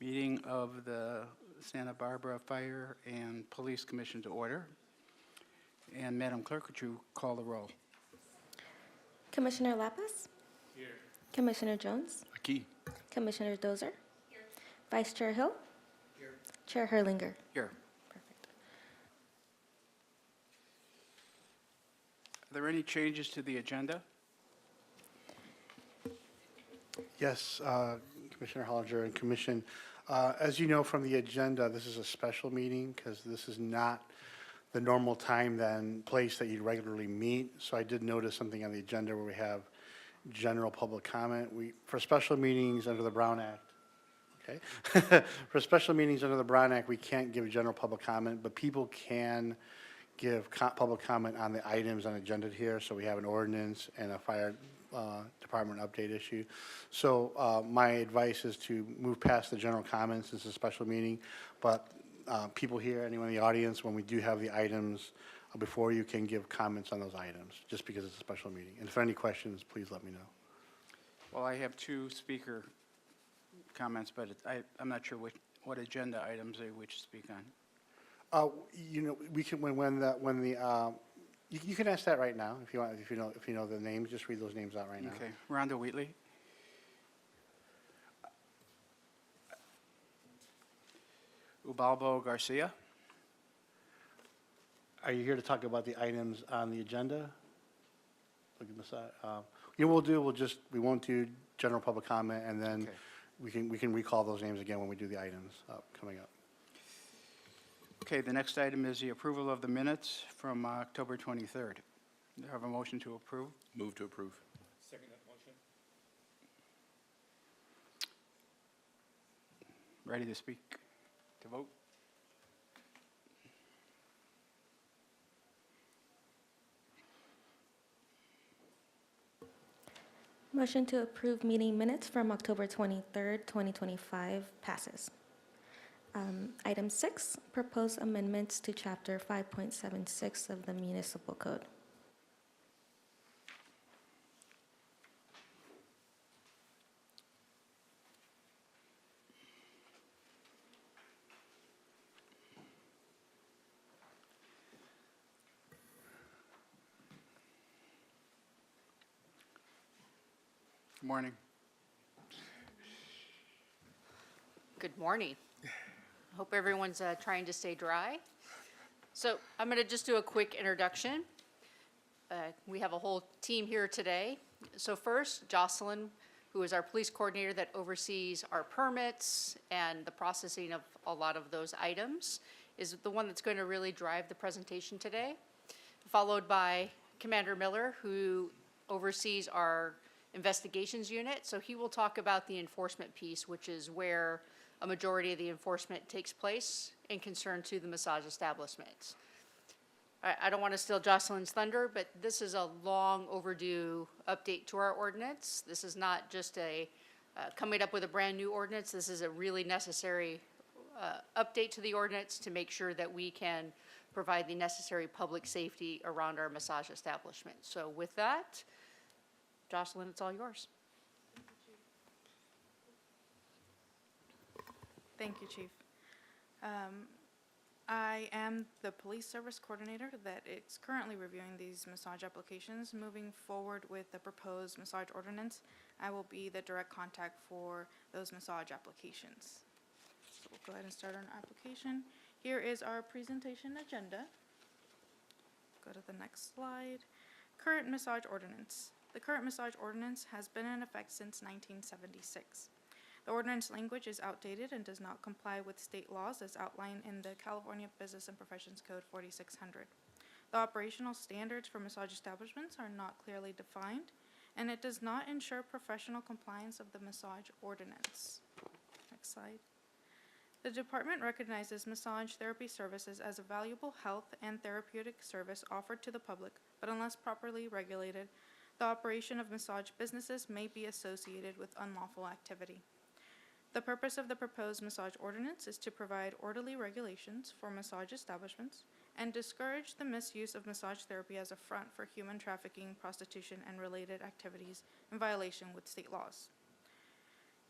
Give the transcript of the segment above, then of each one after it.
Meeting of the Santa Barbara Fire and Police Commission to order. And Madam Clerk, would you call the roll? Commissioner Lapis? Here. Commissioner Jones? Aquí. Commissioner Dozer? Here. Vice Chair Hill? Here. Chair Herlinger? Here. Perfect. Are there any changes to the agenda? Yes, Commissioner Hollinger and Commission. As you know from the agenda, this is a special meeting because this is not the normal time and place that you regularly meet. So I did notice something on the agenda where we have general public comment. For special meetings under the Brown Act, okay? For special meetings under the Brown Act, we can't give general public comment, but people can give public comment on the items on the agenda here. So we have an ordinance and a fire department update issue. So my advice is to move past the general comments. This is a special meeting, but people here, anyone in the audience, when we do have the items before you, can give comments on those items, just because it's a special meeting. And if there are any questions, please let me know. Well, I have two speaker comments, but I'm not sure what agenda items they wish to speak on. You know, we can you can ask that right now if you want. If you know the names, just read those names out right now. Okay. Rhonda Wheatley. Ubalbo Garcia. Are you here to talk about the items on the agenda? Look at the side. You know what we'll do? We won't do general public comment, and then Okay. we can recall those names again when we do the items coming up. Okay, the next item is the approval of the minutes from October 23rd. Do I have a motion to approve? Move to approve. Second that motion. Ready to speak, to vote? Motion to approve meeting minutes from October 23rd, 2025 passes. Item 6, propose amendments to Chapter 5.76 of the Municipal Code. Good morning. Good morning. Hope everyone's trying to stay dry. So I'm going to just do a quick introduction. We have a whole team here today. So first, Jocelyn, who is our police coordinator that oversees our permits and the processing of a lot of those items, is the one that's going to really drive the presentation today. Followed by Commander Miller, who oversees our investigations unit. So he will talk about the enforcement piece, which is where a majority of the enforcement takes place in concern to the massage establishments. I don't want to steal Jocelyn's thunder, but this is a long overdue update to our ordinance. This is not just coming up with a brand new ordinance. This is a really necessary update to the ordinance to make sure that we can provide the necessary public safety around our massage establishment. So with that, Jocelyn, it's all yours. Thank you, Chief. I am the police service coordinator that is currently reviewing these massage applications. Moving forward with the proposed massage ordinance, I will be the direct contact for those massage applications. So we'll go ahead and start our application. Here is our presentation agenda. Go to the next slide. Current massage ordinance. The current massage ordinance has been in effect since 1976. The ordinance language is outdated and does not comply with state laws as outlined in the California Business and Professions Code 4600. The operational standards for massage establishments are not clearly defined, and it does not ensure professional compliance of the massage ordinance. Next slide. The department recognizes massage therapy services as a valuable health and therapeutic service offered to the public, but unless properly regulated, the operation of massage businesses may be associated with unlawful activity. The purpose of the proposed massage ordinance is to provide orderly regulations for massage establishments and discourage the misuse of massage therapy as a front for human trafficking, prostitution, and related activities in violation with state laws.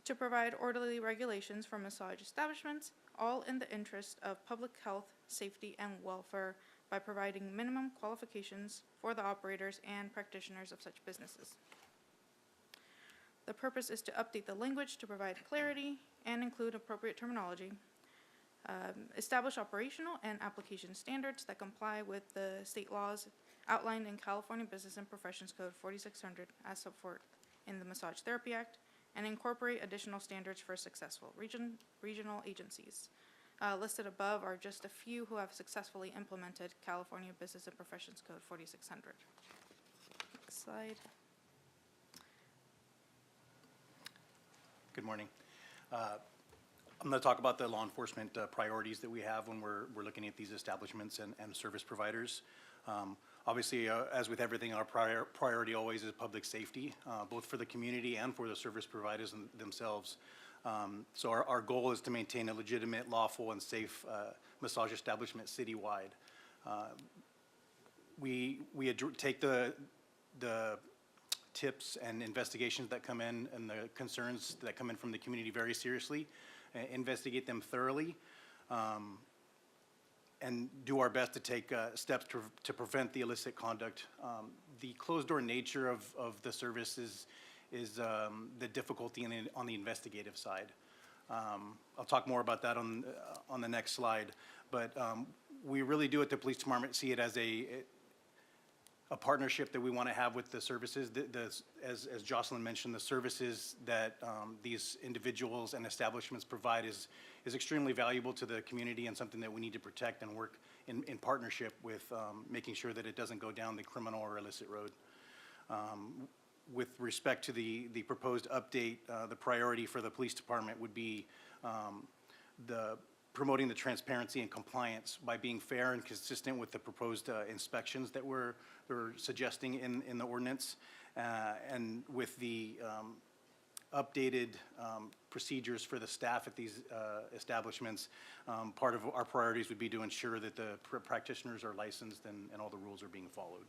to provide orderly regulations for massage establishments, all in the interest of public health, safety, and welfare by providing minimum qualifications for the operators and practitioners of such businesses. The purpose is to update the language to provide clarity and include appropriate terminology, establish operational and application standards that comply with the state laws outlined in California Business and Professions Code 4600 as set forth in the Massage Therapy Act, and incorporate additional standards for successful regional agencies. Listed above are just a few who have successfully implemented California Business and Professions Code 4600. Next slide. Good morning. I'm going to talk about the law enforcement priorities that we have when we're looking at these establishments and service providers. Obviously, as with everything, our priority always is public safety, both for the community and for the service providers themselves. So our goal is to maintain a legitimate, lawful, and safe massage establishment citywide. We take the tips and investigations that come in and the concerns that come in from the community very seriously, investigate them thoroughly, and do our best to take steps to prevent the illicit conduct. The closed-door nature of the service is the difficulty on the investigative side. I'll talk more about that on the next slide, but we really do at the police department see it as a partnership that we want to have with the services. As Jocelyn mentioned, the services that these individuals and establishments provide is extremely valuable to the community and something that we need to protect and work in partnership with, making sure that it doesn't go down the criminal or illicit road. With respect to the proposed update, the priority for the police department would be promoting the transparency and compliance by being fair and consistent with the proposed inspections that we're suggesting in the ordinance, and with the updated procedures for the staff at these establishments. Part of our priorities would be to ensure that the practitioners are licensed and all the rules are being followed.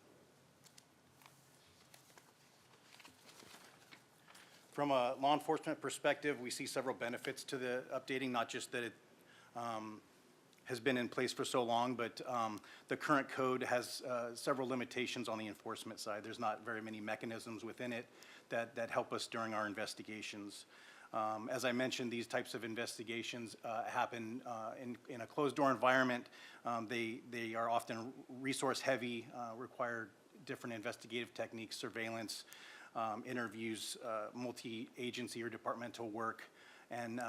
From a law enforcement perspective, we see several benefits to the updating, not just that it has been in place for so long, but the current code has several limitations on the enforcement side. There's not very many mechanisms within it that help us during our investigations. As I mentioned, these types of investigations happen in a closed-door environment. They are often resource-heavy, require different investigative techniques, surveillance, interviews, multi-agency or departmental work, and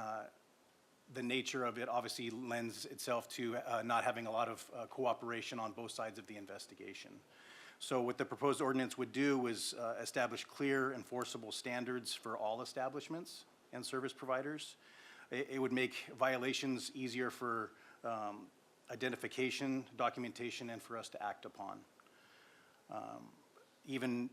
the nature of it obviously lends itself to not having a lot of cooperation on both sides of the investigation. So what the proposed ordinance would do is establish clear enforceable standards for all establishments and service providers. It would make violations easier for identification, documentation, and for us to act upon. Even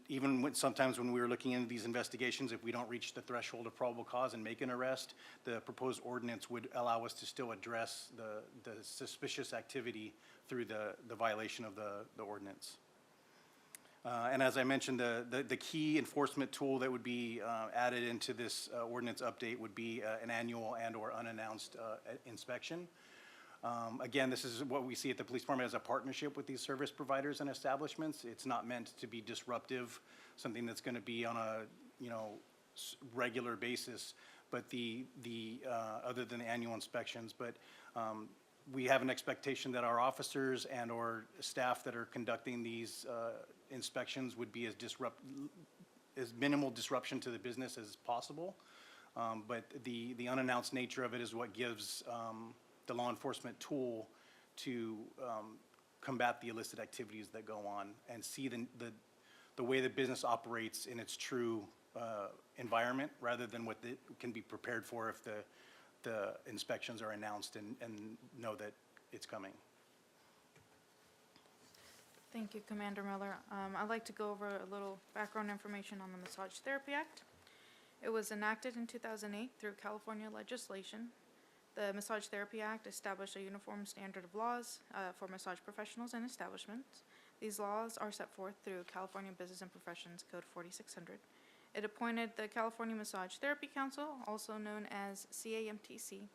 sometimes when we were looking into these investigations, if we don't reach the threshold of probable cause and make an arrest, the proposed ordinance would allow us to still address the suspicious activity through the violation of the ordinance. And as I mentioned, the key enforcement tool that would be added into this ordinance update would be an annual and/or unannounced inspection. Again, this is what we see at the police department as a partnership with these service providers and establishments. It's not meant to be disruptive, something that's going to be on a regular basis, but other than the annual inspections. But we have an expectation that our officers and or staff that are conducting these inspections would be as minimal disruption to the business as possible. But the unannounced nature of it is what gives the law enforcement tool to combat the illicit activities that go on and see the way the business operates in its true environment, rather than what it can be prepared for if the inspections are announced and know that it's coming. Thank you, Commander Miller. I'd like to go over a little background information on the Massage Therapy Act. It was enacted in 2008 through California legislation. The Massage Therapy Act established a uniform standard of laws for massage professionals and establishments. These laws are set forth through California Business and Professions Code 4600. It appointed the California Massage Therapy Council, also known as CAMTC,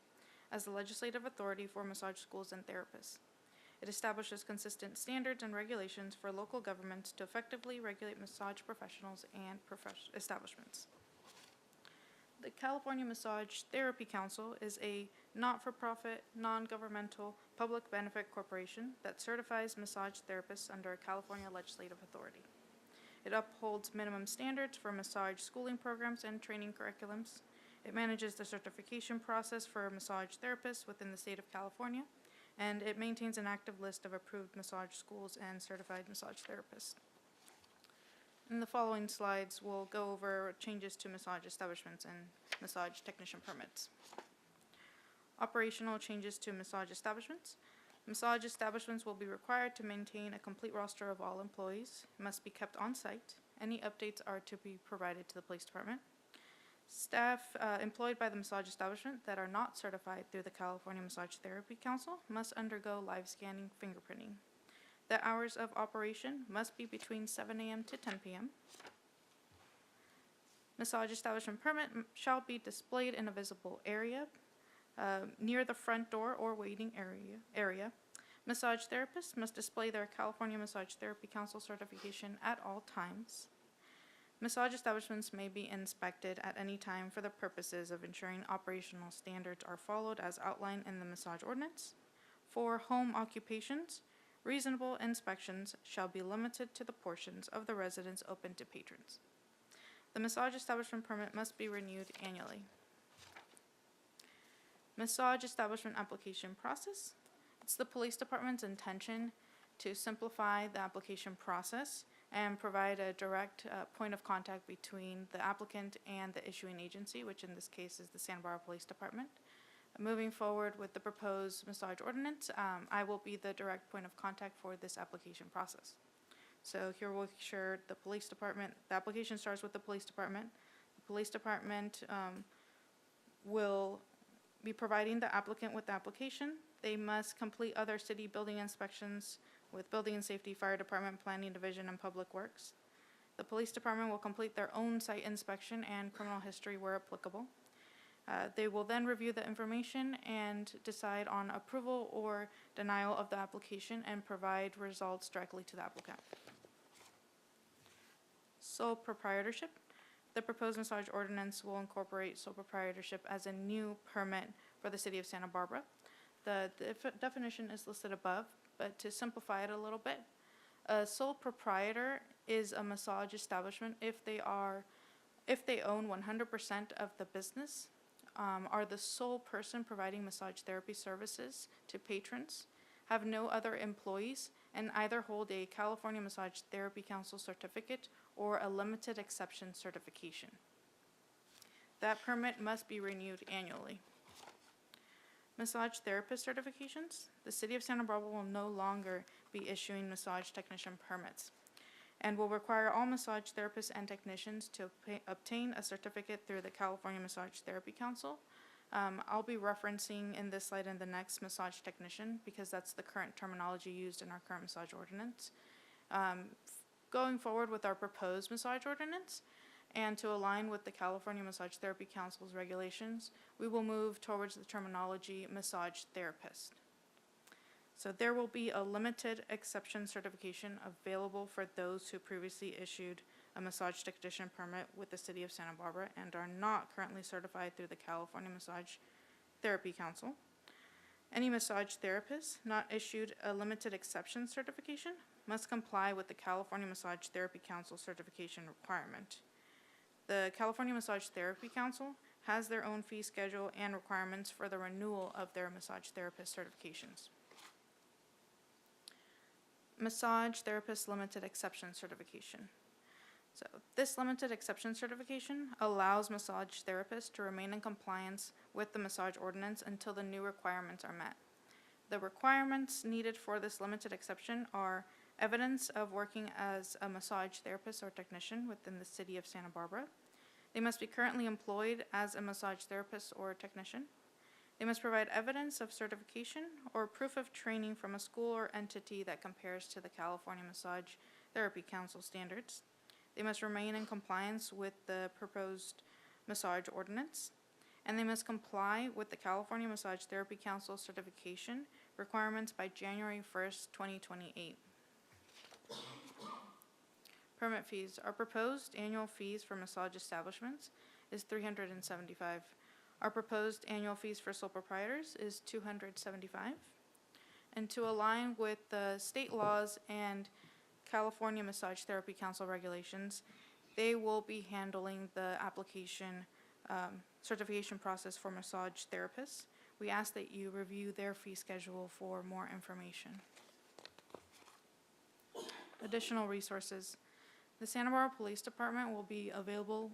as the legislative authority for massage schools and therapists. It establishes consistent standards and regulations for local governments to effectively regulate massage professionals and establishments. The California Massage Therapy Council is a not-for-profit, non-governmental, public benefit corporation that certifies massage therapists under a California legislative authority. It upholds minimum standards for massage schooling programs and training curriculums. It manages the certification process for massage therapists within the state of California, and it maintains an active list of approved massage schools and certified massage therapists. In the following slides, we'll go over changes to massage establishments and massage technician permits. Operational changes to massage establishments. Massage establishments will be required to maintain a complete roster of all employees. It must be kept on site. Any updates are to be provided to the police department. Staff employed by the massage establishment that are not certified through the California Massage Therapy Council must undergo live scanning fingerprinting. The hours of operation must be between 7 a.m. to 10 p.m. Massage establishment permit shall be displayed in a visible area near the front door or waiting area. Massage therapists must display their California Massage Therapy Council certification at all times. Massage establishments may be inspected at any time for the purposes of ensuring operational standards are followed as outlined in the massage ordinance. For home occupations, reasonable inspections shall be limited to the portions of the residence open to patrons. The massage establishment permit must be renewed annually. Massage establishment application process. It's the police department's intention to simplify the application process and provide a direct point of contact between the applicant and the issuing agency, which in this case is the Santa Barbara Police Department. Moving forward with the proposed massage ordinance, I will be the direct point of contact for this application process. So here we'll share the police department. The application starts with the police department. The police department will be providing the applicant with the application. They must complete other city building inspections with Building and Safety, Fire Department, Planning Division, and Public Works. The police department will complete their own site inspection and criminal history where applicable. They will then review the information and decide on approval or denial of the application and provide results directly to the applicant. Sole proprietorship. The proposed massage ordinance will incorporate sole proprietorship as a new permit for the city of Santa Barbara. The definition is listed above, but to simplify it a little bit, a sole proprietor is a massage establishment if they own 100% of the business, are the sole person providing massage therapy services to patrons, have no other employees, and either hold a California Massage Therapy Council certificate or a limited exception certification. That permit must be renewed annually. Massage therapist certifications. The city of Santa Barbara will no longer be issuing massage technician permits and will require all massage therapists and technicians to obtain a certificate through the California Massage Therapy Council. I'll be referencing in this slide and the next massage technician because that's the current terminology used in our current massage ordinance. Going forward with our proposed massage ordinance and to align with the California Massage Therapy Council's regulations, we will move towards the terminology massage therapist. So there will be a limited exception certification available for those who previously issued a massage technician permit with the city of Santa Barbara and are not currently certified through the California Massage Therapy Council. Any massage therapist not issued a limited exception certification must comply with the California Massage Therapy Council certification requirement. The California Massage Therapy Council has their own fee schedule and requirements for the renewal of their massage therapist certifications. Massage Therapist Limited Exception Certification. So this limited exception certification allows massage therapists to remain in compliance with the massage ordinance until the new requirements are met. The requirements needed for this limited exception are evidence of working as a massage therapist or technician within the city of Santa Barbara. They must be currently employed as a massage therapist or technician. They must provide evidence of certification or proof of training from a school or entity that compares to the California Massage Therapy Council standards. They must remain in compliance with the proposed massage ordinance, and they must comply with the California Massage Therapy Council certification requirements by January 1st, 2028. Permit fees. Our proposed annual fees for massage establishments is $375. Our proposed annual fees for sole proprietors is $275. And to align with the state laws and California Massage Therapy Council regulations, they will be handling the application certification process for massage therapists. We ask that you review their fee schedule for more information. Additional resources. The Santa Barbara Police Department will be available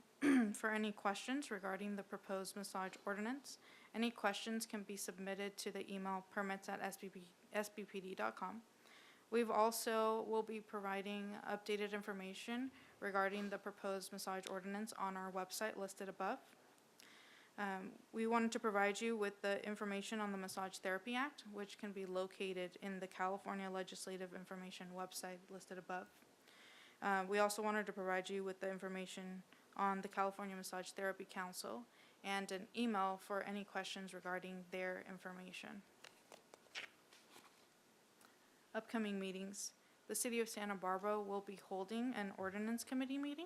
for any questions regarding the proposed massage ordinance. Any questions can be submitted to the email permits@sbpd.com. We've also will be providing updated information regarding the proposed massage ordinance on our website listed above. We wanted to provide you with the information on the Massage Therapy Act, which can be located in the California Legislative Information website listed above. We also wanted to provide you with the information on the California Massage Therapy Council and an email for any questions regarding their information. Upcoming meetings. The City of Santa Barbara will be holding an ordinance committee meeting.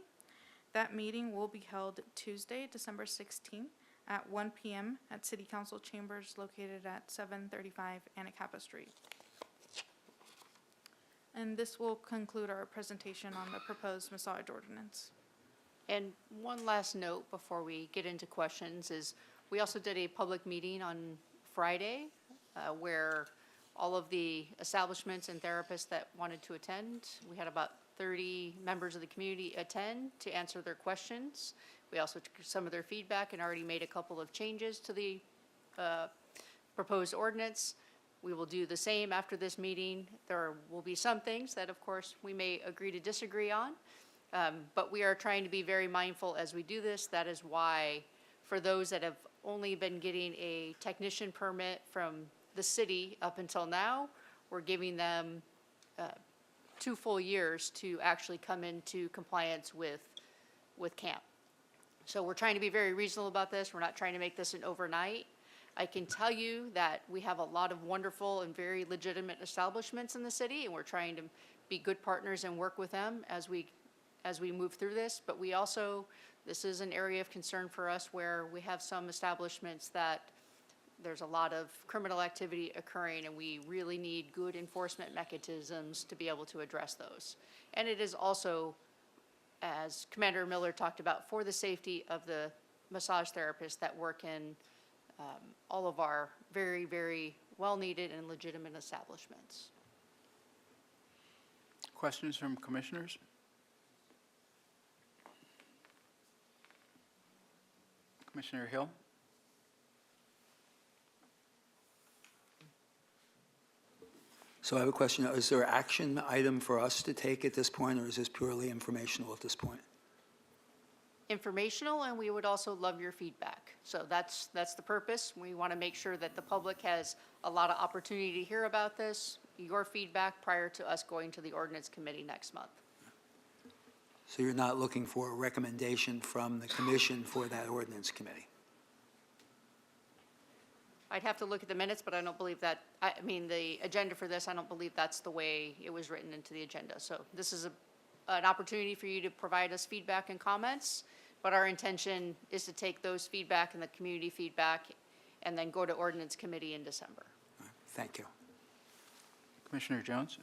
That meeting will be held Tuesday, December 16th at 1 p.m. at City Council Chambers located at 735 Anacapa Street. And this will conclude our presentation on the proposed massage ordinance. And one last note before we get into questions is we also did a public meeting on Friday where all of the establishments and therapists that wanted to attend, we had about 30 members of the community attend to answer their questions. We also took some of their feedback and already made a couple of changes to the proposed ordinance. We will do the same after this meeting. There will be some things that, of course, we may agree to disagree on, but we are trying to be very mindful as we do this. That is why, for those that have only been getting a technician permit from the city up until now, we're giving them 2 full years to actually come into compliance with CAMP. So we're trying to be very reasonable about this. We're not trying to make this an overnight. I can tell you that we have a lot of wonderful and very legitimate establishments in the city, and we're trying to be good partners and work with them as we move through this. But we also, this is an area of concern for us where we have some establishments that there's a lot of criminal activity occurring, and we really need good enforcement mechanisms to be able to address those. And it is also, as Commander Miller talked about, for the safety of the massage therapists that work in all of our very, very well-needed and legitimate establishments. Questions from commissioners? Commissioner Hill? So I have a question. Is there an action item for us to take at this point, or is this purely informational at this point? Informational, and we would also love your feedback. So that's the purpose. We want to make sure that the public has a lot of opportunity to hear about this, your feedback prior to us going to the ordinance committee next month. So you're not looking for a recommendation from the commission for that ordinance committee? I'd have to look at the minutes, but I don't believe that, I mean, the agenda for this, I don't believe that's the way it was written into the agenda. So this is an opportunity for you to provide us feedback and comments, but our intention is to take those feedback and the community feedback and then go to ordinance committee in December. All right, thank you. Commissioner Jones?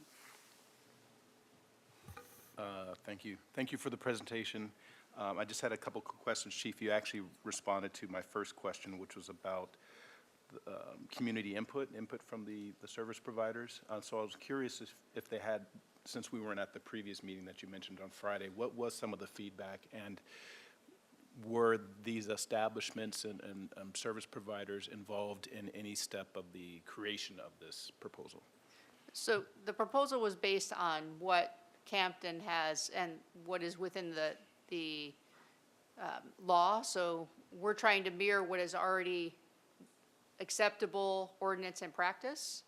Thank you. Thank you for the presentation. I just had a couple quick questions, Chief. You actually responded to my first question, which was about community input from the service providers. So I was curious if they had, since we weren't at the previous meeting that you mentioned on Friday, what was some of the feedback, and were these establishments and service providers involved in any step of the creation of this proposal? So the proposal was based on what Campton has and what is within the law. So we're trying to mirror what is already acceptable ordinance and practice.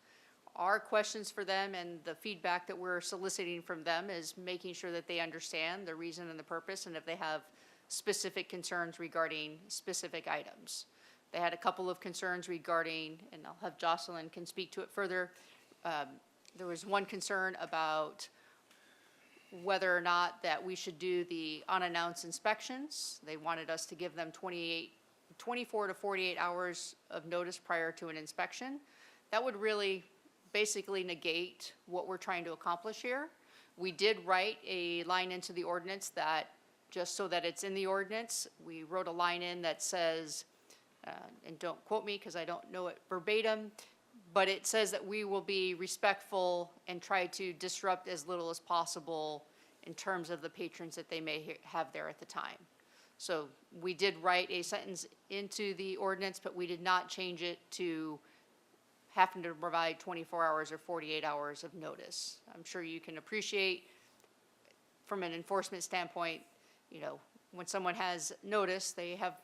our questions for them and the feedback that we're soliciting from them is making sure that they understand the reason and the purpose, and if they have specific concerns regarding specific items. They had a couple of concerns regarding, and I'll have Jocelyn can speak to it further. There was one concern about whether or not that we should do the unannounced inspections. They wanted us to give them 24 to 48 hours of notice prior to an inspection. That would really basically negate what we're trying to accomplish here. We did write a line into the ordinance that, just so that it's in the ordinance, we wrote a line in that says, and don't quote me because I don't know it verbatim, but it says that we will be respectful and try to disrupt as little as possible in terms of the patrons that they may have there at the time. So we did write a sentence into the ordinance, but we did not change it to having to provide 24 hours or 48 hours of notice. I'm sure you can appreciate from an enforcement standpoint, you know, when someone has notice, they have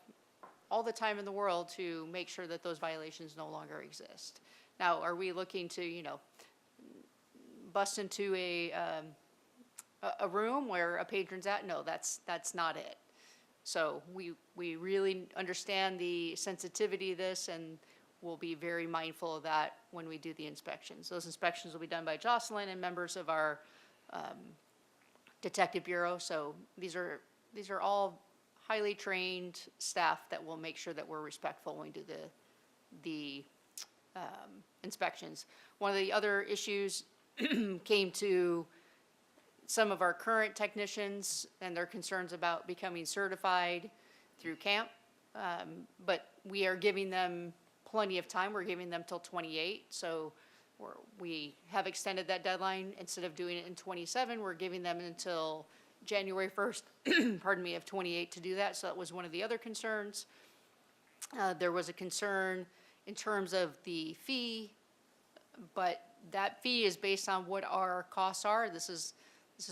all the time in the world to make sure that those violations no longer exist. Now, are we looking to, you know, bust into a room where a patron's at? No, that's not it. So we really understand the sensitivity of this, and we'll be very mindful of that when we do the inspections. Those inspections will be done by Jocelyn and members of our detective bureau. So these are all highly trained staff that will make sure that we're respectful when we do the inspections. One of the other issues came to some of our current technicians and their concerns about becoming certified through camp. But we are giving them plenty of time. We're giving them till 28. So we have extended that deadline. Instead of doing it in 27, we're giving them until January 1st, pardon me, of 28 to do that. So that was one of the other concerns. There was a concern in terms of the fee, but that fee is based on what our costs are. This is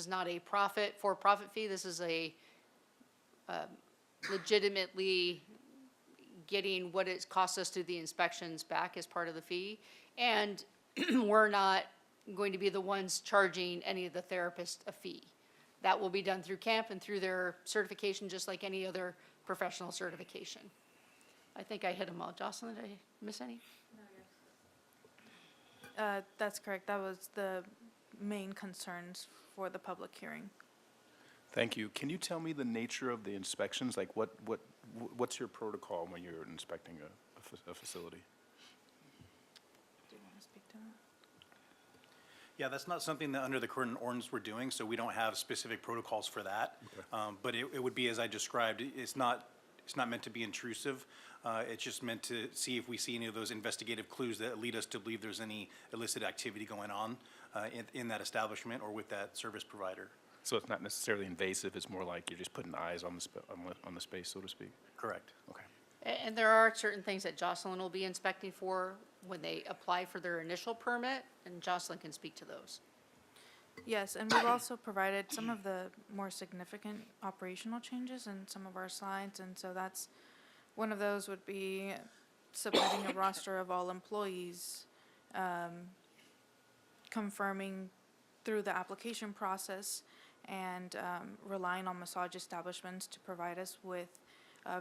not a for-profit fee. This is a legitimately getting what it costs us to do the inspections back as part of the fee. And we're not going to be the ones charging any of the therapists a fee. That will be done through camp and through their certification, just like any other professional certification. I think I hit them all. Jocelyn, did I miss any? That's correct. That was the main concerns for the public hearing. Thank you. Can you tell me the nature of the inspections? Like what's your protocol when you're inspecting a facility? Do you want to speak to that? Yeah, that's not something that under the current ordinance we're doing, so we don't have specific protocols for that. Okay. But it would be, as I described, it's not meant to be intrusive. It's just meant to see if we see any of those investigative clues that lead us to believe there's any illicit activity going on in that establishment or with that service provider. So it's not necessarily invasive, it's more like you're just putting eyes on the space, so to speak? Correct. Okay. And there are certain things that Jocelyn will be inspecting for when they apply for their initial permit, and Jocelyn can speak to those. Yes, and we've also provided some of the more significant operational changes in some of our slides, and so that's, one of those would be submitting a roster of all employees, confirming through the application process, and relying on massage establishments to provide us with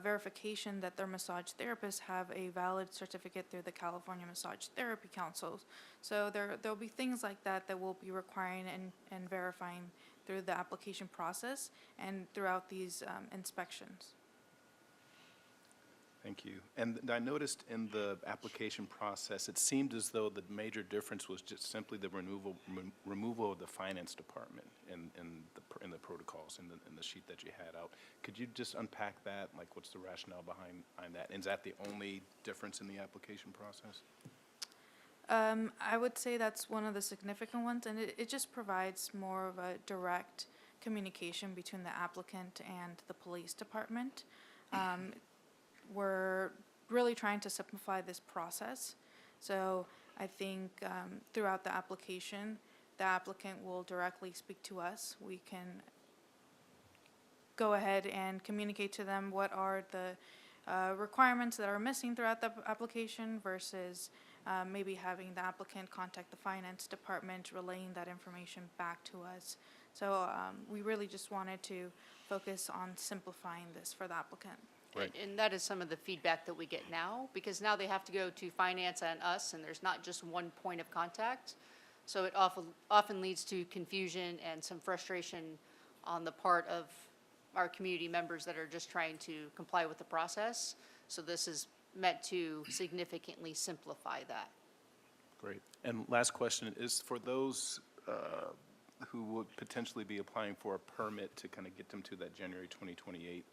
verification that their massage therapists have a valid certificate through the California Massage Therapy Council. So there'll be things like that that we'll be requiring and verifying through the application process and throughout these inspections. Thank you. And I noticed in the application process, it seemed as though the major difference was just simply the removal of the finance department in the protocols, in the sheet that you had out. Could you just unpack that? Like, what's the rationale behind that? And is that the only difference in the application process? I would say that's one of the significant ones, and it just provides more of a direct communication between the applicant and the police department. We're really trying to simplify this process. So I think throughout the application, the applicant will directly speak to us. We can go ahead and communicate to them what are the requirements that are missing throughout the application versus maybe having the applicant contact the finance department, relaying that information back to us. So we really just wanted to focus on simplifying this for the applicant. Right. And that is some of the feedback that we get now, because now they have to go to finance and us, and there's not just one point of contact. So it often leads to confusion and some frustration on the part of our community members that are just trying to comply with the process. So this is meant to significantly simplify that. Great. And last question is for those who would potentially be applying for a permit to kind of get them to that January 2028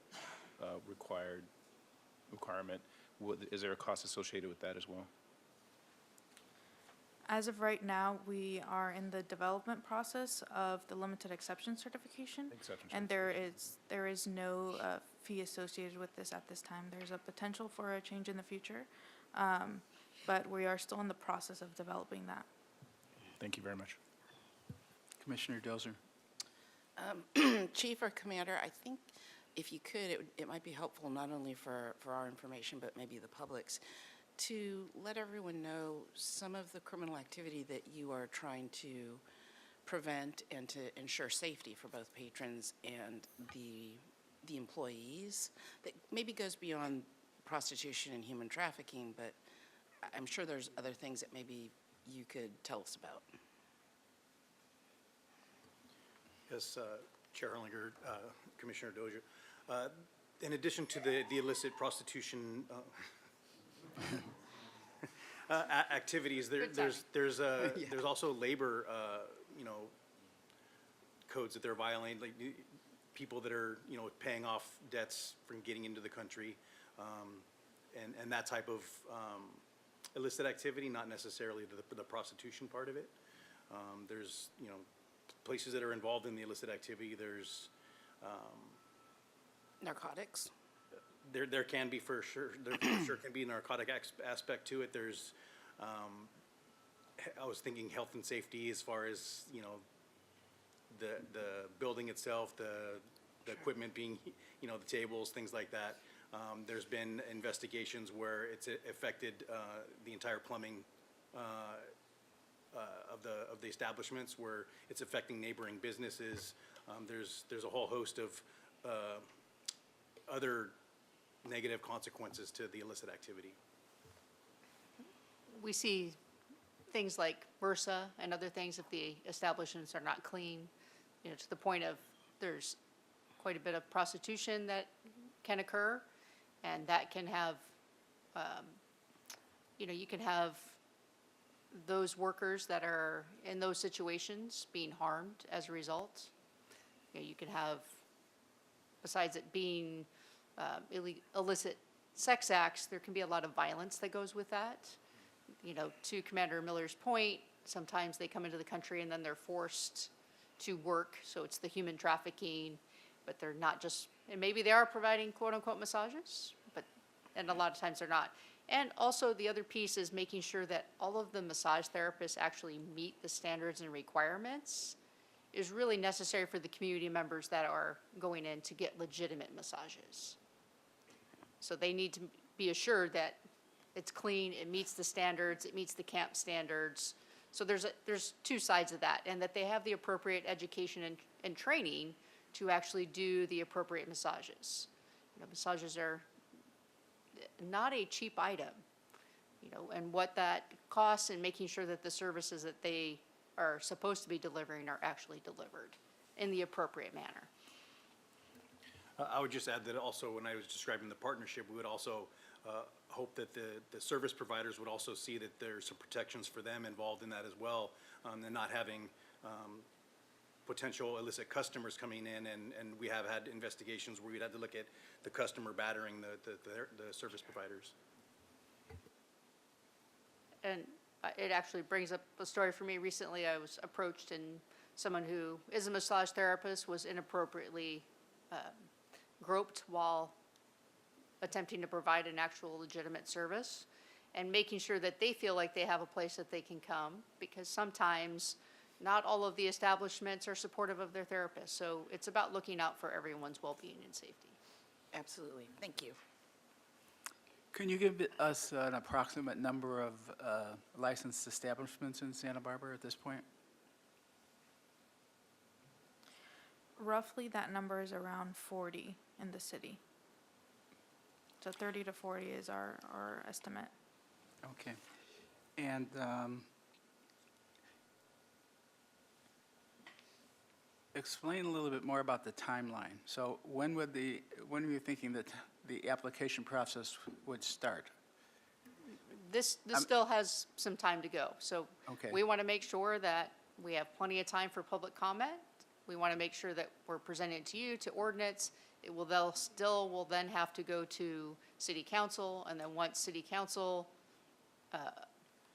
requirement, is there a cost associated with that as well? As of right now, we are in the development process of the limited exception certification. Exception And there is no fee associated with this at this time. There's a potential for a change in the future, but we are still in the process of developing that. Thank you very much. Commissioner Dozer. Chief or Commander, I think if you could, it might be helpful not only for our information, but maybe the public's, to let everyone know some of the criminal activity that you are trying to prevent and to ensure safety for both patrons and the employees, that maybe goes beyond prostitution and human trafficking, but I'm sure there's other things that maybe you could tell us about. Yes, Chair Erlinger, Commissioner Dozier. In addition to the illicit prostitution activities, there's also labor, codes that they're violating, like people that are, paying off debts from getting into the country, and that type of illicit activity, not necessarily the prostitution part of it. There's, places that are involved in the illicit activity. There's Narcotics? there can be for sure. There for sure can be a narcotic aspect to it. There's I was thinking health and safety as far as the building itself, the equipment being the tables, things like that. There's been investigations where it's affected the entire plumbing of the establishments, where it's affecting neighboring businesses. There's a whole host of other negative consequences to the illicit activity. We see things like MRSA and other things if the establishments are not clean, to the point of there's quite a bit of prostitution that can occur, and that can have, you can have those workers that are in those situations being harmed as a result. You can have, besides it being illicit sex acts, there can be a lot of violence that goes with that. To Commander Miller's point, sometimes they come into the country and then they're forced to work, so it's the human trafficking, but they're not just, and maybe they are providing quote-unquote massages, and a lot of times they're not. And also the other piece is making sure that all of the massage therapists actually meet the standards and requirements is really necessary for the community members that are going in to get legitimate massages. So they need to be assured that it's clean, it meets the standards, it meets the camp standards. So there's two sides of that, and that they have the appropriate education and training to actually do the appropriate massages. Massages are not a cheap item, and what that costs, and making sure that the services that they are supposed to be delivering are actually delivered in the appropriate manner. I would just add that also, when I was describing the partnership, we would also hope that the service providers would also see that there's some protections for them involved in that as well, and not having potential illicit customers coming in, and we have had investigations where we'd had to look at the customer battering the service providers. And it actually brings up a story for me. Recently, I was approached, and someone who is a massage therapist was inappropriately groped while attempting to provide an actual legitimate service, and making sure that they feel like they have a place that they can come, because sometimes not all of the establishments are supportive of their therapists. So it's about looking out for everyone's well-being and safety. Absolutely. Thank you. Can you give us an approximate number of licensed establishments in Santa Barbara at this point? Roughly, that number is around 40 in the city. So 30 to 40 is our estimate. Okay. And explain a little bit more about the timeline. So when were you thinking that the application process would start? This still has some time to go. So Okay. we want to make sure that we have plenty of time for public comment. We want to make sure that we're presenting it to you, to ordinance. It will then have to go to city council, and then once city council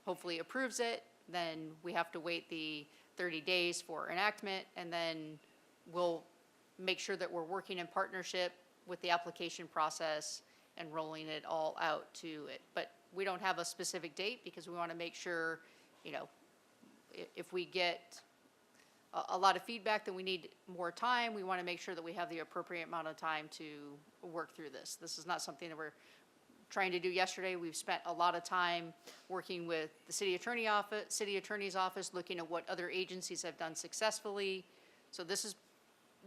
hopefully approves it, then we have to wait the 30 days for enactment, and then we'll make sure that we're working in partnership with the application process and rolling it all out to it. But we don't have a specific date because we want to make sure, if we get a lot of feedback that we need more time, we want to make sure that we have the appropriate amount of time to work through this. This is not something that we're trying to do yesterday. We've spent a lot of time working with the city attorney's office, looking at what other agencies have done successfully. So this has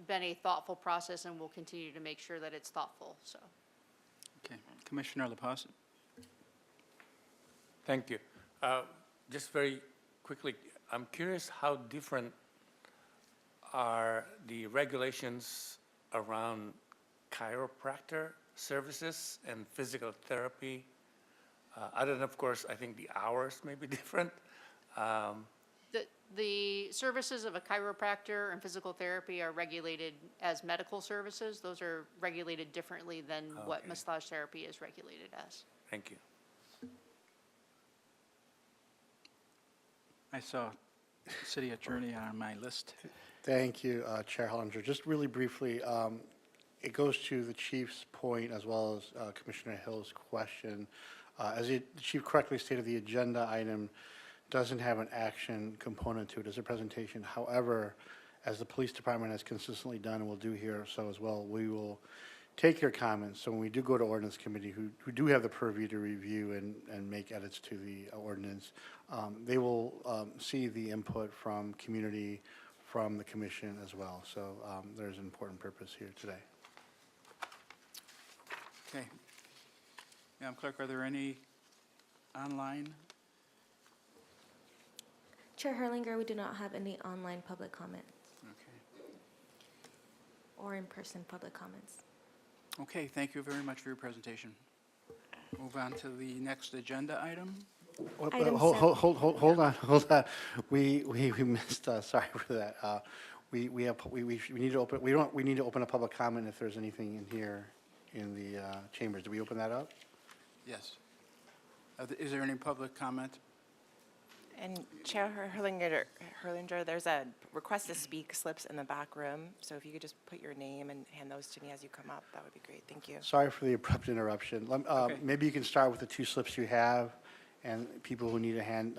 been a thoughtful process, and we'll continue to make sure that it's thoughtful, so. Okay. Commissioner LaPaz? Thank you. Just very quickly, I'm curious how different are the regulations around chiropractor services and physical therapy? Other than, of course, I think the hours may be different. The services of a chiropractor and physical therapy are regulated as medical services. Those are regulated differently than what Okay. massage therapy is regulated as. Thank you. I saw city attorney on my list. Thank you, Chair Hollinger. Just really briefly, it goes to the chief's point as well as Commissioner Hill's question. As the chief correctly stated, the agenda item doesn't have an action component to it as a presentation. However, as the police department has consistently done and will do here so as well, we will take your comments. So when we do go to ordinance committee, who do have the purview to review and make edits to the ordinance, they will see the input from community, from the commission as well. So there's an important purpose here today. Okay. Madam Clerk, are there any online? Chair Herlinger, we do not have any online public comments Okay. or in-person public comments. Okay, thank you very much for your presentation. Move on to the next agenda item. Item Hold on. We missed, sorry for that. We need to open, we need to open a public comment if there's anything in here in the chambers. Do we open that up? Yes. Is there any public comment? And Chair Herlinger, there's a request to speak slips in the back room. So if you could just put your name and hand those to me as you come up, that would be great. Thank you. Sorry for the abrupt interruption. Okay. Maybe you can start with the two slips you have, and people who need a hand,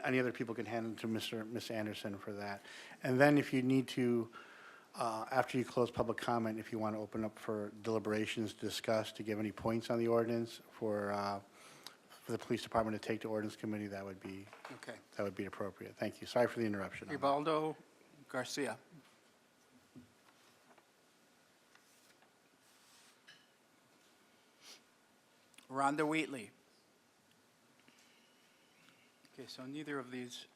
any other people can hand them to Ms. Anderson for that. And then if you need to, after you close public comment, if you want to open up for deliberations, discuss, to give any points on the ordinance for the police department to take to ordinance committee, that would be appropriate. Thank you. Sorry for the interruption. on that. Ribaldo Garcia. Rhonda Wheatley. Okay, so neither of these.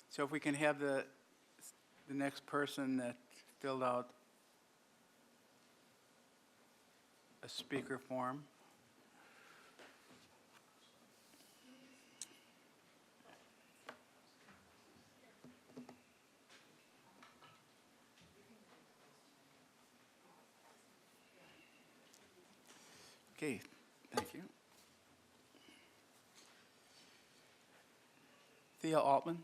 So if we can have the next person that filled out a speaker form. Okay, thank you. Thea Altman.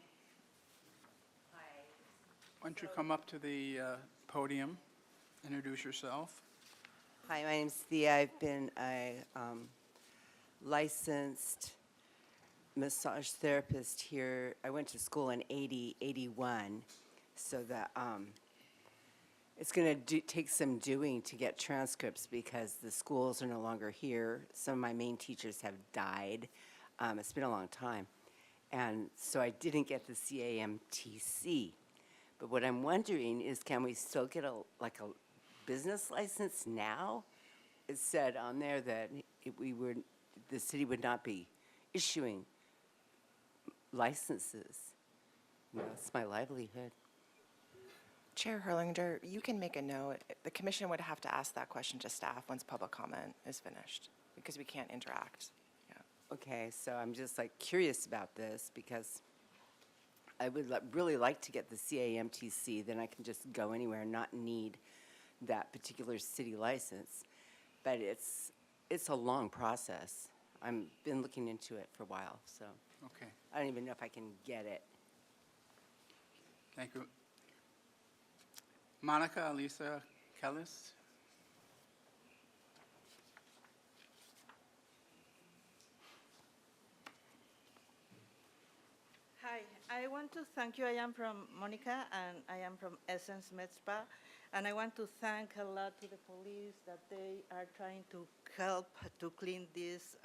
Why don't you come up to the podium, introduce yourself? Hi, my name's Thea. I've been a licensed massage therapist here. I went to school in 81, so that it's going to take some doing to get transcripts because the schools are no longer here. Some of my main teachers have died. It's been a long time. And so I didn't get the CAMTC. But what I'm wondering is, can we still get a business license now? It said on there that the city would not be issuing licenses. You know, it's my livelihood. Chair Herlinger, you can make a note. The commission would have to ask that question to staff once public comment is finished, because we can't interact. Yeah. Okay, so I'm just curious about this because I would really like to get the CAMTC, then I can just go anywhere and not need that particular city license. But it's a long process. I've been looking into it for a while, so Okay, I don't even know if I can get it. thank you. Monica Elisa Kellis? Hi, I want to thank you. I am from Monica, and I am from Essence Med Spa. And I want to thank a lot to the police that they are trying to help to clean this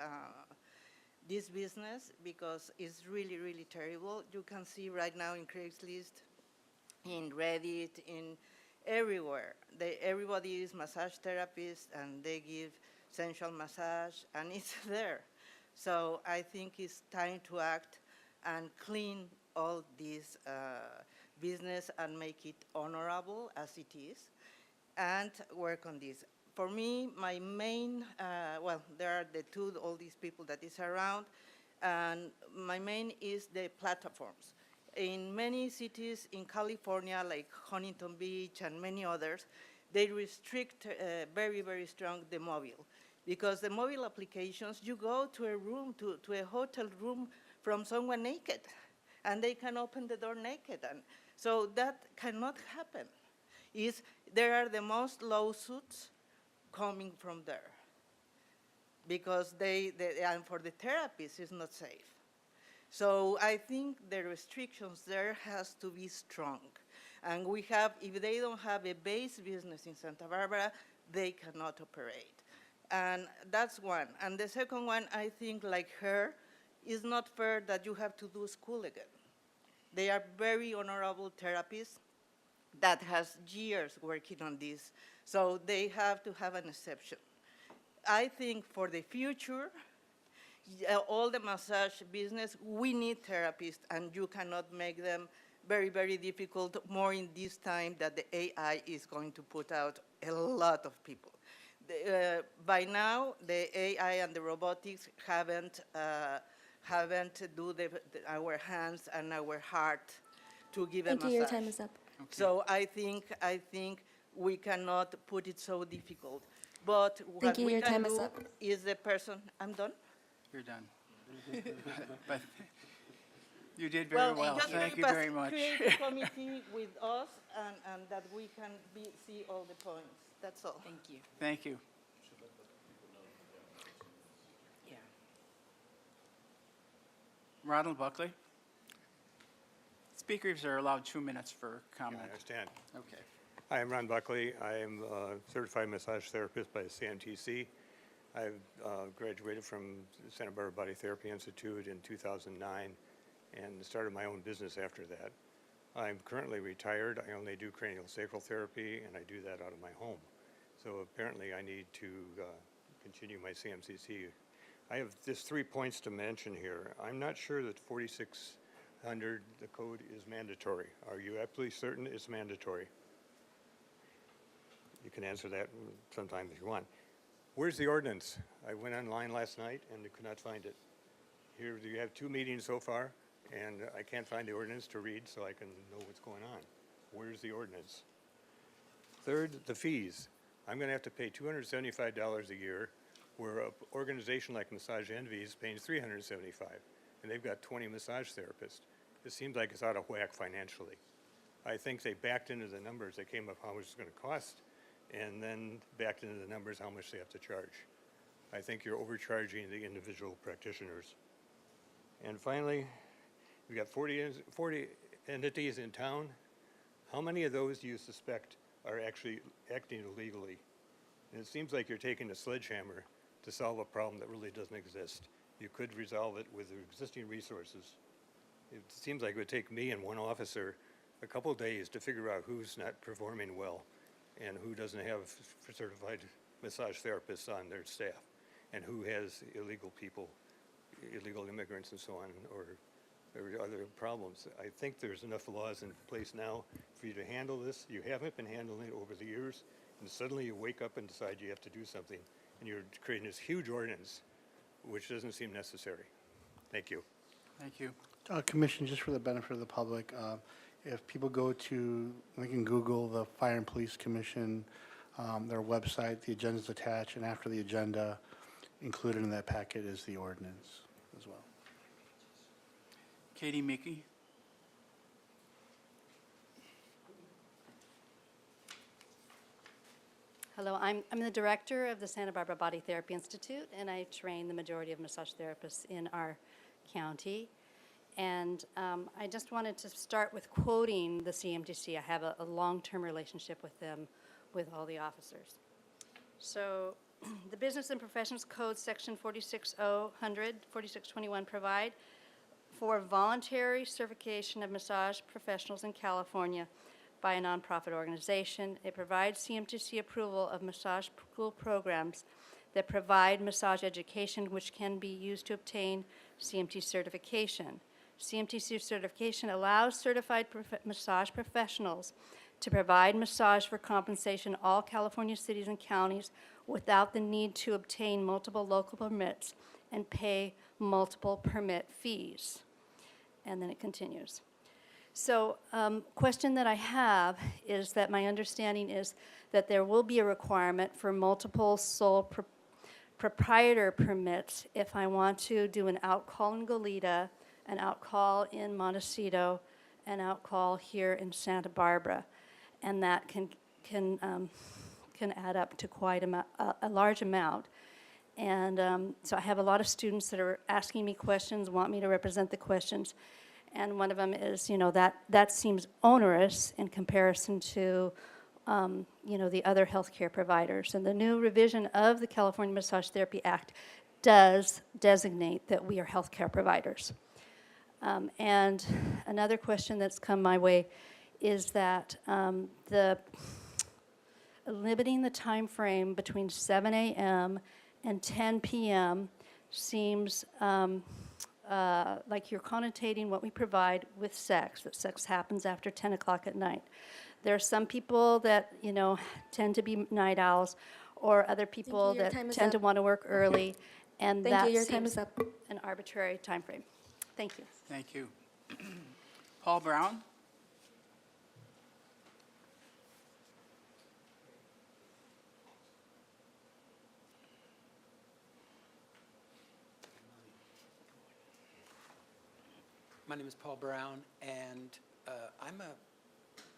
business because it's really, really terrible. You can see right now in Craigslist, in Reddit, in everywhere. Everybody is massage therapist, and they give sensual massage, and it's there. So I think it's time to act and clean all this business and make it honorable as it is, and work on this. For me, my main, there are all these people that is around, and my main is the platforms. In many cities in California, like Huntington Beach and many others, they restrict very, very strong the mobile. Because the mobile applications, you go to a room, to a hotel room from someone naked, and they can open the door naked. And so that cannot happen. There are the most lawsuits coming from there because and for the therapists, it's not safe. So I think the restrictions there has to be strong. And if they don't have a base business in Santa Barbara, they cannot operate. And that's one. And the second one, I think like her, it's not fair that you have to do school again. They are very honorable therapists that has years working on this, so they have to have an exception. I think for the future, all the massage business, we need therapists, and you cannot make them very, very difficult, more in this time that the AI is going to put out a lot of people. By now, the AI and the robotics haven't do our hands and our heart to give a massage. Thank you, your time is up. Okay. So I think we cannot put it so difficult. But what we can do is the person, I'm done? You're done. But you did very well. Thank you very much. Create a committee with us and that we can see all the points. That's all. Thank you. Thank you. Yeah. Ronald Buckley? Speakers are allowed 2 minutes for comment. I understand. Okay. Hi, I'm Ron Buckley. I am a certified massage therapist by the CMTC. I've graduated from Santa Barbara Body Therapy Institute in 2009 and started my own business after that. I'm currently retired. I only do cranial sacral therapy, and I do that out of my home. So apparently I need to continue my CMCC. I have just 3 points to mention here. I'm not sure that 4600, the code, is mandatory. Are you absolutely certain it's mandatory? You can answer that sometime if you want. Where's the ordinance? I went online last night and could not find it. Here, you have 2 meetings so far, and I can't find the ordinance to read so I can know what's going on. Where's the ordinance? Third, the fees. I'm going to have to pay $275 a year, where an organization like Massage Envy is paying $375, and they've got 20 massage therapists. It seems like it's out of whack financially. I think they backed into the numbers. They came up how much it's going to cost, and then backed into the numbers how much they have to charge. I think you're overcharging the individual practitioners. And finally, we've got 40 entities in town. How many of those do you suspect are actually acting illegally? And it seems like you're taking a sledgehammer to solve a problem that really doesn't exist. You could resolve it with the existing resources. It seems like it would take me and one officer a couple days to figure out who's not performing well and who doesn't have certified massage therapists on their staff and who has illegal people, illegal immigrants and so on, or other problems. I think there's enough laws in place now for you to handle this. You haven't been handling it over the years, and suddenly you wake up and decide you have to do something, and you're creating this huge ordinance, which doesn't seem necessary. Thank you. Thank you. Commission, just for the benefit of the public, if people go to, they can Google the Fire and Police Commission, their website, the agenda's attached, and after the agenda, included in that packet is the ordinance as well. Katie Mickey. Hello, I'm the director of the Santa Barbara Body Therapy Institute, and I train the majority of massage therapists in our county. And I just wanted to start with quoting the CMTC. I have a long-term relationship with them, with all the officers. So the Business and Professions Code, Section 4621 provide for voluntary certification of massage professionals in California by a nonprofit organization. It provides CMTC approval of massage school programs that provide massage education, which can be used to obtain CMT certification. CMTC certification allows certified massage professionals to provide massage for compensation in all California cities and counties without the need to obtain multiple local permits and pay multiple permit fees. And then it continues. So, question that I have is that my understanding is that there will be a requirement for multiple sole proprietor permits if I want to do an outcall in Goleta, an outcall in Montecito, an outcall here in Santa Barbara, and that can add up to quite a large amount. And so I have a lot of students that are asking me questions, want me to represent the questions. And one of them is, that seems onerous in comparison to, the other healthcare providers. And the new revision of the California Massage Therapy Act does designate that we are healthcare providers. And another question that's come my way is that limiting the time frame between 7 a.m. and 10 p.m. seems like you're connotating what we provide with sex, that sex happens after 10 o'clock at night. There are some people that, tend to be night owls, or other people Your that time is tend to up. want to work early, and Thank that you. Your time seems is up. an arbitrary time frame. Thank you. Thank you. Paul Brown? My name is Paul Brown, and I'm a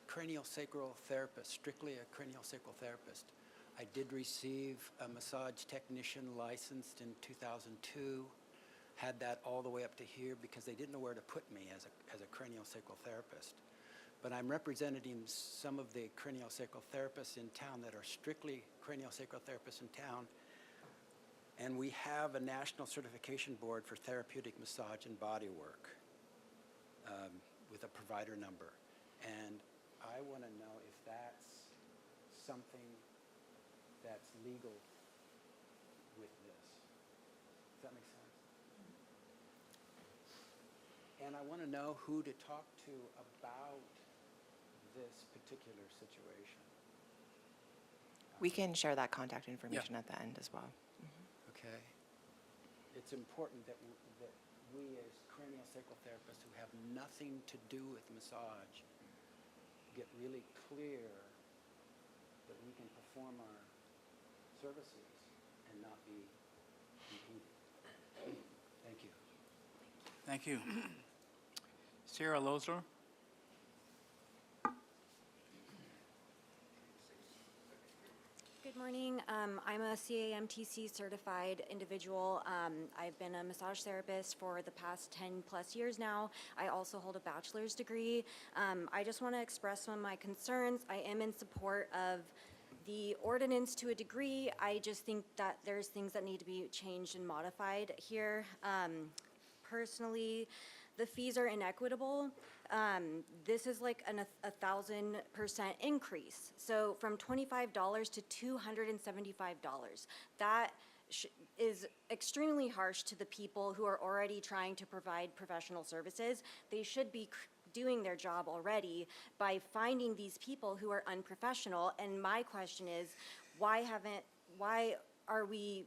craniosacral therapist, strictly a craniosacral therapist. I did receive a massage technician licensed in 2002, had that all the way up to here because they didn't know where to put me as a craniosacral therapist. But I'm representing some of the craniosacral therapists in town that are strictly craniosacral therapists in town. And we have a national certification board for therapeutic massage and body work with a provider number. And I want to know if that's something that's legal with this. Does that make sense? And I want to know who to talk to about this particular situation. We can share that contact information at the end as well. Okay. It's important that we as craniosacral therapists who have nothing to do with massage get really clear that we can perform our services and not be impeded. Thank you. Thank you. Sarah Lozer? Good morning. I'm a CAMTC certified individual. I've been a massage therapist for the past 10 plus years now. I also hold a bachelor's degree. I just want to express some of my concerns. I am in support of the ordinance to a degree. I just think that there's things that need to be changed and modified here. Personally, the fees are inequitable. This is like a 1,000% increase. So from $25 to $275. That is extremely harsh to the people who are already trying to provide professional services. They should be doing their job already by finding these people who are unprofessional. And my question is, why are we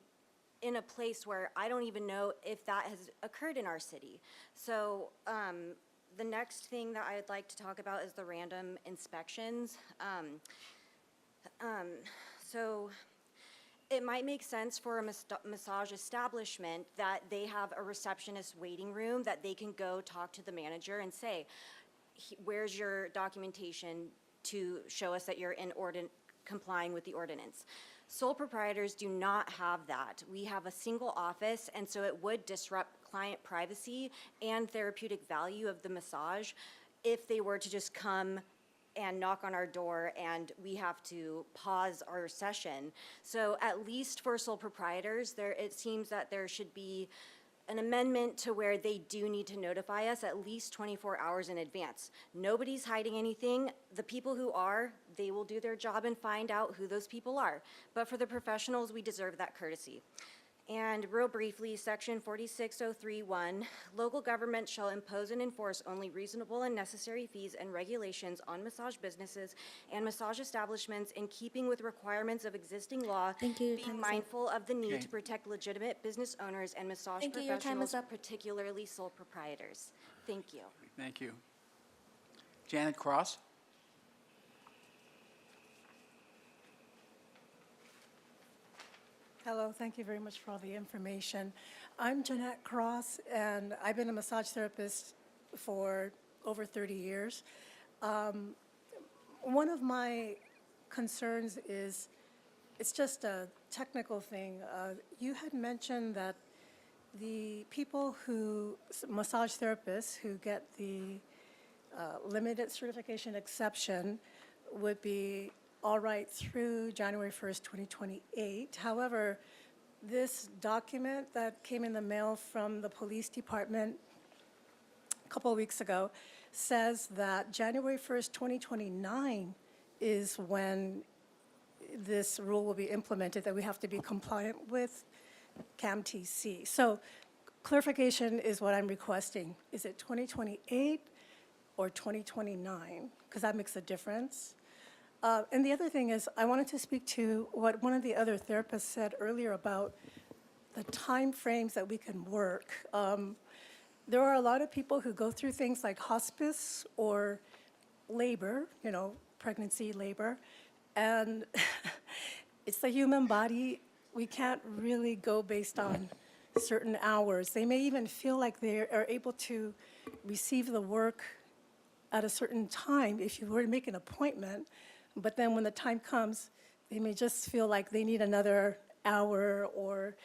in a place where I don't even know if that has occurred in our city? So the next thing that I'd like to talk about is the random inspections. So it might make sense for a massage establishment that they have a receptionist waiting room that they can go talk to the manager and say, where's your documentation to show us that you're complying with the ordinance? Sole proprietors do not have that. We have a single office, and so it would disrupt client privacy and therapeutic value of the massage if they were to just come and knock on our door and we have to pause our session. So at least for sole proprietors, it seems that there should be an amendment to where they do need to notify us at least 24 hours in advance. Nobody's hiding anything. The people who are, they will do their job and find out who those people are. But for the professionals, we deserve that courtesy. And real briefly, section 46031, local government shall impose and enforce only reasonable and necessary fees and regulations on massage businesses and massage establishments in keeping with requirements of existing law. Thank you. Being mindful of the need Okay. to protect legitimate business owners and massage Thank you. Your time is professionals, up. particularly sole proprietors. Thank you. Thank you. Janet Cross? Hello, thank you very much for all the information. I'm Jeanette Cross, and I've been a massage therapist for over 30 years. One of my concerns is, it's just a technical thing. You had mentioned that the people massage therapists who get the limited certification exception would be all right through January 1st, 2028. However, this document that came in the mail from the police department a couple of weeks ago says that January 1st, 2029 is when this rule will be implemented, that we have to be compliant with CAMTC. So clarification is what I'm requesting. Is it 2028 or 2029? Because that makes a difference. And the other thing is, I wanted to speak to what one of the other therapists said earlier about the time frames that we can work. There are a lot of people who go through things like hospice or labor, pregnancy, labor, and it's the human body. We can't really go based on certain hours. They may even feel like they are able to receive the work at a certain time if you were to make an appointment. But then when the time comes, they may just feel like they need another hour or,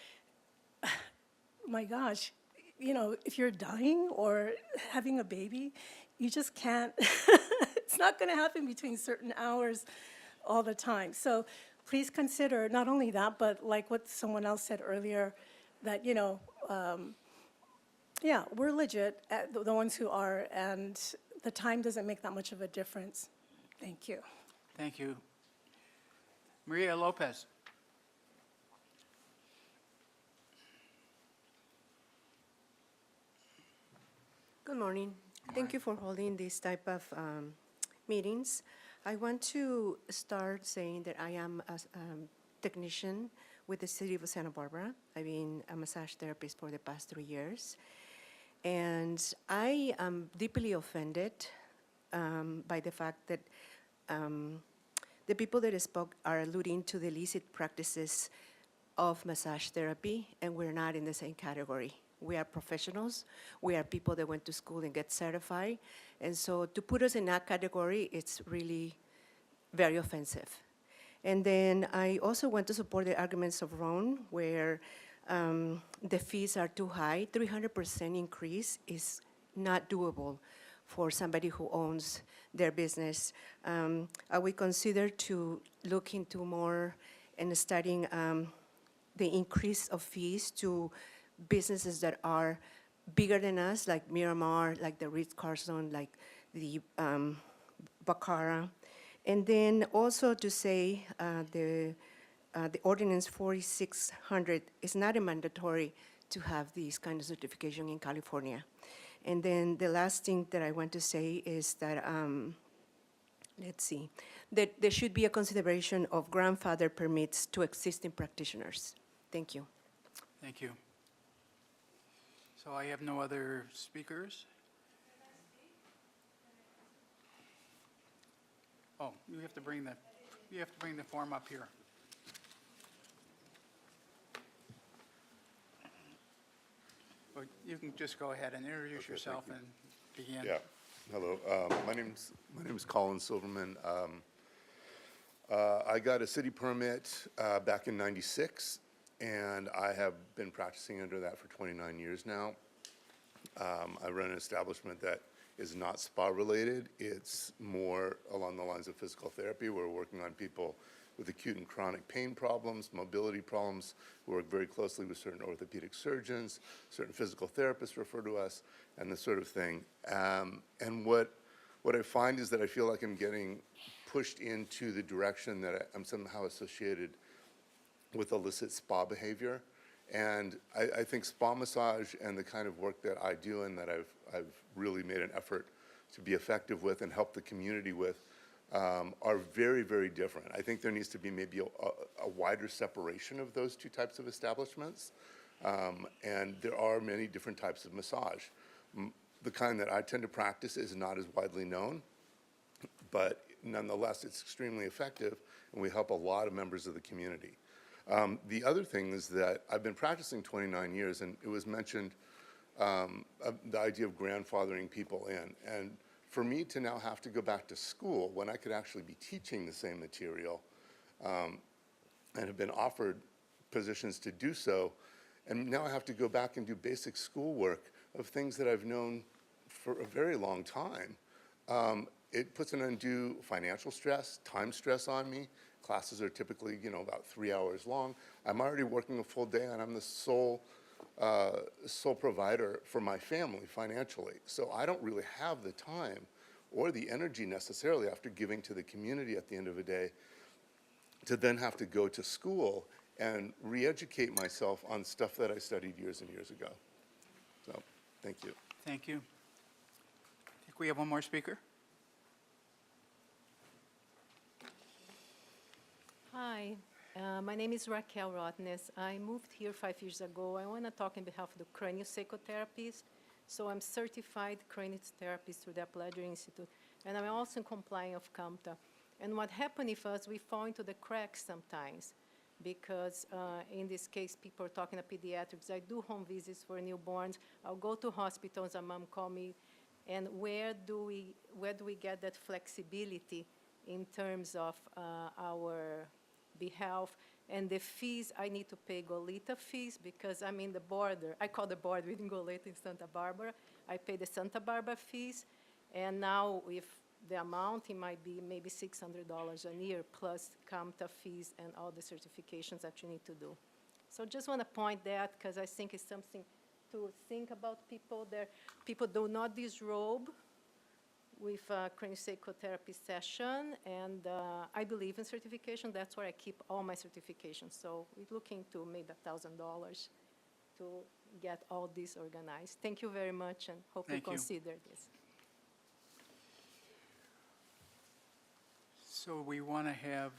my gosh, if you're dying or having a baby, you just can't, it's not going to happen between certain hours all the time. So please consider not only that, but like what someone else said earlier, that, we're legit, the ones who are, and the time doesn't make that much of a difference. Thank you. Thank you. Maria Lopez? Good morning. Thank you for holding this type of meetings. I want to start saying that I am a technician with the city of Santa Barbara. I've been a massage therapist for the past 3 years. And I am deeply offended by the fact that the people that spoke are alluding to the illicit practices of massage therapy, and we're not in the same category. We are professionals. We are people that went to school and get certified. And so to put us in that category, it's really very offensive. And then I also want to support the arguments of Ron, where the fees are too high. 300% increase is not doable for somebody who owns their business. I would consider to look into more and studying the increase of fees to businesses that are bigger than us, like Miramar, like the Ritz-Carlton, like the Baccara. And then also to say the ordinance 4600 is not a mandatory to have these kind of certification in California. And then the last thing that I want to say is that, let's see, that there should be a consideration of grandfather permits to existing practitioners. Thank you. Thank you. So I have no other speakers. Oh, you have to bring the form up here. Well, you can just go ahead and introduce yourself and begin. Yeah. Hello. My name's Colin Silverman. I got a city permit back in '96, and I have been practicing under that for 29 years now. I run an establishment that is not spa related. It's more along the lines of physical therapy. We're working on people with acute and chronic pain problems, mobility problems. We work very closely with certain orthopedic surgeons, certain physical therapists refer to us, and this sort of thing. And what I find is that I feel like I'm getting pushed into the direction that I'm somehow associated with illicit spa behavior. And I think spa massage and the kind of work that I do and that I've really made an effort to be effective with and help the community with are very, very different. I think there needs to be maybe a wider separation of those two types of establishments. And there are many different types of massage. The kind that I tend to practice is not as widely known, but nonetheless, it's extremely effective, and we help a lot of members of the community. The other thing is that I've been practicing 29 years, and it was mentioned the idea of grandfathering people in. And for me to now have to go back to school when I could actually be teaching the same material and have been offered positions to do so, and now I have to go back and do basic schoolwork of things that I've known for a very long time, it puts an undue financial stress, time stress on me. Classes are typically, about 3 hours long. I'm already working a full day, and I'm the sole provider for my family financially. So I don't really have the time or the energy necessarily after giving to the community at the end of the day to then have to go to school and re-educate myself on stuff that I studied years and years ago. So, thank you. Thank you. I think we have one more speaker. Hi, my name is Raquel Rotnes. I moved here 5 years ago. I want to talk on behalf of the craniosacral therapists. So I'm certified craniotherapist through the Appledger Institute, and I'm also complying of CAMTA. And what happened with us, we fall into the cracks sometimes, because in this case, people are talking to pediatrics. I do home visits for newborns. I'll go to hospitals, a mom call me, and where do we get that flexibility in terms of our behalf? And the fees, I need to pay Goleta fees because I'm in the border. I call the border between Goleta and Santa Barbara. I pay the Santa Barbara fees, and now with the amount, it might be maybe $600 a year plus CAMTA fees and all the certifications that you need to do. So just want to point that because I think it's something to think about people there. People do not disrobe with a craniosacral therapy session, and I believe in certification. That's where I keep all my certifications. So we're looking to maybe $1,000 to get all this organized. Thank you very much, and hope you consider this. So we want to have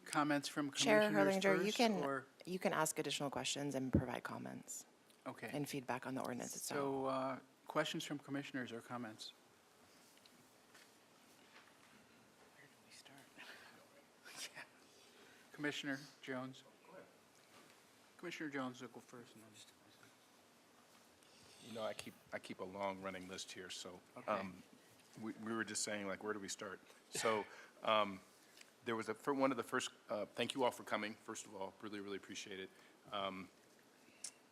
comments from Chair commissioners Herlinger, first, you can ask additional questions and provide comments Okay. and feedback on the ordinance itself. So questions from commissioners or comments? Where do we start? Commissioner Jones. Commissioner Jones will go first. And then. I keep a long running list here, so Okay. we were just saying, like, where do we start? So There was for one of the first, thank you all for coming, first of all, really, really appreciate it.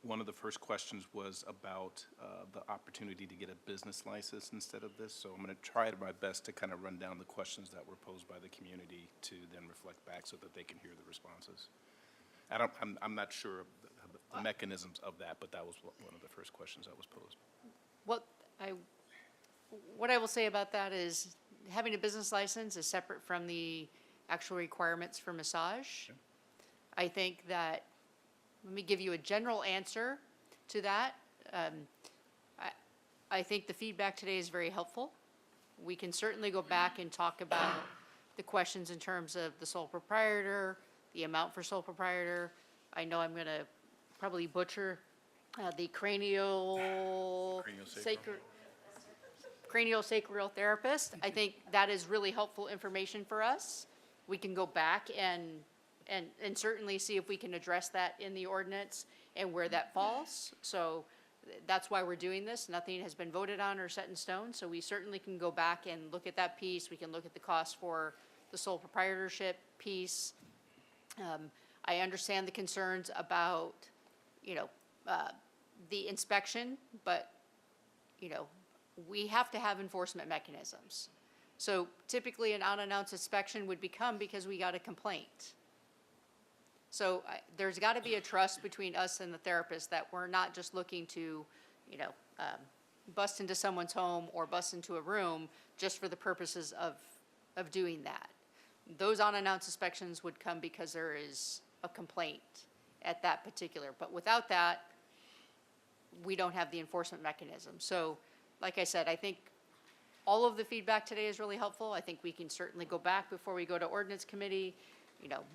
One of the first questions was about the opportunity to get a business license instead of this. So I'm going to try my best to kind of run down the questions that were posed by the community to then reflect back so that they can hear the responses. I'm not sure of the mechanisms of that, but that was one of the first questions that was posed. What I will say about that is having a business license is separate from the actual requirements for massage. Okay. I think that, let me give you a general answer to that. I think the feedback today is very helpful. We can certainly go back and talk about the questions in terms of the sole proprietor, the amount for sole proprietor. I know I'm going to probably butcher the craniosacral therapist. I think that is really helpful information for us. We can go back and certainly see if we can address that in the ordinance and where that falls. So that's why we're doing this. Nothing has been voted on or set in stone, so we certainly can go back and look at that piece. We can look at the cost for the sole proprietorship piece. I understand the concerns about, the inspection, but, we have to have enforcement mechanisms. So typically an unannounced inspection would become because we got a complaint. So there's got to be a trust between us and the therapist that we're not just looking to, bust into someone's home or bust into a room just for the purposes of doing that. Those unannounced inspections would come because there is a complaint at that particular. But without that, we don't have the enforcement mechanism. So, like I said, I think all of the feedback today is really helpful. I think we can certainly go back before we go to ordinance committee,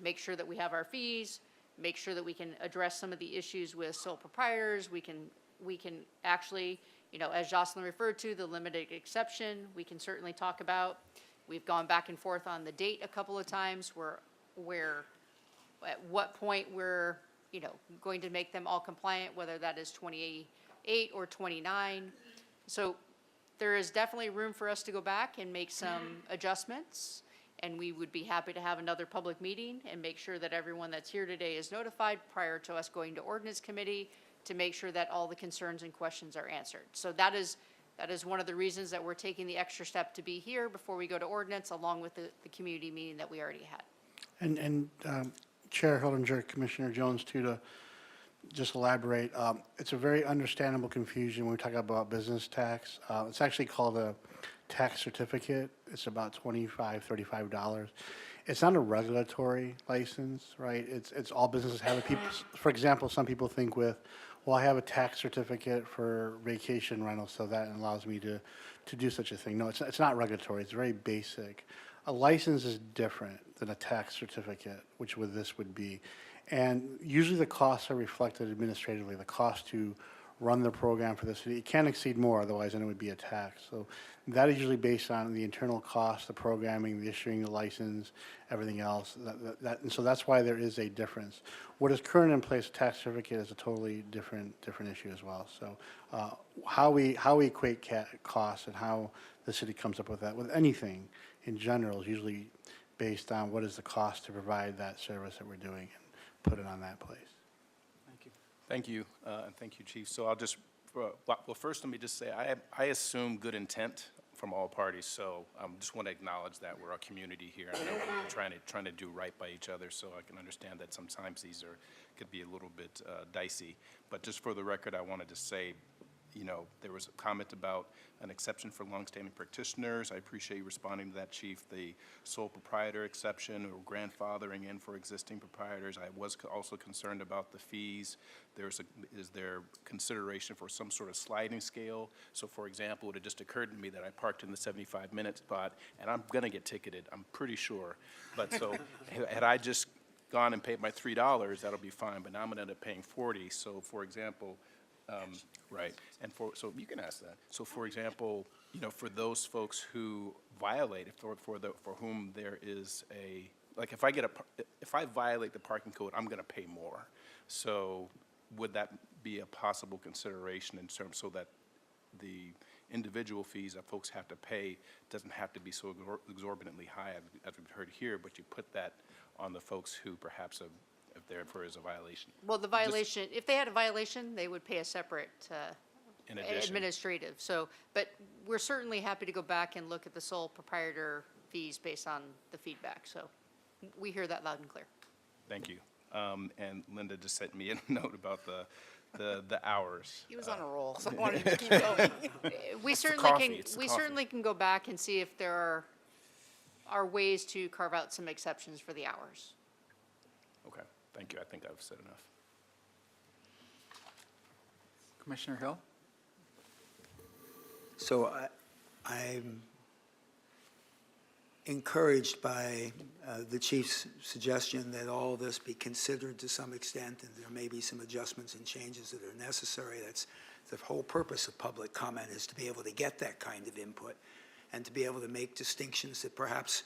make sure that we have our fees, make sure that we can address some of the issues with sole proprietors. We can actually, as Jocelyn referred to, the limited exception, we can certainly talk about. We've gone back and forth on the date a couple of times where at what point we're, going to make them all compliant, whether that is 28 or 29. So there is definitely room for us to go back and make some adjustments, and we would be happy to have another public meeting and make sure that everyone that's here today is notified prior to us going to ordinance committee to make sure that all the concerns and questions are answered. So that is one of the reasons that we're taking the extra step to be here before we go to ordinance, along with the community meeting that we already had. And Chair Hildinger, Commissioner Jones, too, to just elaborate, it's a very understandable confusion when we talk about business tax. It's actually called a tax certificate. It's about $25, $35. It's not a regulatory license, right? It's all businesses have it. People, for example, some people think with, well, I have a tax certificate for vacation rental, so that allows me to do such a thing. No, it's not regulatory. It's very basic. A license is different than a tax certificate, which this would be. And usually the costs are reflected administratively. The cost to run the program for the city, it can't exceed more, otherwise then it would be a tax. So that is usually based on the internal cost, the programming, the issuing the license, everything else. And so that's why there is a difference. What is current in place, a tax certificate, is a totally different issue as well. So how we equate costs and how the city comes up with that, with anything in general, is usually based on what is the cost to provide that service that we're doing and put it on that place. Thank you, and thank you, Chief. So I'll just, well, first let me just say, I assume good intent from all parties, so I just want to acknowledge that we're a community here. I know we're trying to do right by each other, so I can understand that sometimes these could be a little bit dicey. But just for the record, I wanted to say, there was a comment about an exception for longstanding practitioners. I appreciate you responding to that, Chief. The sole proprietor exception or grandfathering in for existing proprietors. I was also concerned about the fees. Is there consideration for some sort of sliding scale? So, for example, it had just occurred to me that I parked in the 75-minute spot, and I'm going to get ticketed, I'm pretty sure. But so had I just gone and paid my $3, that'll be fine, but now I'm going to end up paying $40. So, for example, right, and so you can ask that. So, for example, for those folks who violate, for whom there is like if I violate the parking code, I'm going to pay more. So, would that be a possible consideration in terms so that individual fees that folks have to pay doesn't have to be so exorbitantly high as we've heard here, but you put that on the folks who perhaps have, if therefore is a violation. Well, the violation, if they had a violation, they would pay a separate In addition. administrative. So, but we're certainly happy to go back and look at the sole proprietor fees based on the feedback. So we hear that loud and clear. Thank you. And Linda just sent me a note about the hours. He was on a roll, so I wanted to keep going. We It's the certainly coffee, can, it's the we coffee. certainly can go back and see if there are ways to carve out some exceptions for the hours. Okay, thank you. I think I've said enough. Commissioner Hill? So I'm encouraged by the chief's suggestion that all this be considered to some extent, and there may be some adjustments and changes that are necessary. That's the whole purpose of public comment, is to be able to get that kind of input and to be able to make distinctions that perhaps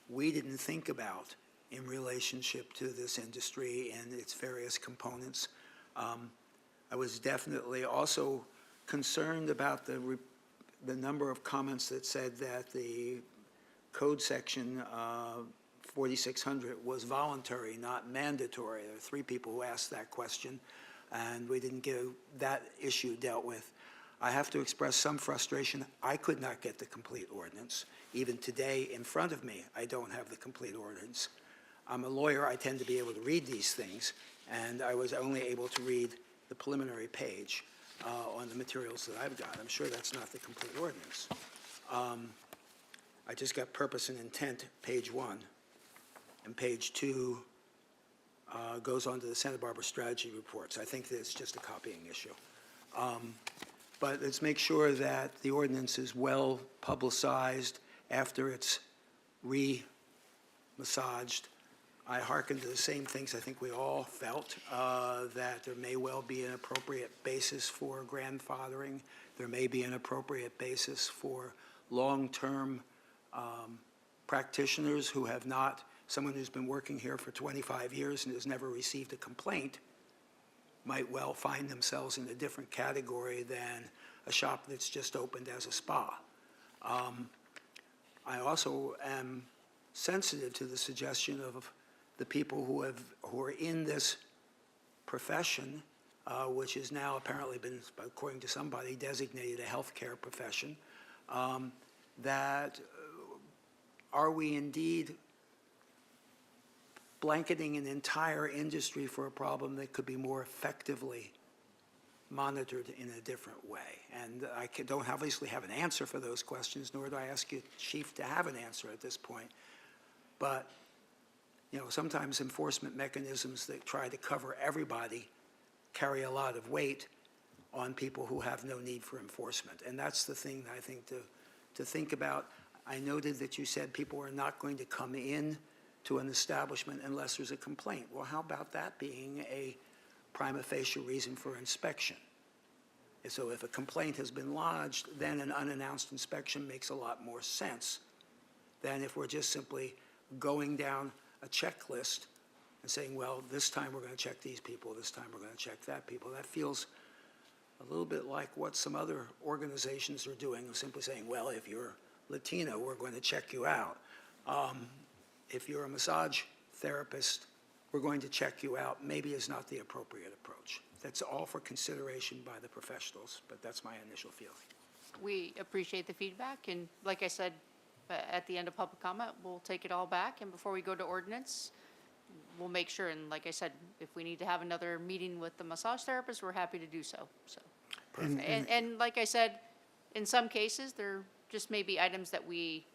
we didn't think about in relationship to this industry and its various components. I was definitely also concerned about the number of comments that said that the code section 4600 was voluntary, not mandatory. There are 3 people who asked that question, and we didn't get that issue dealt with. I have to express some frustration. I could not get the complete ordinance. Even today, in front of me, I don't have the complete ordinance. I'm a lawyer. I tend to be able to read these things, and I was only able to read the preliminary page on the materials that I've got. I'm sure that's not the complete ordinance. I just got purpose and intent, page 1, and page 2 goes on to the Santa Barbara strategy reports. I think that it's just a copying issue. But let's make sure that the ordinance is well publicized after it's re-massaged. I hearken to the same things I think we all felt, that there may well be an appropriate basis for grandfathering. There may be an appropriate basis for long-term practitioners who have not, someone who's been working here for 25 years and has never received a complaint might well find themselves in a different category than a shop that's just opened as a spa. I also am sensitive to the suggestion of the people who are in this profession, which has now apparently been, according to somebody, designated a healthcare profession, that are we indeed blanketing an entire industry for a problem that could be more effectively monitored in a different way? And I don't obviously have an answer for those questions, nor do I ask you, Chief, to have an answer at this point. But, you know, sometimes enforcement mechanisms that try to cover everybody carry a lot of weight on people who have no need for enforcement. And that's the thing that I think to think about. I noted that you said people are not going to come in to an establishment unless there's a complaint. Well, how about that being a prima facie reason for inspection? And so if a complaint has been lodged, then an unannounced inspection makes a lot more sense than if we're just simply going down a checklist and saying, well, this time we're going to check these people, this time we're going to check that people. That feels a little bit like what some other organizations are doing, of simply saying, well, if you're Latino, we're going to check you out. If you're a massage therapist, we're going to check you out, maybe is not the appropriate approach. That's all for consideration by the professionals, but that's my initial feeling. We appreciate the feedback, and like I said, at the end of public comment, we'll take it all back, and before we go to ordinance, we'll make sure, and like I said, if we need to have another meeting with the massage therapist, we're happy to do so. And like I said, in some cases, there just may be items that we,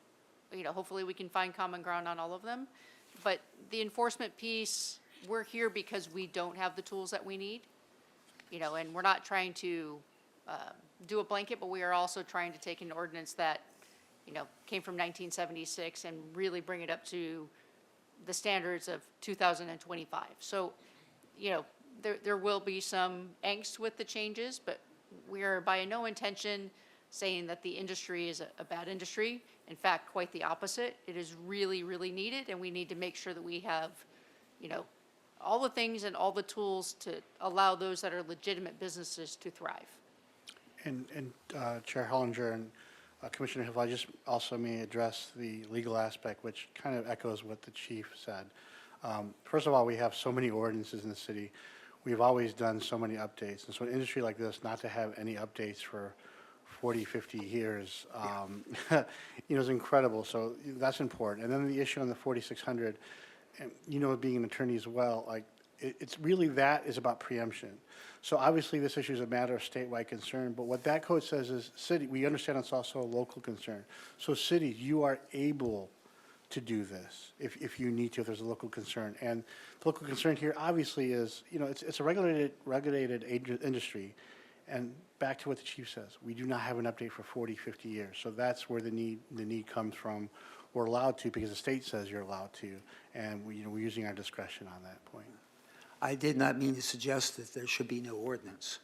hopefully we can find common ground on all of them. But the enforcement piece, we're here because we don't have the tools that we need, and we're not trying to do a blanket, but we are also trying to take an ordinance that, came from 1976 and really bring it up to the standards of 2025. So, there will be some angst with the changes, but we are by no intention saying that the industry is a bad industry. In fact, quite the opposite. It is really, really needed, and we need to make sure that we have, all the things and all the tools to allow those that are legitimate businesses to thrive. And Chair Hollinger and Commissioner Hill, I just also may address the legal aspect, which kind of echoes what the chief said. First of all, we have so many ordinances in the city. We've always done so many updates. And so an industry like this, not to have any updates for 40, 50 years, is incredible. So that's important. And then the issue on the 4,600, and being an attorney as well, like it's really that is about preemption. So obviously this issue is a matter of statewide concern, but what that code says is city, we understand it's also a local concern. So cities, you are able to do this if you need to, if there's a local concern. And the local concern here obviously is, it's a regulated industry. And back to what the chief says, we do not have an update for 40, 50 years. So that's where the need comes from. We're allowed to because the state says you're allowed to, and we're using our discretion on that point. I did not mean to suggest that there should be no ordinance.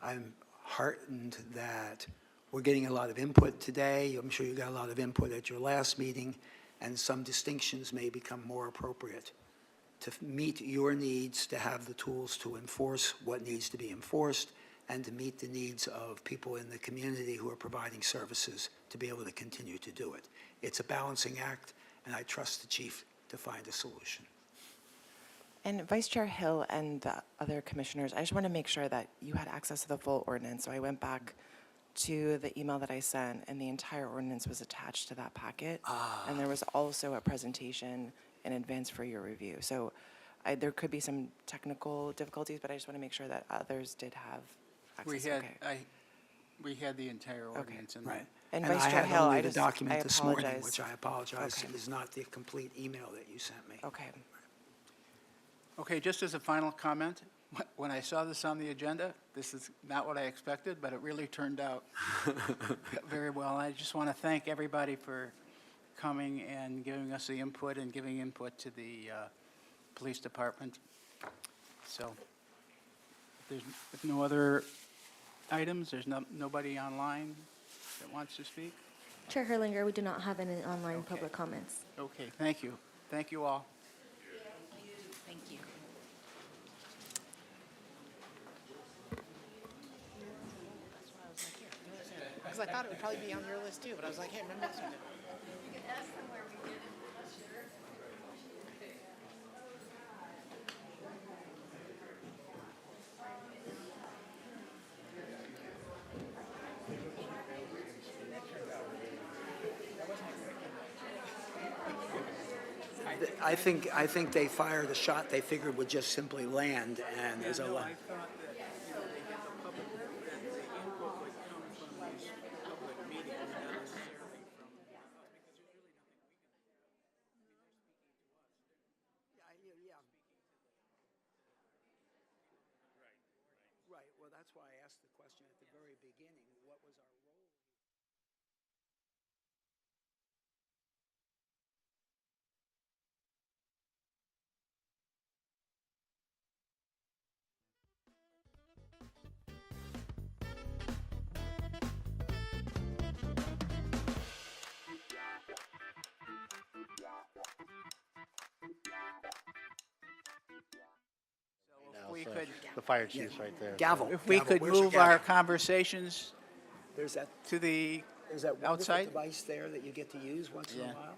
I'm heartened that we're getting a lot of input today. I'm sure you got a lot of input at your last meeting, and some distinctions may become more appropriate to meet your needs, to have the tools to enforce what needs to be enforced, and to meet the needs of people in the community who are providing services to be able to continue to do it. It's a balancing act, and I trust the chief to find a solution. And Vice Chair Hill and the other commissioners, I just want to make sure that you had access to the full ordinance. So I went back to the email that I sent, and the entire ordinance was attached to that packet. And there was also a presentation in advance for your review. So there could be some technical difficulties, but I just want to make sure that others did have access. We had the entire ordinance in there. Right. And And Vice I Chair had Hill, only I the just, document I this morning, apologize. which I apologize Okay. is not the complete email that you sent me. Okay. Okay, just as a final comment, when I saw this on the agenda, this is not what I expected, but it really turned out very well. I just want to thank everybody for coming and giving us the input and giving input to the police department. So if no other items, there's nobody online that wants to speak? Chair Herlinger, we do not have any online public comments. Okay, thank you. Thank you all. Thank you. Because I thought it would probably be on your list too, but I was like, hey, remember this one? I think they fired a shot they figured would just simply land, and there's a lot. thought that, they had the public, that the input would come from these public meetings, not necessarily from, because there's really nothing we can, Right, well, that's why I asked the question at the very beginning, what was our role? if we could, The fire chief's right there. Gavel. if we gavel. could Where's your move our gavel? conversations There's that, to the there's that wonderful outside. device there that you get to use once in a Yeah. while.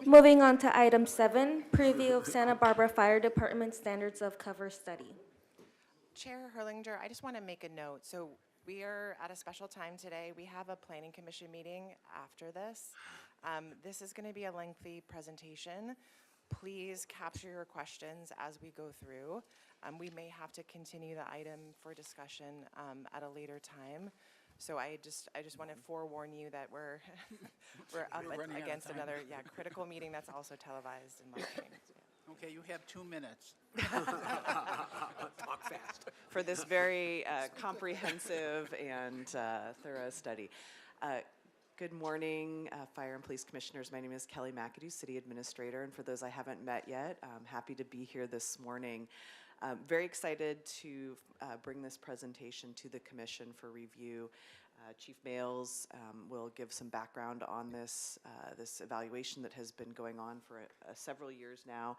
Moving on to item 7, preview of Santa Barbara Fire Department Standards of Cover Study. Chair Herlinger, I just want to make a note. So we are at a special time today. We have a planning commission meeting after this. This is going to be a lengthy presentation. Please capture your questions as we go through. We may have to continue the item for discussion at a later time. So I just want to forewarn you that we're up We're running out of against time. another critical meeting that's also televised and live streamed. Okay, you have 2 minutes. Talk fast. For this very comprehensive and thorough study. Good morning, Fire and Police Commissioners. My name is Kelly McAdoo, City Administrator, and for those I haven't met yet, I'm happy to be here this morning. Very excited to bring this presentation to the Commission for review. Chief Males will give some background on this, this evaluation that has been going on for several years now.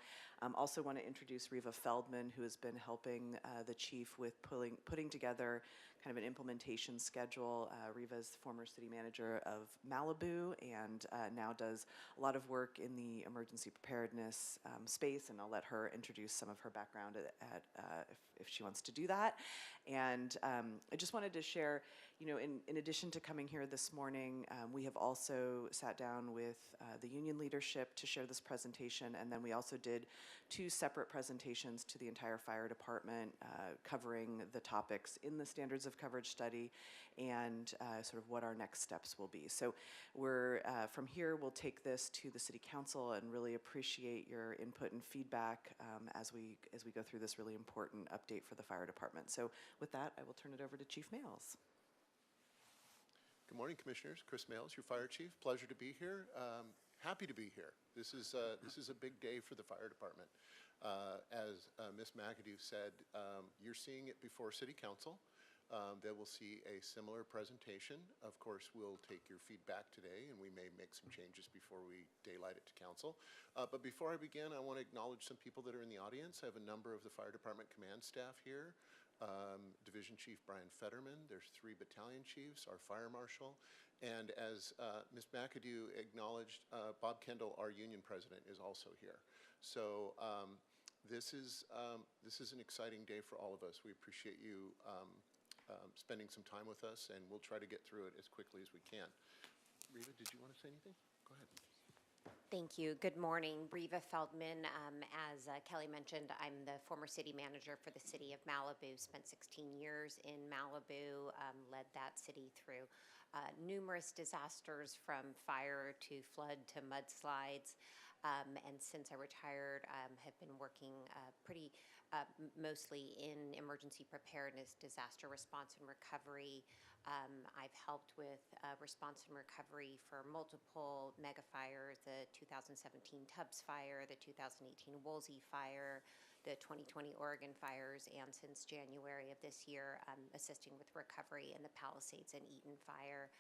Also want to introduce Riva Feldman, who has been helping the chief with putting together kind of an implementation schedule. Riva is the former city manager of Malibu and now does a lot of work in the emergency preparedness space, and I'll let her introduce some of her background if she wants to do that. And I just wanted to share, you know, in addition to coming here this morning, we have also sat down with the union leadership to share this presentation, and then we also did 2 separate presentations to the entire fire department covering the topics in the standards of coverage study and sort of what our next steps will be. So we're, from here, we'll take this to the city council and really appreciate your input and feedback as we go through this really important update for the fire department. So with that, I will turn it over to Chief Males. Good morning, Commissioners. Chris Males, your Fire Chief. Pleasure to be here. Happy to be here. This is a big day for the fire department. As Ms. McAdoo said, you're seeing it before City Council. They will see a similar presentation. Of course, we'll take your feedback today, and we may make some changes before we daylight it to Council. But before I begin, I want to acknowledge some people that are in the audience. I have a number of the fire department command staff here. Division Chief Brian Fetterman, there's 3 battalion chiefs, our fire marshal, and as Ms. McAdoo acknowledged, Bob Kendall, our union president, is also here. So this is an exciting day for all of us. We appreciate you spending some time with us, and we'll try to get through it as quickly as we can. Riva, did you want to say anything? Go ahead. Thank you. Good morning. Riva Feldman. As Kelly mentioned, I'm the former city manager for the city of Malibu, spent 16 years in Malibu, led that city through numerous disasters from fire to flood to mudslides. And since I retired, have been working mostly in emergency preparedness, disaster response and recovery. I've helped with response and recovery for multiple mega fires, the 2017 Tubbs fire, the 2018 Woolsey fire, the 2020 Oregon fires, and since January of this year, I'm assisting with recovery in the Palisades and Eaton fire.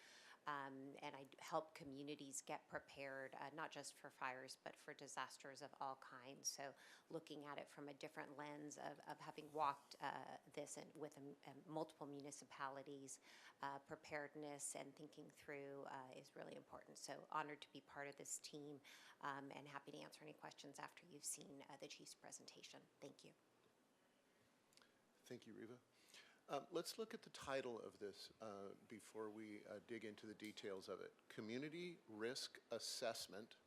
And I help communities get prepared, not just for fires, but for disasters of all kinds. So looking at it from a different lens of having walked this with multiple municipalities, preparedness and thinking through is really important. So honored to be part of this team and happy to answer any questions after you've seen the chief's presentation. Thank you. Thank you, Riva. Let's look at the title of this before we dig into the details of it. Community Risk Assessment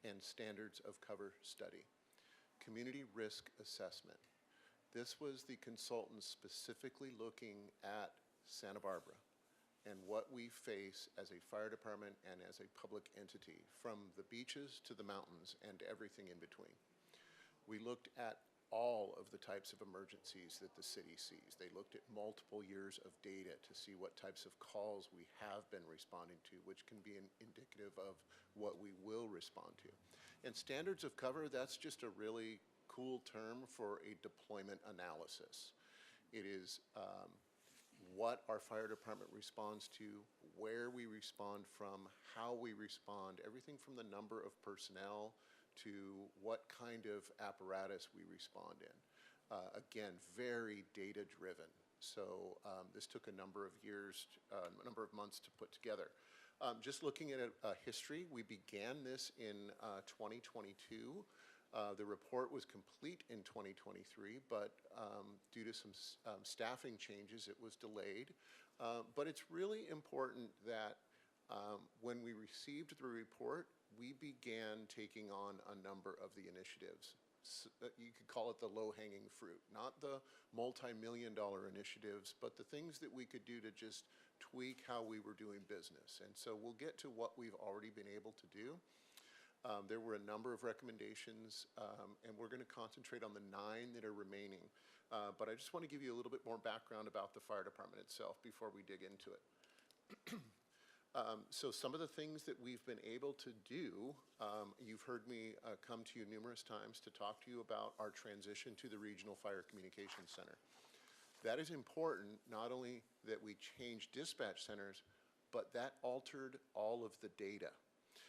and Standards of Cover Study. Community Risk Assessment. This was the consultants specifically looking at Santa Barbara and what we face as a fire department and as a public entity, from the beaches to the mountains and everything in between. We looked at all of the types of emergencies that the city sees. They looked at multiple years of data to see what types of calls we have been responding to, which can be indicative of what we will respond to. And standards of cover, that's just a really cool term for a deployment analysis. It is what our fire department responds to, where we respond from, how we respond, everything from the number of personnel to what kind of apparatus we respond in. Again, very data-driven. So this took a number of years, a number of months to put together. Just looking at a history, we began this in 2022. The report was complete in 2023, but due to some staffing changes, it was delayed. But it's really important that when we received the report, we began taking on a number of the initiatives. So, you could call it the low-hanging fruit, not the multi-million-dollar initiatives, but the things that we could do to just tweak how we were doing business. And so we'll get to what we've already been able to do. There were a number of recommendations, and we're going to concentrate on the 9 that are remaining. But I just want to give you a little bit more background about the fire department itself before we dig into it. So some of the things that we've been able to do, you've heard me come to you numerous times to talk to you about our transition to the Regional Fire Communications Center. That is important, not only that we change dispatch centers, but that altered all of the data.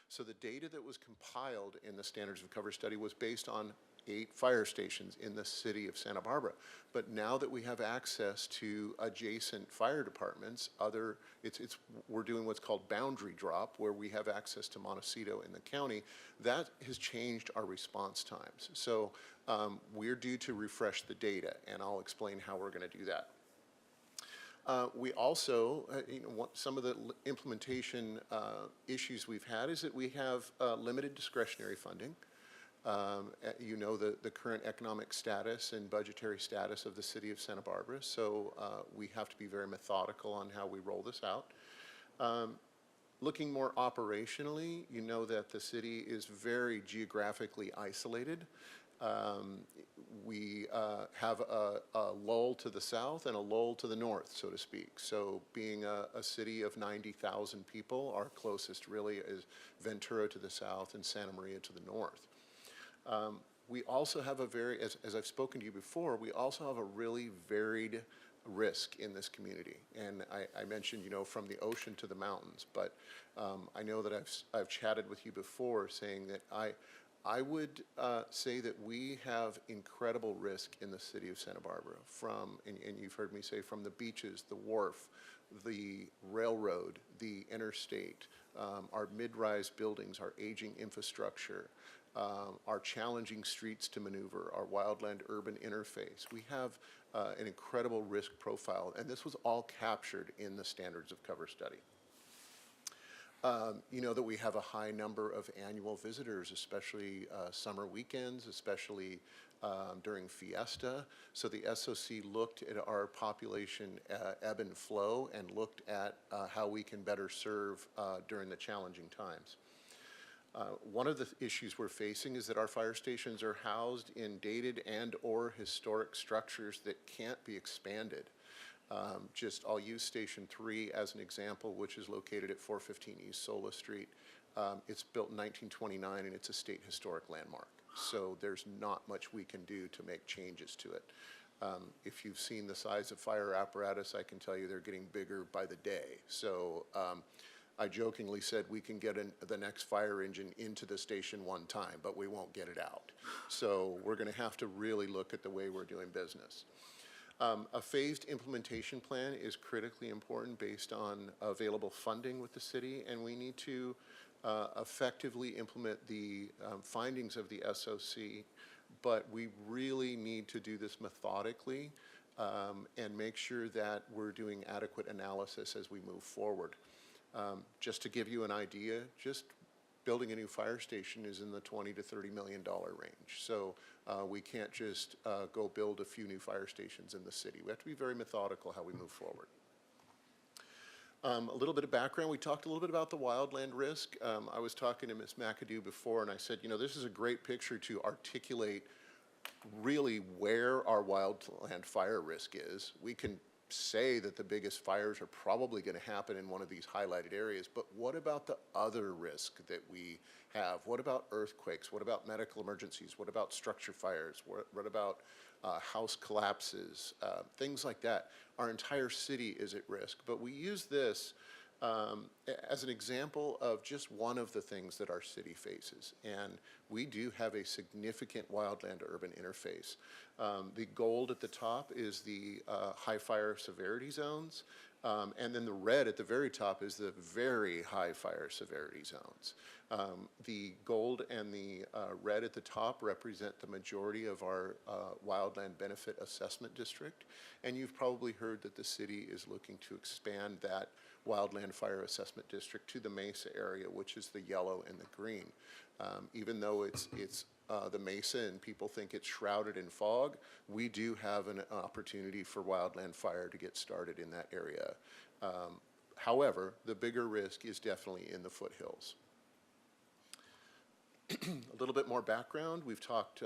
So the data that was compiled in the standards of cover study was based on 8 fire stations in the city of Santa Barbara. But now that we have access to adjacent fire departments, we're doing what's called boundary drop, where we have access to Montecito in the county. That has changed our response times. So we're due to refresh the data, and I'll explain how we're going to do that. We also, some of the implementation issues we've had is that we have limited discretionary funding. You know the current economic status and budgetary status of the city of Santa Barbara, so we have to be very methodical on how we roll this out. Looking more operationally, you know that the city is very geographically isolated. We have a lull to the south and a lull to the north, so to speak. So being a city of 90,000 people, our closest really is Ventura to the south and Santa Maria to the north. We also have a as I've spoken to you before, we also have a really varied risk in this community. And I mentioned, from the ocean to the mountains, but I know that I've chatted with you before saying that I would say that we have incredible risk in the city of Santa Barbara and you've heard me say, from the beaches, the wharf, the railroad, the interstate, our mid-rise buildings, our aging infrastructure, our challenging streets to maneuver, our wildland-urban interface. We have an incredible risk profile, and this was all captured in the standards of cover study. You know that we have a high number of annual visitors, especially summer weekends, especially during Fiesta. So the SOC looked at our population ebb and flow and looked at how we can better serve during the challenging times. One of the issues we're facing is that our fire stations are housed in dated and/or historic structures that can't be expanded. I'll use Station 3 as an example, which is located at 415 East Sola Street. It's built in 1929, and it's a state historic landmark. So there's not much we can do to make changes to it. If you've seen the size of fire apparatus, I can tell you they're getting bigger by the day. So I jokingly said we can get the next fire engine into the station one time, but we won't get it out. So we're going to have to really look at the way we're doing business. A phased implementation plan is critically important based on available funding with the city, and we need to effectively implement the findings of the SOC, but we really need to do this methodically and make sure that we're doing adequate analysis as we move forward. Just to give you an idea, just building a new fire station is in the $20 to $30 million range. So we can't just go build a few new fire stations in the city. We have to be very methodical how we move forward. A little bit of background. We talked a little bit about the wildland risk. I was talking to Ms. McAdoo before, and I said, this is a great picture to articulate really where our wildland fire risk is. We can say that the biggest fires are probably going to happen in one of these highlighted areas, but what about the other risk that we have? What about earthquakes? What about medical emergencies? What about structure fires? What about house collapses? Things like that. Our entire city is at risk, but we use this as an example of just one of the things that our city faces. And we do have a significant wildland-urban interface. The gold at the top is the high fire severity zones, and then the red at the very top is the very high fire severity zones. The gold and the red at the top represent the majority of our wildland benefit assessment district, and you've probably heard that the city is looking to expand that wildland fire assessment district to the Mesa area, which is the yellow and the green. Even though it's the Mesa and people think it's shrouded in fog, we do have an opportunity for wildland fire to get started in that area. However, the bigger risk is definitely in the foothills. A little bit more background. We talked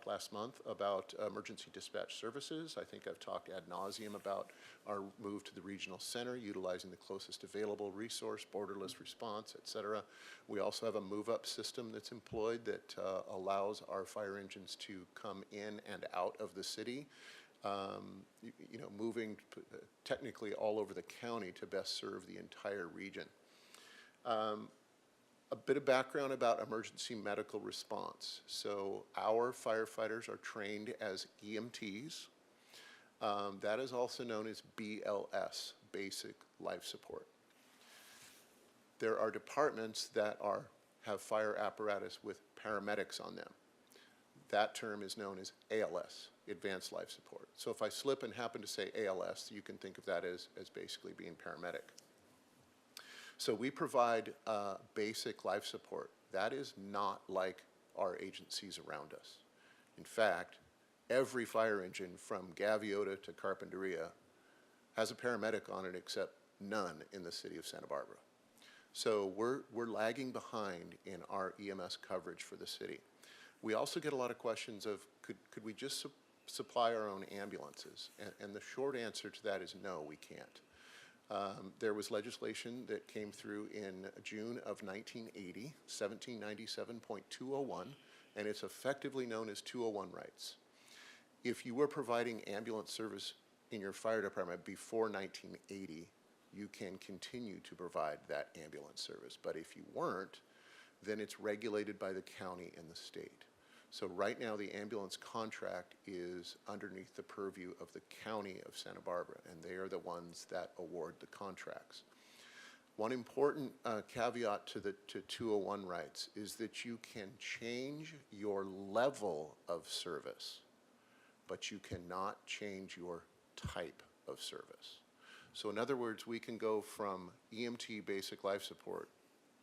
last month about emergency dispatch services. I think I've talked ad nauseum about our move to the regional center, utilizing the closest available resource, borderless response, et cetera. We also have a move-up system that's employed that allows our fire engines to come in and out of the city. moving technically all over the county to best serve the entire region. A bit of background about emergency medical response. So our firefighters are trained as EMTs. That is also known as BLS, Basic Life Support. There are departments that have fire apparatus with paramedics on them. That term is known as ALS, Advanced Life Support. So if I slip and happen to say ALS, you can think of that as basically being paramedic. So we provide basic life support. That is not like our agencies around us. In fact, every fire engine from Gaviota to Carpinteria has a paramedic on it except none in the city of Santa Barbara. So we're lagging behind in our EMS coverage for the city. We also get a lot of questions of could we just supply our own ambulances? And the short answer to that is no, we can't. There was legislation that came through in June of 1980, 1797.201, and it's effectively known as 201 rights. If you were providing ambulance service in your fire department before 1980, you can continue to provide that ambulance service. But if you weren't, then it's regulated by the county and the state. So right now, the ambulance contract is underneath the purview of the county of Santa Barbara, and they are the ones that award the contracts. One important caveat to 201 rights is that you can change your level of service, but you cannot change your type of service. So in other words, we can go from EMT basic life support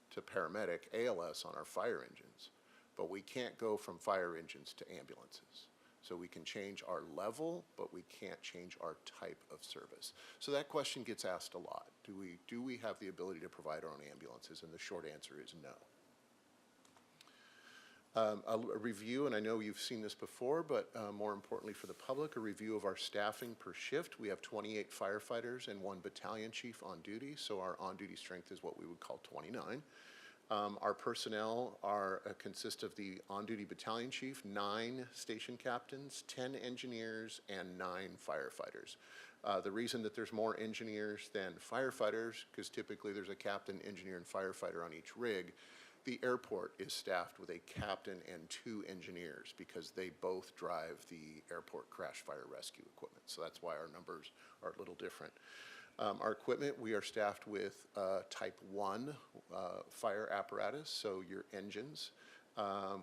to paramedic ALS on our fire engines, but we can't go from fire engines to ambulances. So we can change our level, but we can't change our type of service. So that question gets asked a lot. Do we have the ability to provide our own ambulances? And the short answer is no. A review, and I know you've seen this before, but more importantly for the public, a review of our staffing per shift. We have 28 firefighters and 1 battalion chief on duty, so our on-duty strength is what we would call 29. Our personnel consist of the on-duty battalion chief, 9 station captains, 10 engineers, and 9 firefighters. The reason that there's more engineers than firefighters, because typically there's a captain, engineer, and firefighter on each rig. The airport is staffed with a captain and 2 engineers because they both drive the airport crash fire rescue equipment. So that's why our numbers are a little different. Our equipment, we are staffed with type 1 fire apparatus, so your engines.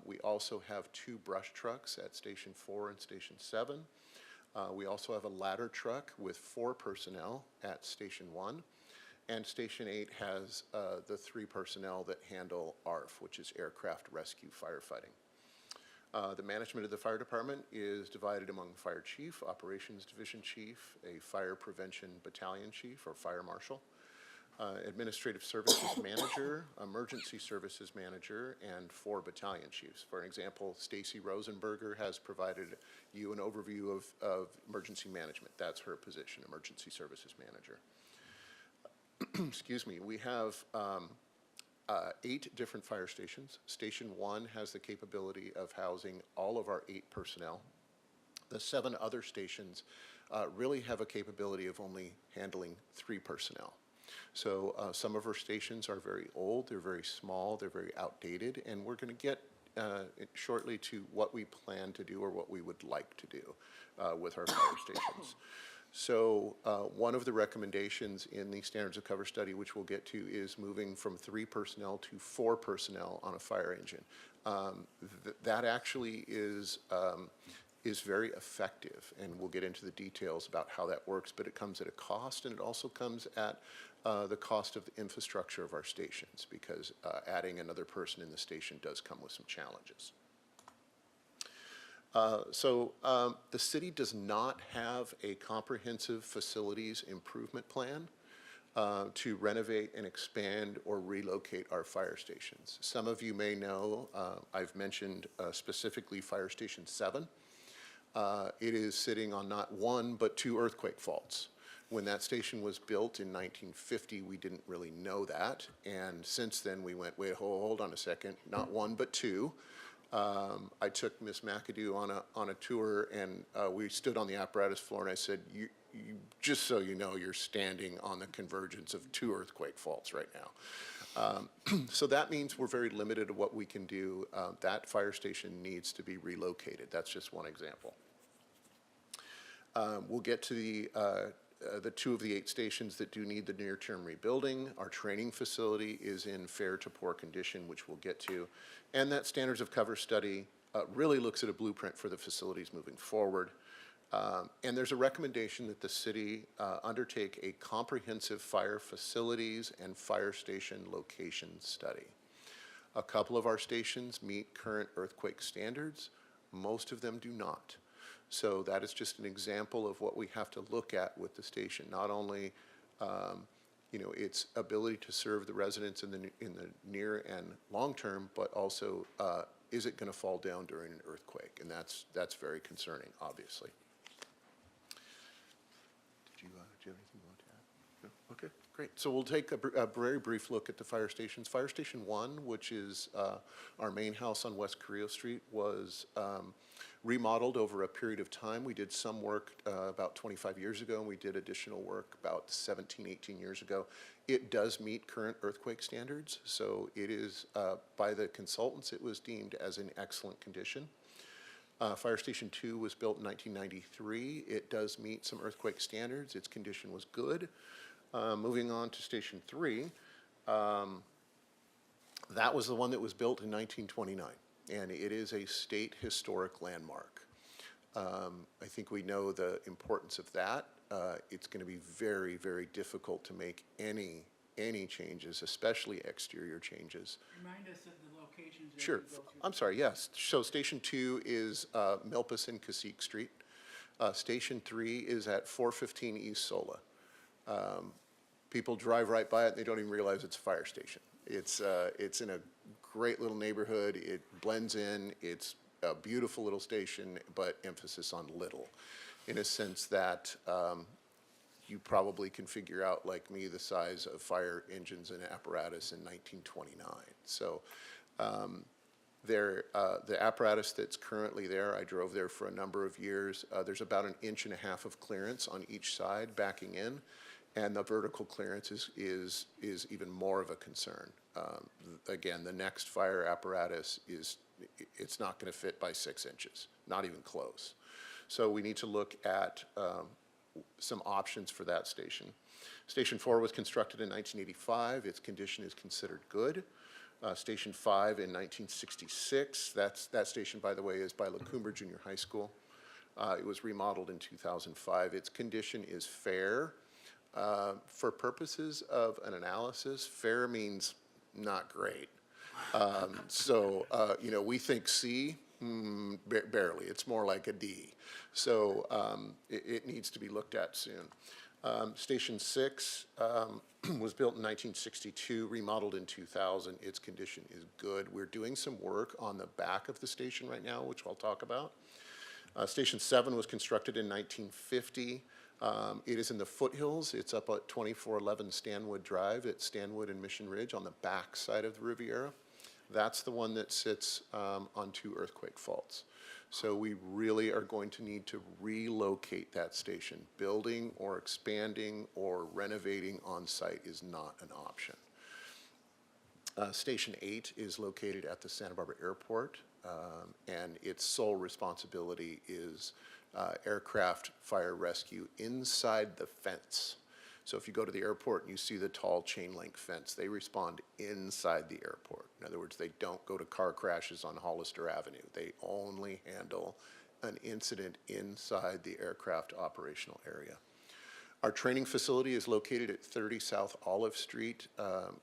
We also have 2 brush trucks at Station 4 and Station 7. We also have a ladder truck with 4 personnel at Station 1. And Station 8 has the 3 personnel that handle ARF, which is Aircraft Rescue Firefighting. The management of the fire department is divided among fire chief, operations division chief, a fire prevention battalion chief or fire marshal, administrative services manager, emergency services manager, and 4 battalion chiefs. For example, Stacy Rosenberger has provided you an overview of emergency management. That's her position, emergency services manager. Excuse me, we have 8 different fire stations. Station 1 has the capability of housing all of our 8 personnel. The 7 other stations really have a capability of only handling 3 personnel. So some of our stations are very old, they're very small, they're very outdated, and we're going to get shortly to what we plan to do or what we would like to do with our fire stations. So one of the recommendations in the standards of cover study, which we'll get to, is moving from 3 personnel to 4 personnel on a fire engine. That actually is very effective, and we'll get into the details about how that works, but it comes at a cost, and it also comes at the cost of the infrastructure of our stations, because adding another person in the station does come with some challenges. The city does not have a comprehensive facilities improvement plan to renovate and expand or relocate our fire stations. Some of you may know, I've mentioned specifically Fire Station 7. It is sitting on not 1, but 2 earthquake faults. When that station was built in 1950, we didn't really know that. And since then, we went, wait, hold on a second, not 1, but 2. I took Miss McAdoo on a tour, and we stood on the apparatus floor, and I said, you, just so you know, you're standing on the convergence of 2 earthquake faults right now. So that means we're very limited to what we can do. That fire station needs to be relocated. That's just one example. We'll get to the 2 of the 8 stations that do need the near-term rebuilding. Our training facility is in fair to poor condition, which we'll get to. And that standards of cover study really looks at a blueprint for the facilities moving forward. And there's a recommendation that the city undertake a comprehensive fire facilities and fire station location study. A couple of our stations meet current earthquake standards. Most of them do not. So that is just an example of what we have to look at with the station. Not only, you know, its ability to serve the residents in the near and long term, but also is it going to fall down during an earthquake? And that's very concerning, obviously. Do you have anything you want to add? No? Okay, great. So we'll take a very brief look at the fire stations. Fire Station 1, which is our main house on West Carrillo Street, was remodeled over a period of time. We did some work about 25 years ago, and we did additional work about 17, 18 years ago. It does meet current earthquake standards, so it is, by the consultants, it was deemed as in excellent condition. Fire Station 2 was built in 1993. It does meet some earthquake standards. Its condition was good. Moving on to Station 3, that was the one that was built in 1929, and it is a state historic landmark. I think we know the importance of that. It's going to be very, very difficult to make any changes, especially exterior changes. Remind us of the locations. Sure. I'm sorry, yes. So Station 2 is Milpas and Cacique Street. Station 3 is at 415 East Sola. People drive right by it, and they don't even realize it's a fire station. It's in a great little neighborhood. It blends in. It's a beautiful little station, but emphasis on little, in a sense that you probably can figure out, like me, the size of fire engines and apparatus in 1929. So the apparatus that's currently there, I drove there for a number of years. There's about 1.5 inches of clearance on each side backing in, and the vertical clearance is even more of a concern. Again, the next fire apparatus it's not going to fit by 6 inches, not even close. So we need to look at some options for that station. Station 4 was constructed in 1985. Its condition is considered good. Station 5 in 1966. That station, by the way, is by LaCoumbre Junior High School. It was remodeled in 2005. Its condition is fair. For purposes of an analysis, fair means not great. So, you know, we think C, barely. It's more like a D. So it needs to be looked at soon. Station 6 was built in 1962, remodeled in 2000. Its condition is good. We're doing some work on the back of the station right now, which I'll talk about. Station 7 was constructed in 1950. It is in the foothills. It's up at 2411 Stanwood Drive at Stanwood and Mission Ridge on the back side of the Riviera. That's the one that sits on 2 earthquake faults. So we really are going to need to relocate that station. Building or expanding or renovating on site is not an option. Station 8 is located at the Santa Barbara Airport, and its sole responsibility is aircraft fire rescue inside the fence. So if you go to the airport and you see the tall chain link fence, they respond inside the airport. In other words, they don't go to car crashes on Hollister Avenue. They only handle an incident inside the aircraft operational area. Our training facility is located at 30 South Olive Street.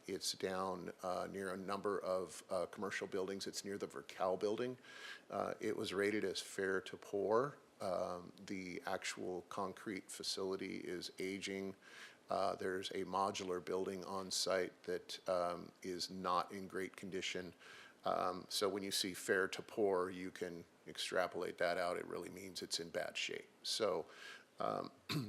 It's down near a number of commercial buildings. It's near the Vercal building. It was rated as fair to poor. The actual concrete facility is aging. There's a modular building on site that is not in great condition. So when you see fair to poor, you can extrapolate that out. It really means it's in bad shape. So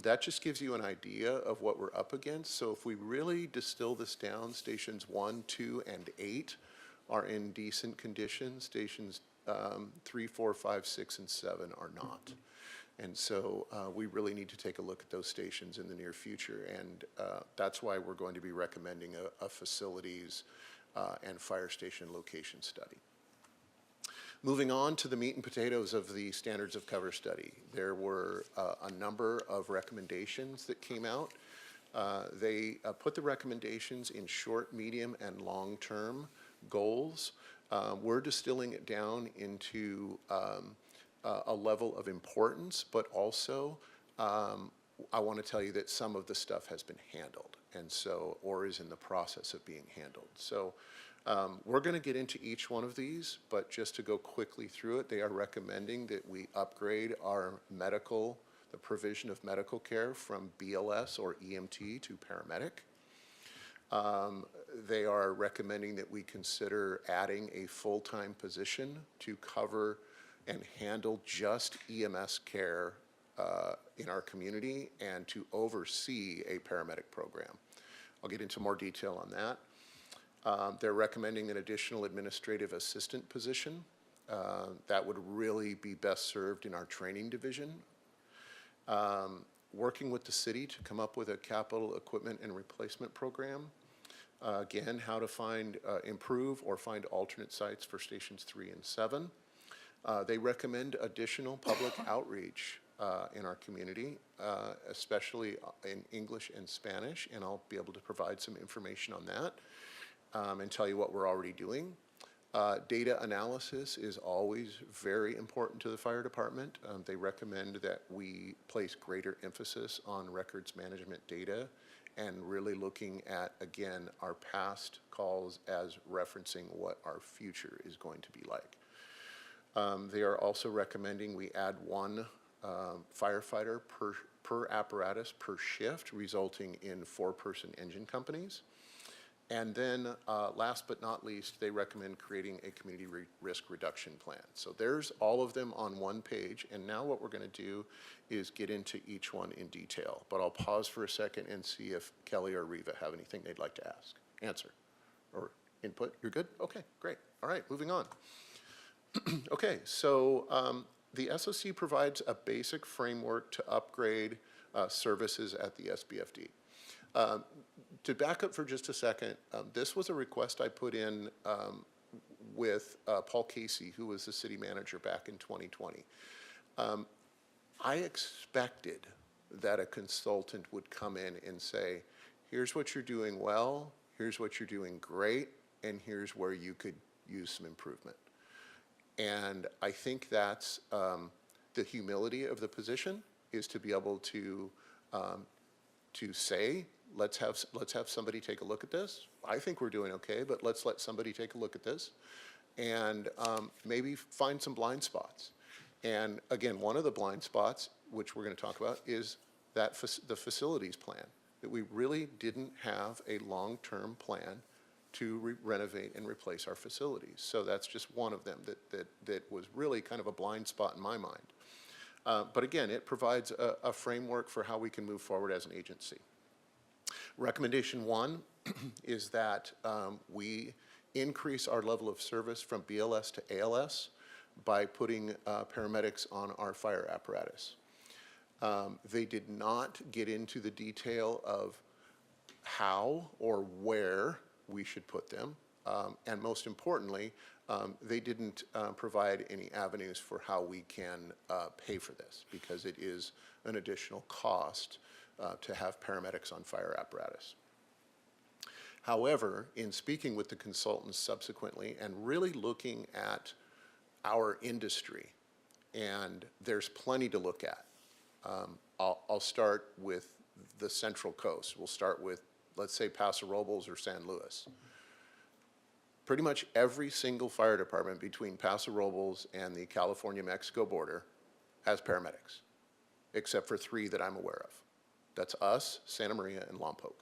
that just gives you an idea of what we're up against. So if we really distill this down, stations 1, 2, and 8 are in decent condition. Stations 3, 4, 5, 6, and 7 are not. And so we really need to take a look at those stations in the near future, and that's why we're going to be recommending a facilities and fire station location study. Moving on to the meat and potatoes of the standards of cover study, there were a number of recommendations that came out. They put the recommendations in short, medium, and long-term goals. We're distilling it down into a level of importance, but also I want to tell you that some of the stuff has been handled, and so, or is in the process of being handled. So we're going to get into each one of these, but just to go quickly through it, they are recommending that we upgrade our medical, the provision of medical care from BLS or EMT to paramedic. They are recommending that we consider adding a full-time position to cover and handle just EMS care in our community and to oversee a paramedic program. I'll get into more detail on that. They're recommending an additional administrative assistant position. That would really be best served in our training division. Working with the city to come up with a capital equipment and replacement program. Again, how to find, improve or find alternate sites for stations 3 and 7. They recommend additional public outreach in our community, especially in English and Spanish, and I'll be able to provide some information on that and tell you what we're already doing. Data analysis is always very important to the fire department. They recommend that we place greater emphasis on records management data and really looking at, again, our past calls as referencing what our future is going to be like. They are also recommending we add 1 firefighter per apparatus per shift, resulting in 4-person engine companies. And then last but not least, they recommend creating a community risk reduction plan. So there's all of them on one page, and now what we're going to do is get into each one in detail. But I'll pause for a second and see if Kelly or Reva have anything they'd like to answer, or input. You're good? Okay, great. All right, moving on. Okay, so the SOC provides a basic framework to upgrade services at the SBFD. To back up for just a second, this was a request I put in with Paul Casey, who was the city manager back in 2020. I expected that a consultant would come in and say, here's what you're doing well, here's what you're doing great, and here's where you could use some improvement. And I think that's the humility of the position, is to be able to say, let's have somebody take a look at this. I think we're doing okay, but let's let somebody take a look at this and maybe find some blind spots. And again, one of the blind spots, which we're going to talk about, is that the facilities plan, that we really didn't have a long-term plan to renovate and replace our facilities. So that's just one of them that was really kind of a blind spot in my mind. But again, it provides a framework for how we can move forward as an agency. Recommendation 1 is that we increase our level of service from BLS to ALS by putting paramedics on our fire apparatus. They did not get into the detail of how or where we should put them, and most importantly, they didn't provide any avenues for how we can pay for this, because it is an additional cost to have paramedics on fire apparatus. However, in speaking with the consultants subsequently and really looking at our industry, and there's plenty to look at. I'll start with the Central Coast. We'll start with, let's say, Paso Robles or San Luis. Pretty much every single fire department between Paso Robles and the California-Mexico border has paramedics, except for 3 that I'm aware of. That's us, Santa Maria, and Lompoc.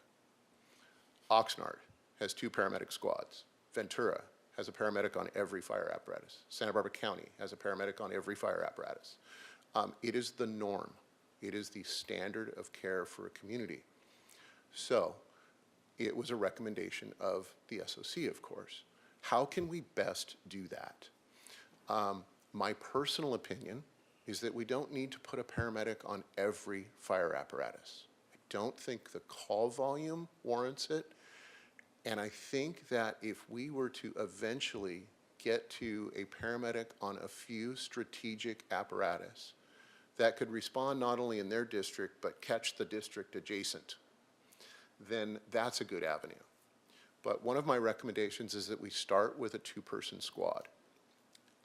Oxnard has 2 paramedic squads. Ventura has a paramedic on every fire apparatus. Santa Barbara County has a paramedic on every fire apparatus. It is the norm. It is the standard of care for a community. So it was a recommendation of the SOC, of course. How can we best do that? My personal opinion is that we don't need to put a paramedic on every fire apparatus. I don't think the call volume warrants it. And I think that if we were to eventually get to a paramedic on a few strategic apparatus that could respond not only in their district, but catch the district adjacent, then that's a good avenue. But one of my recommendations is that we start with a two-person squad.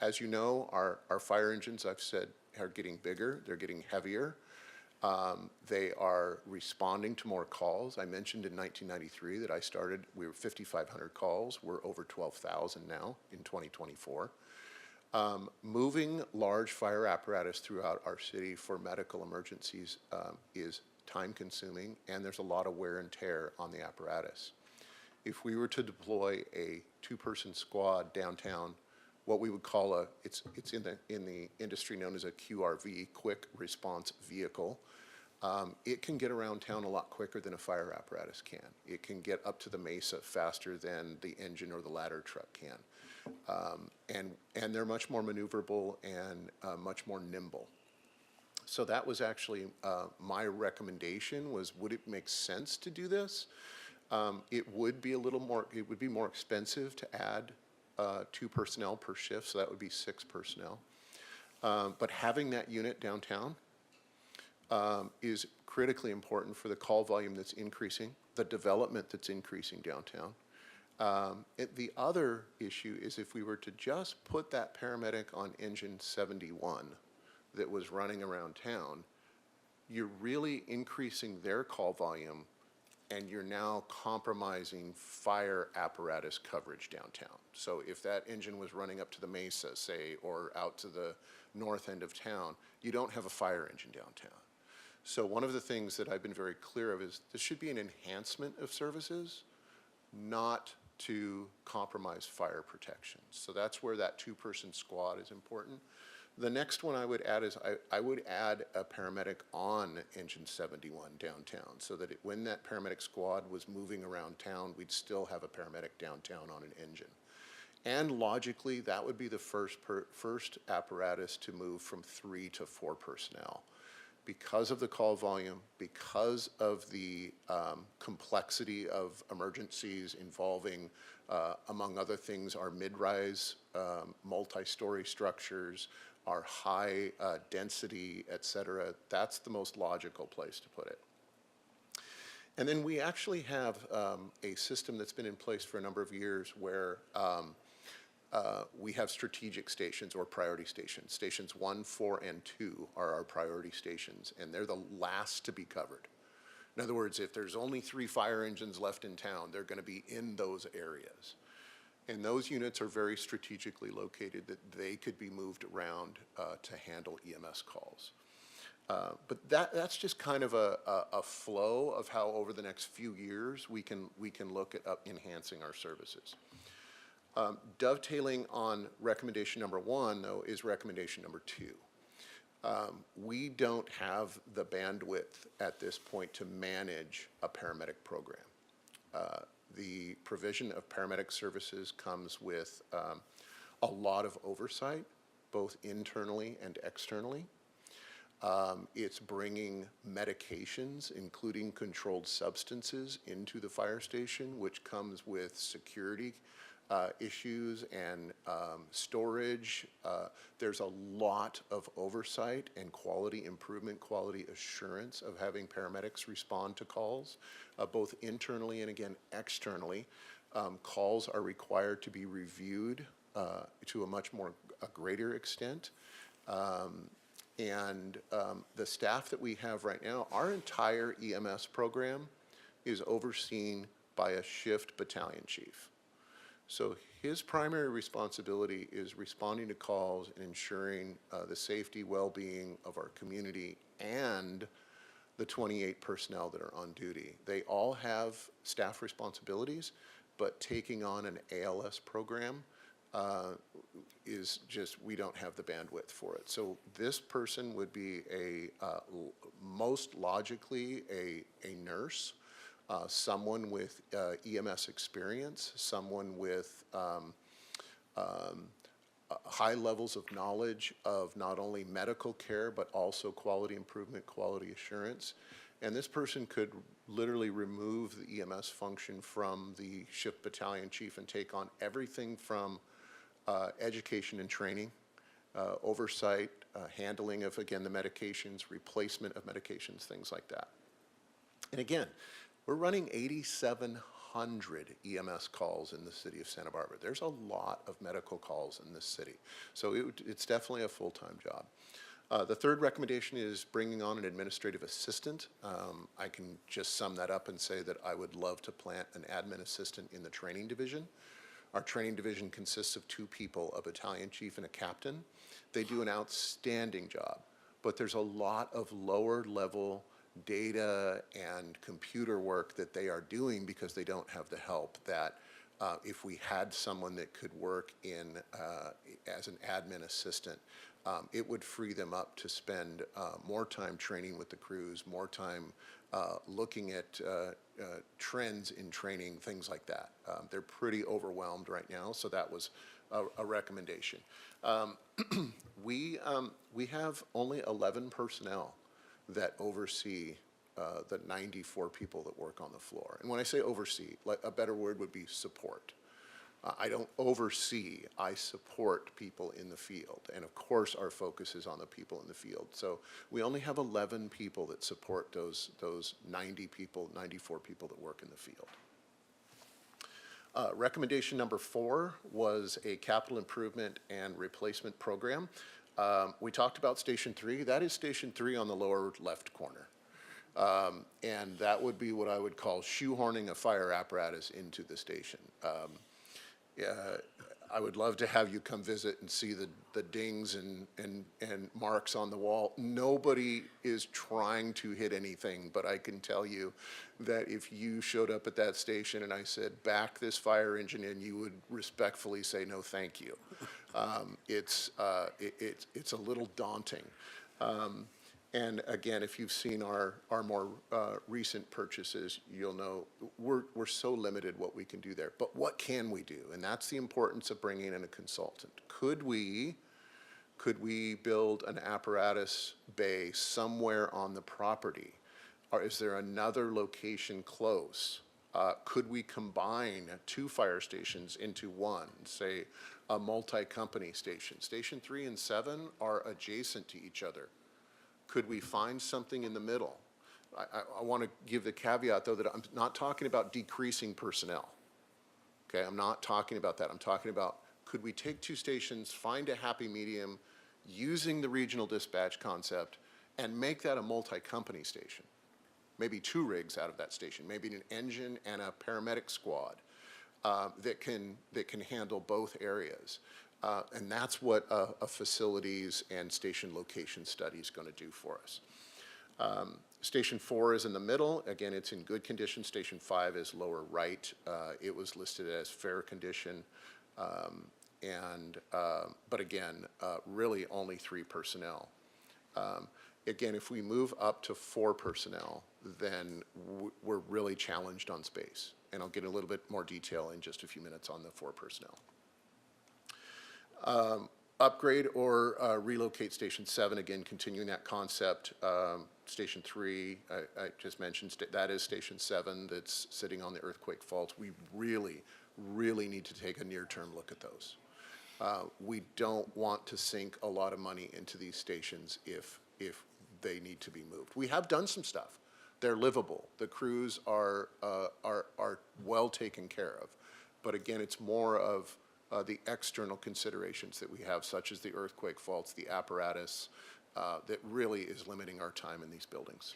As you know, our fire engines, I've said, are getting bigger, they're getting heavier. They are responding to more calls. I mentioned in 1993 that I started, we were 5,500 calls. We're over 12,000 now in 2024. Moving large fire apparatus throughout our city for medical emergencies is time-consuming, and there's a lot of wear and tear on the apparatus. If we were to deploy a two-person squad downtown, what we would call it's in the industry known as a QRV, quick response vehicle. It can get around town a lot quicker than a fire apparatus can. It can get up to the mesa faster than the engine or the ladder truck can. And they're much more maneuverable and much more nimble. So that was actually my recommendation was, would it make sense to do this? It would be more expensive to add 2 personnel per shift, so that would be 6 personnel. But having that unit downtown is critically important for the call volume that's increasing, the development that's increasing downtown. The other issue is if we were to just put that paramedic on engine 71 that was running around town, you're really increasing their call volume, and you're now compromising fire apparatus coverage downtown. So if that engine was running up to the mesa, say, or out to the north end of town, you don't have a fire engine downtown. So one of the things that I've been very clear of is this should be an enhancement of services, not to compromise fire protection. So that's where that 2-person squad is important. The next one I would add is I would add a paramedic on engine 71 downtown so that when that paramedic squad was moving around town, we'd still have a paramedic downtown on an engine. And logically, that would be the first apparatus to move from 3 to 4 personnel. Because of the call volume, because of the complexity of emergencies involving, among other things, our mid-rise multi-story structures, our high density, et cetera, that's the most logical place to put it. And then we actually have a system that's been in place for a number of years where we have strategic stations or priority stations. Stations 1, 4, and 2 are our priority stations, and they're the last to be covered. In other words, if there's only 3 fire engines left in town, they're going to be in those areas. And those units are very strategically located that they could be moved around to handle EMS calls. But that's just kind of a flow of how over the next few years we can look at enhancing our services. Dovetailing on recommendation number 1, though, is recommendation number 2. We don't have the bandwidth at this point to manage a paramedic program. The provision of paramedic services comes with a lot of oversight, both internally and externally. It's bringing medications, including controlled substances, into the fire station, which comes with security issues and storage. There's a lot of oversight and quality improvement, quality assurance of having paramedics respond to calls, both internally and again externally. Calls are required to be reviewed to a greater extent. And the staff that we have right now, our entire EMS program is overseen by a shift battalion chief. So his primary responsibility is responding to calls and ensuring the safety, well-being of our community and the 28 personnel that are on duty. They all have staff responsibilities, but taking on an ALS program is just, we don't have the bandwidth for it. So this person would be most logically a nurse, someone with EMS experience, someone with high levels of knowledge of not only medical care, but also quality improvement, quality assurance. And this person could literally remove the EMS function from the shift battalion chief and take on everything from education and training, oversight, handling of, again, the medications, replacement of medications, things like that. And again, we're running 8,700 EMS calls in the city of Santa Barbara. There's a lot of medical calls in this city. So it's definitely a full-time job. The third recommendation is bringing on an administrative assistant. I can just sum that up and say that I would love to plant an admin assistant in the training division. Our training division consists of 2 people, a battalion chief and a captain. They do an outstanding job, but there's a lot of lower level data and computer work that they are doing because they don't have the help that if we had someone that could work in as an admin assistant, it would free them up to spend more time training with the crews, more time looking at trends in training, things like that. They're pretty overwhelmed right now, so that was a recommendation. We have only 11 personnel that oversee the 94 people that work on the floor. And when I say oversee, a better word would be support. I don't oversee, I support people in the field. And of course, our focus is on the people in the field. So we only have 11 people that support those 90 people, 94 people that work in the field. Recommendation number 4 was a capital improvement and replacement program. We talked about Station 3. That is Station 3 on the lower left corner. And that would be what I would call shoehorning a fire apparatus into the station. I would love to have you come visit and see the dings and marks on the wall. Nobody is trying to hit anything, but I can tell you that if you showed up at that station and I said, back this fire engine in, you would respectfully say, no, thank you. It's a little daunting. And again, if you've seen our more recent purchases, you'll know we're so limited what we can do there. But what can we do? And that's the importance of bringing in a consultant. Could we build an apparatus bay somewhere on the property? Or is there another location close? Could we combine 2 fire stations into one, say a multi-company station? Station 3 and 7 are adjacent to each other. Could we find something in the middle? I want to give the caveat, though, that I'm not talking about decreasing personnel. Okay, I'm not talking about that. I'm talking about, could we take 2 stations, find a happy medium, using the regional dispatch concept, and make that a multi-company station? Maybe 2 rigs out of that station, maybe an engine and a paramedic squad that can handle both areas. And that's what a facilities and station location study is going to do for us. Station 4 is in the middle. Again, it's in good condition. Station 5 is lower right. It was listed as fair condition. But again, really only 3 personnel. Again, if we move up to 4 personnel, then we're really challenged on space. And I'll get a little bit more detail in just a few minutes on the 4 personnel. Upgrade or relocate Station 7, again, continuing that concept. Station 3, I just mentioned, that is Station 7 that's sitting on the earthquake fault. We really, really need to take a near-term look at those. We don't want to sink a lot of money into these stations if they need to be moved. We have done some stuff. They're livable. The crews are well taken care of. But again, it's more of the external considerations that we have, such as the earthquake faults, the apparatus, that really is limiting our time in these buildings.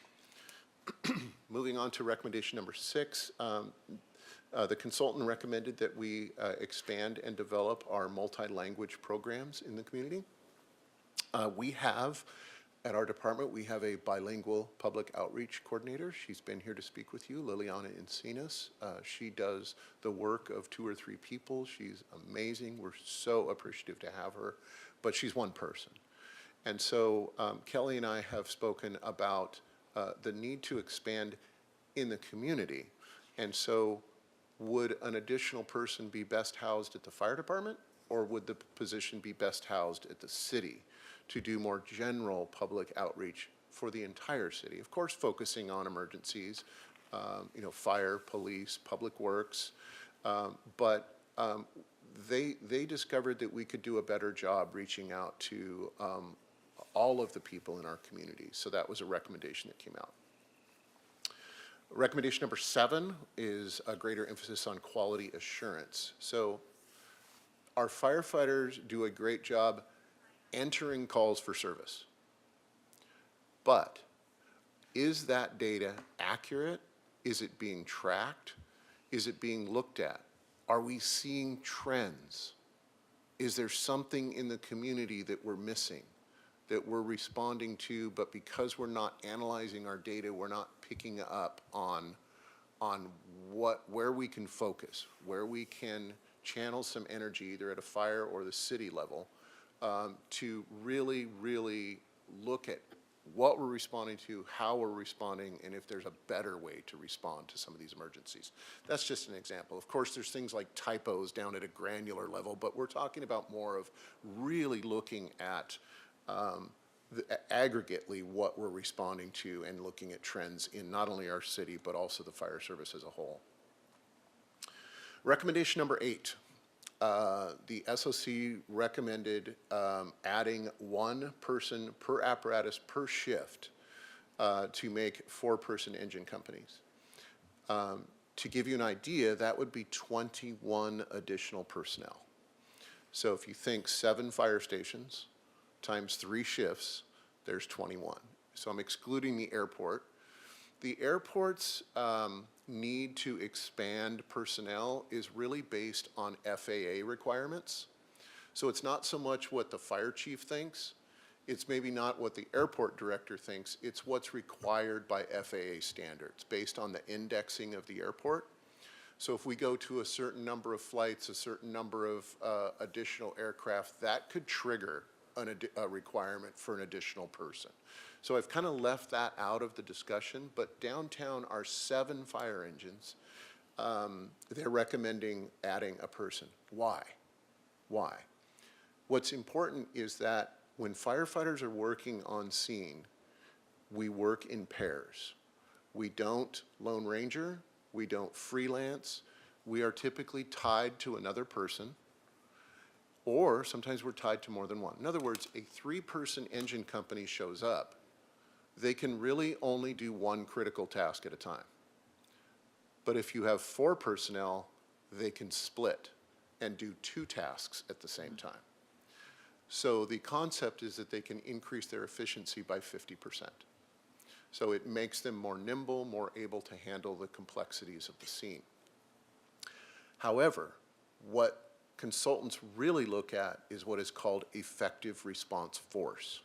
Moving on to recommendation number 6, the consultant recommended that we expand and develop our multi-language programs in the community. At our department, we have a bilingual public outreach coordinator. She's been here to speak with you, Liliana Encinas. She does the work of 2 or 3 people. She's amazing. We're so appreciative to have her, but she's one person. And so Kelly and I have spoken about the need to expand in the community. And so would an additional person be best housed at the fire department? or would the position be best housed at the city to do more general public outreach for the entire city? Of course, focusing on emergencies, you know, fire, police, public works, but they discovered that we could do a better job reaching out to all of the people in our community. So that was a recommendation that came out. Recommendation number 7 is a greater emphasis on quality assurance. So our firefighters do a great job entering calls for service. But is that data accurate? Is it being tracked? Is it being looked at? Are we seeing trends? Is there something in the community that we're missing, that we're responding to, but because we're not analyzing our data, we're not picking up on where we can focus, where we can channel some energy either at a fire or the city level to really, really look at what we're responding to, how we're responding, and if there's a better way to respond to some of these emergencies. That's just an example. Of course, there's things like typos down at a granular level, but we're talking about more of really looking at aggregately what we're responding to and looking at trends in not only our city, but also the fire service as a whole. Recommendation number 8. The SOC recommended adding 1 person per apparatus per shift to make 4-person engine companies. To give you an idea, that would be 21 additional personnel. So if you think 7 fire stations times 3 shifts, there's 21. So I'm excluding the airport. The airport's need to expand personnel is really based on FAA requirements. So it's not so much what the fire chief thinks, it's maybe not what the airport director thinks, it's what's required by FAA standards based on the indexing of the airport. So if we go to a certain number of flights, a certain number of additional aircraft, that could trigger a requirement for an additional person. So I've kind of left that out of the discussion, but downtown are 7 fire engines. They're recommending adding a person. Why? Why? What's important is that when firefighters are working on scene, we work in pairs. We don't Lone Ranger, we don't freelance. We are typically tied to another person, or sometimes we're tied to more than one. In other words, a 3-person engine company shows up, they can really only do 1 critical task at a time. But if you have 4 personnel, they can split and do 2 tasks at the same time. So the concept is that they can increase their efficiency by 50%. So it makes them more nimble, more able to handle the complexities of the scene. However, what consultants really look at is what is called effective response force.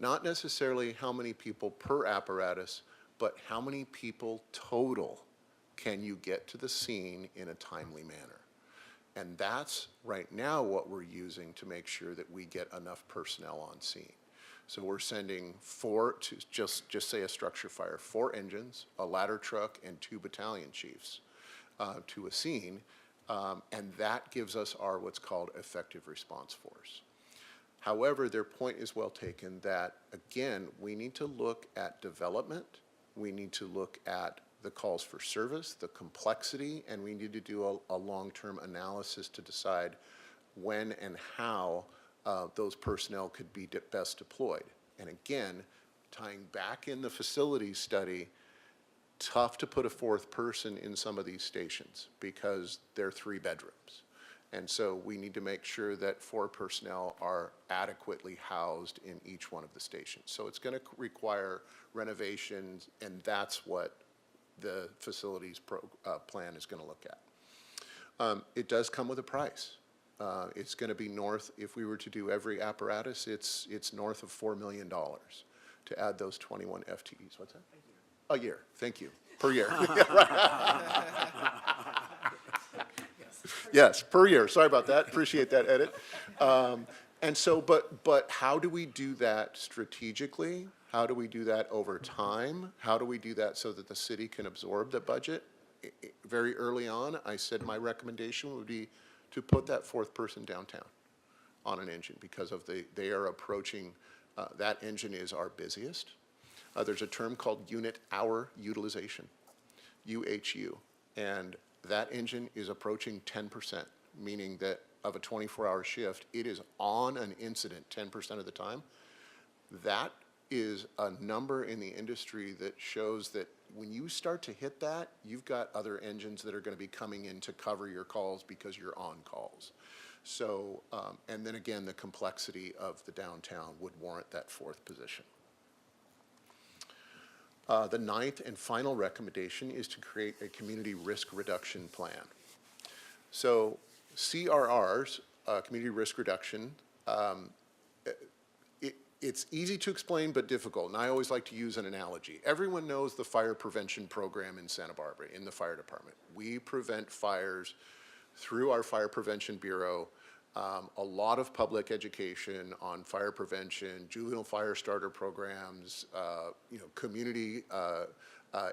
Not necessarily how many people per apparatus, but how many people total can you get to the scene in a timely manner. And that's right now what we're using to make sure that we get enough personnel on scene. So we're sending 4, to just say a structure fire, 4 engines, a ladder truck, and 2 battalion chiefs to a scene, and that gives us our what's called effective response force. However, their point is well taken that, again, we need to look at development, we need to look at the calls for service, the complexity, and we need to do a long-term analysis to decide when and how those personnel could be best deployed. And again, tying back in the facilities study, tough to put a 4th person in some of these stations because they're 3 bedrooms. And so we need to make sure that 4 personnel are adequately housed in each one of the stations. So it's going to require renovations, and that's what the facilities plan is going to look at. It does come with a price. It's going to be north, if we were to do every apparatus, it's north of $4 million to add those 21 FTEs. What's that? A year, thank you, per year. Yes, per year, sorry about that, appreciate that edit. And so, but how do we do that strategically? How do we do that over time? How do we do that so that the city can absorb the budget? Very early on, I said my recommendation would be to put that fourth person downtown on an engine because of they are approaching, that engine is our busiest. There's a term called unit hour utilization, UHU, and that engine is approaching 10%, meaning that of a 24-hour shift, it is on an incident 10% of the time. That is a number in the industry that shows that when you start to hit that, you've got other engines that are going to be coming in to cover your calls because you're on calls. So, and then again, the complexity of the downtown would warrant that fourth position. The ninth and final recommendation is to create a community risk reduction plan. So CRRs, community risk reduction, it's easy to explain but difficult, and I always like to use an analogy. Everyone knows the fire prevention program in Santa Barbara, in the fire department. We prevent fires through our Fire Prevention Bureau, a lot of public education on fire prevention, juvenile fire starter programs, community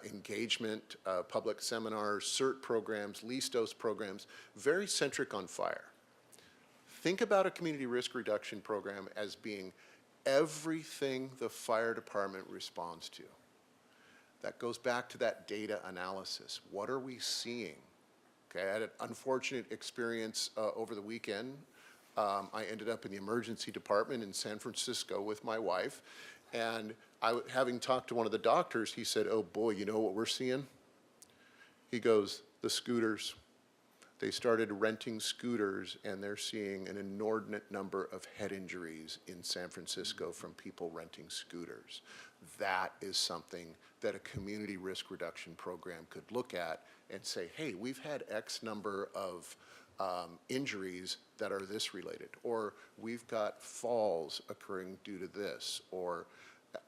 engagement, public seminars, CERT programs, lease dose programs, very centric on fire. Think about a community risk reduction program as being everything the fire department responds to. That goes back to that data analysis. What are we seeing? Okay, I had an unfortunate experience over the weekend. I ended up in the emergency department in San Francisco with my wife, and having talked to one of the doctors, he said, "Oh boy, you know what we're seeing?" He goes, "The scooters." They started renting scooters, and they're seeing an inordinate number of head injuries in San Francisco from people renting scooters. That is something that a community risk reduction program could look at and say, hey, we've had X number of injuries that are this related, or we've got falls occurring due to this, or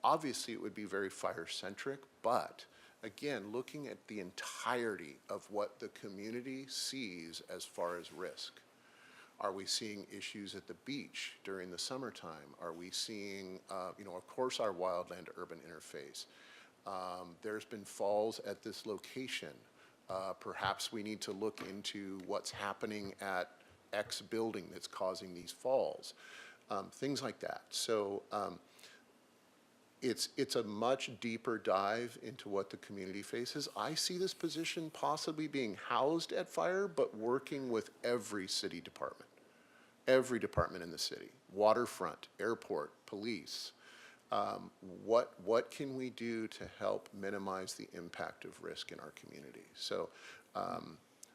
obviously it would be very fire-centric, but again, looking at the entirety of what the community sees as far as risk. Are we seeing issues at the beach during the summertime? Are we seeing, of course, our wildland-urban interface? There's been falls at this location. Perhaps we need to look into what's happening at X building that's causing these falls. Things like that. So, it's a much deeper dive into what the community faces. I see this position possibly being housed at fire, but working with every city department, every department in the city, waterfront, airport, police. What can we do to help minimize the impact of risk in our community? So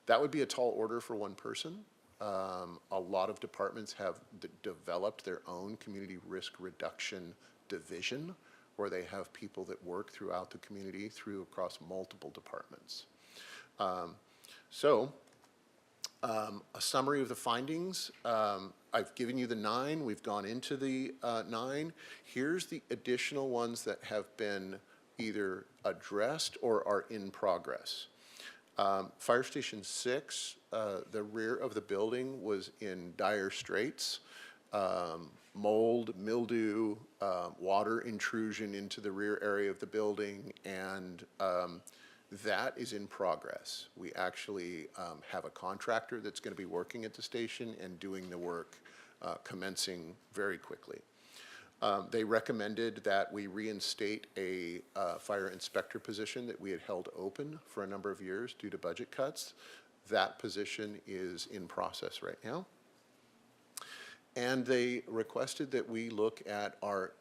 that would be a tall order for one person. A lot of departments have developed their own community risk reduction division, where they have people that work throughout the community across multiple departments. A summary of the findings. I've given you the 9. We've gone into the 9. Here's the additional ones that have been either addressed or are in progress. Fire Station 6, the rear of the building was in dire straits. Mold, mildew, water intrusion into the rear area of the building, and that is in progress. We actually have a contractor that's going to be working at the station and doing the work, commencing very quickly. They recommended that we reinstate a fire inspector position that we had held open for a number of years due to budget cuts. That position is in process right now. And they requested that we look at our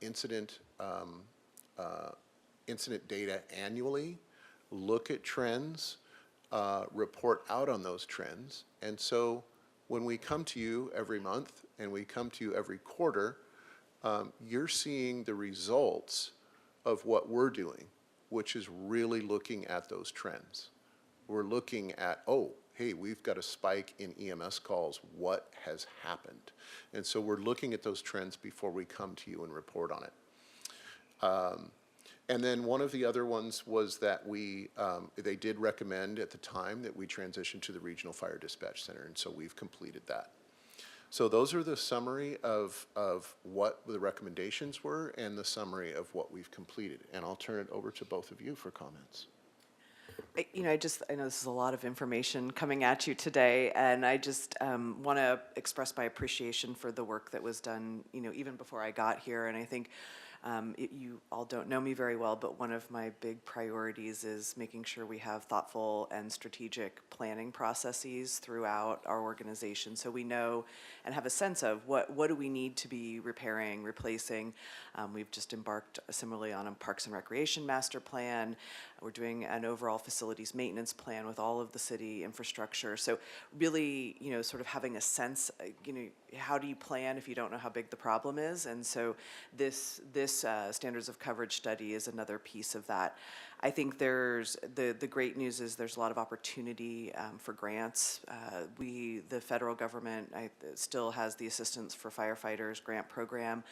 incident data annually, look at trends, report out on those trends. And so when we come to you every month and we come to you every quarter, you're seeing the results of what we're doing, which is really looking at those trends. We're looking at, oh, hey, we've got a spike in EMS calls. What has happened? And so we're looking at those trends before we come to you and report on it. And then one of the other ones was that they did recommend at the time that we transition to the Regional Fire Dispatch Center, and so we've completed that. So those are the summary of what the recommendations were and the summary of what we've completed. And I'll turn it over to both of you for comments. I know this is a lot of information coming at you today, and I just want to express my appreciation for the work that was done, even before I got here. And I think you all don't know me very well, but one of my big priorities is making sure we have thoughtful and strategic planning processes throughout our organization, so we know and have a sense of what do we need to be repairing, replacing. We've just embarked similarly on a Parks and Recreation master plan. We're doing an overall facilities maintenance plan with all of the city infrastructure. So really, sort of having a sense, how do you plan if you don't know how big the problem is? And so this standards of coverage study is another piece of that. I think there's the great news is there's a lot of opportunity for grants. The federal government still has the Assistance for Firefighters grant program.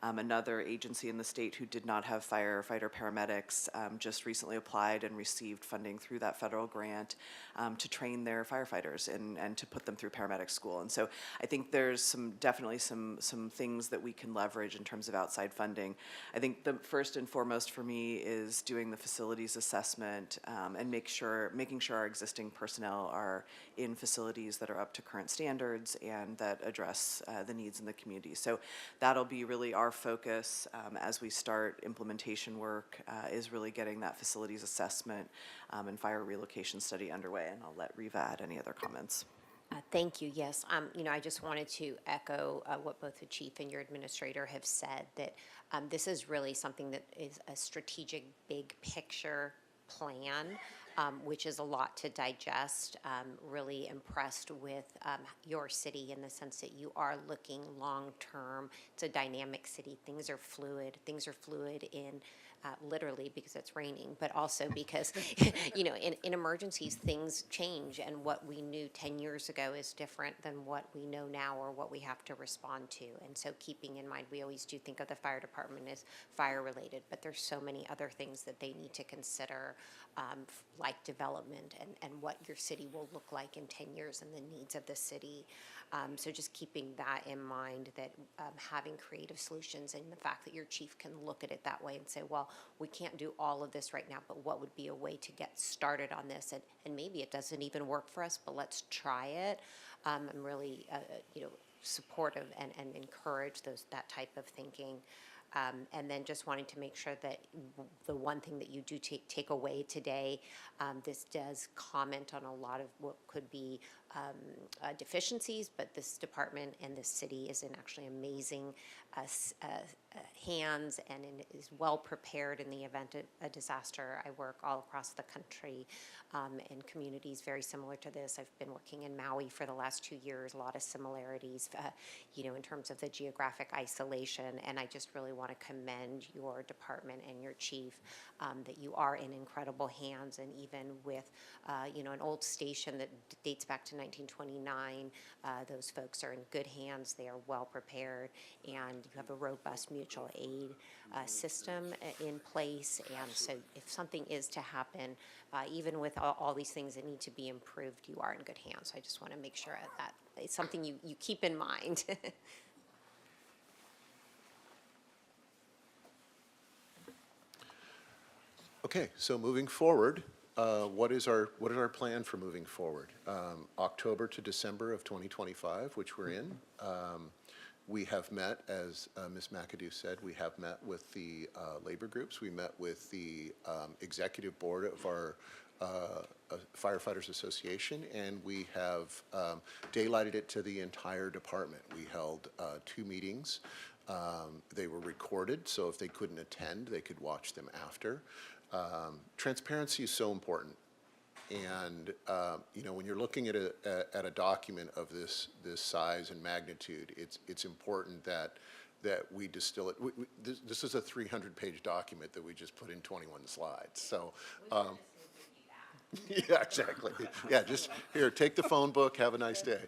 Another agency in the state who did not have firefighter paramedics just recently applied and received funding through that federal grant to train their firefighters and to put them through paramedic school. And so I think there's definitely some things that we can leverage in terms of outside funding. I think the first and foremost for me is doing the facilities assessment and making sure our existing personnel are in facilities that are up to current standards and that address the needs in the community. So that'll be really our focus as we start implementation work, is really getting that facilities assessment and fire relocation study underway. And I'll let Riva add any other comments. Thank you. Yes, I just wanted to echo what both the chief and your administrator have said, that this is really something that is a strategic, big picture plan, which is a lot to digest. Really impressed with your city in the sense that you are looking long-term. It's a dynamic city. Things are fluid. Things are fluid in literally because it's raining, but also because, in emergencies, things change, and what we knew 10 years ago is different than what we know now or what we have to respond to. And so keeping in mind, we always do think of the fire department as fire-related, but there's so many other things that they need to consider, like development and what your city will look like in 10 years and the needs of the city. So just keeping that in mind, that having creative solutions and the fact that your chief can look at it that way and say, well, we can't do all of this right now, but what would be a way to get started on this? And maybe it doesn't even work for us, but let's try it. I'm really, supportive and encourage that type of thinking. And then just wanting to make sure that the one thing that you do take away today, this does comment on a lot of what could be deficiencies, but this department and this city is in actually amazing hands and is well prepared in the event of a disaster. I work all across the country in communities very similar to this. I've been working in Maui for the last 2 years, a lot of similarities, in terms of the geographic isolation, and I just really want to commend your department and your chief that you are in incredible hands, and even with, an old station that dates back to 1929, those folks are in good hands. They are well prepared, and you have a robust mutual aid system in place. And so if something is to happen, even with all these things that need to be improved, you are in good hands. So I just want to make sure that it's something you keep in mind. Okay, so moving forward, what is our plan for moving forward? October to December of 2025, which we're in. We have met, as Ms. McAdoo said, we have met with the labor groups. We met with the executive board of our Firefighters Association, and we have daylighted it to the entire department. We held 2 meetings. They were recorded, so if they couldn't attend, they could watch them after. Transparency is so important. And when you're looking at a document of this size and magnitude, it's important that we distill it. This is a 300-page document that we just put in 21 slides. So, yeah, exactly. Yeah, just here, take the phone book. Have a nice day.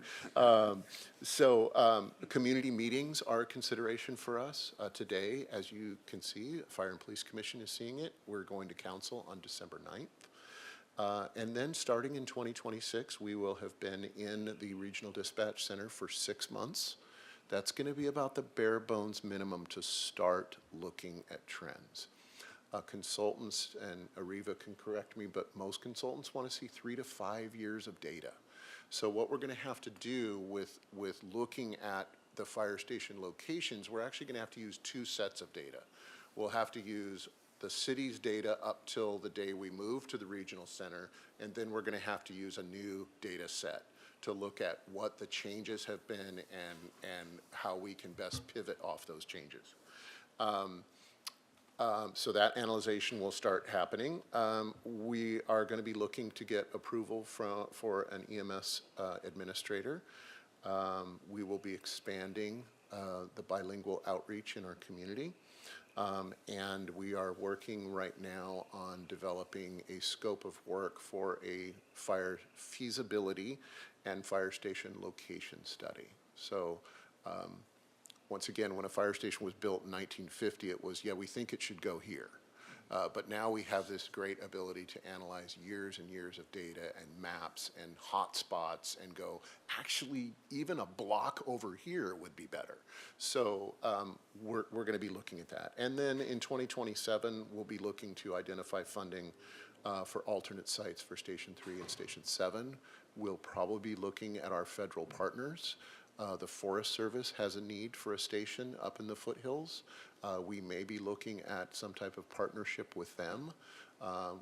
Community meetings are a consideration for us today. As you can see, Fire and Police Commission is seeing it. We're going to council on December 9th. And then starting in 2026, we will have been in the Regional Dispatch Center for 6 months. That's going to be about the bare bones minimum to start looking at trends. Consultants, and Ariva can correct me, but most consultants want to see 3 to 5 years of data. So what we're going to have to do with looking at the fire station locations, we're actually going to have to use 2 sets of data. We'll have to use the city's data up till the day we move to the regional center, and then we're going to have to use a new data set to look at what the changes have been and how we can best pivot off those changes. So that analyzation will start happening. We are going to be looking to get approval for an EMS administrator. We will be expanding the bilingual outreach in our community. And we are working right now on developing a scope of work for a fire feasibility and fire station location study. So once again, when a fire station was built in 1950, it was, yeah, we think it should go here. But now we have this great ability to analyze years and years of data and maps and hot spots and go, actually, even a block over here would be better. So we're going to be looking at that. And then in 2027, we'll be looking to identify funding for alternate sites for Station 3 and Station 7. We'll probably be looking at our federal partners. The Forest Service has a need for a station up in the foothills. We may be looking at some type of partnership with them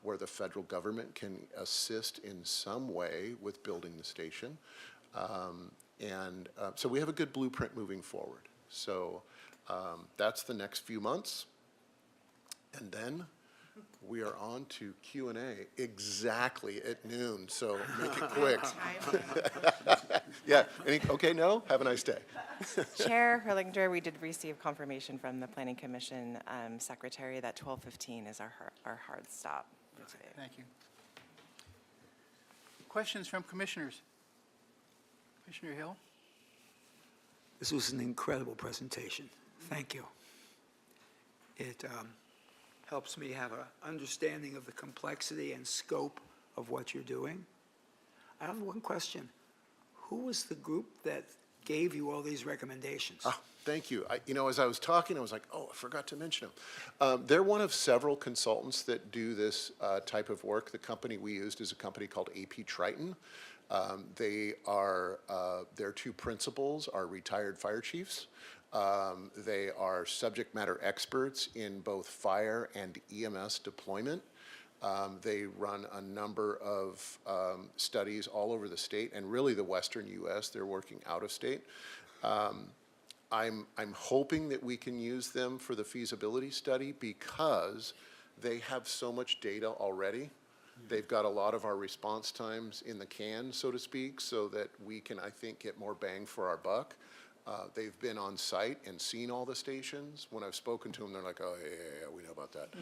where the federal government can assist in some way with building the station. So we have a good blueprint moving forward. So that's the next few months. And then we are on to Q&A exactly at noon, so make it quick. Yeah, okay, no? Have a nice day. Chair Herlinger, we did receive confirmation from the Planning Commission Secretary that 12:15 is our hard stop for today. Thank you. Questions from commissioners? Commissioner Hill? This was an incredible presentation. Thank you. It helps me have an understanding of the complexity and scope of what you're doing. I have one question. Who was the group that gave you all these recommendations? Oh, thank you. As I was talking, I was like, oh, I forgot to mention them. They're one of several consultants that do this type of work. The company we used is a company called AP Triton. Their 2 principals are retired fire chiefs. They are subject matter experts in both fire and EMS deployment. They run a number of studies all over the state and really the western U.S. They're working out of state. I'm hoping that we can use them for the feasibility study because they have so much data already. They've got a lot of our response times in the can, so to speak, so that we can, I think, get more bang for our buck. They've been on site and seen all the stations. When I've spoken to them, they're like, oh, yeah, we know about that.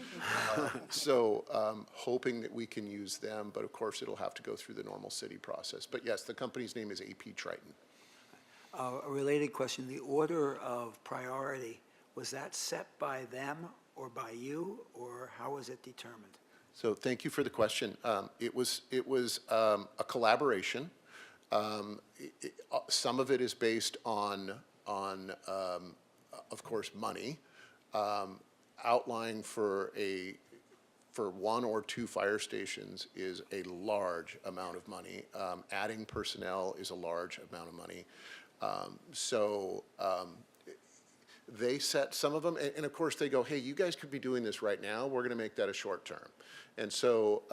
Hoping that we can use them, but of course, it'll have to go through the normal city process. But yes, the company's name is AP Triton. A related question, the order of priority, was that set by them or by you, or how was it determined? So thank you for the question. It was a collaboration. Some of it is based on of course, money. Outlying for 1 or 2 fire stations is a large amount of money. Adding personnel is a large amount of money. They set some of them, and of course they go, hey, you guys could be doing this right now. We're going to make that a short term. And so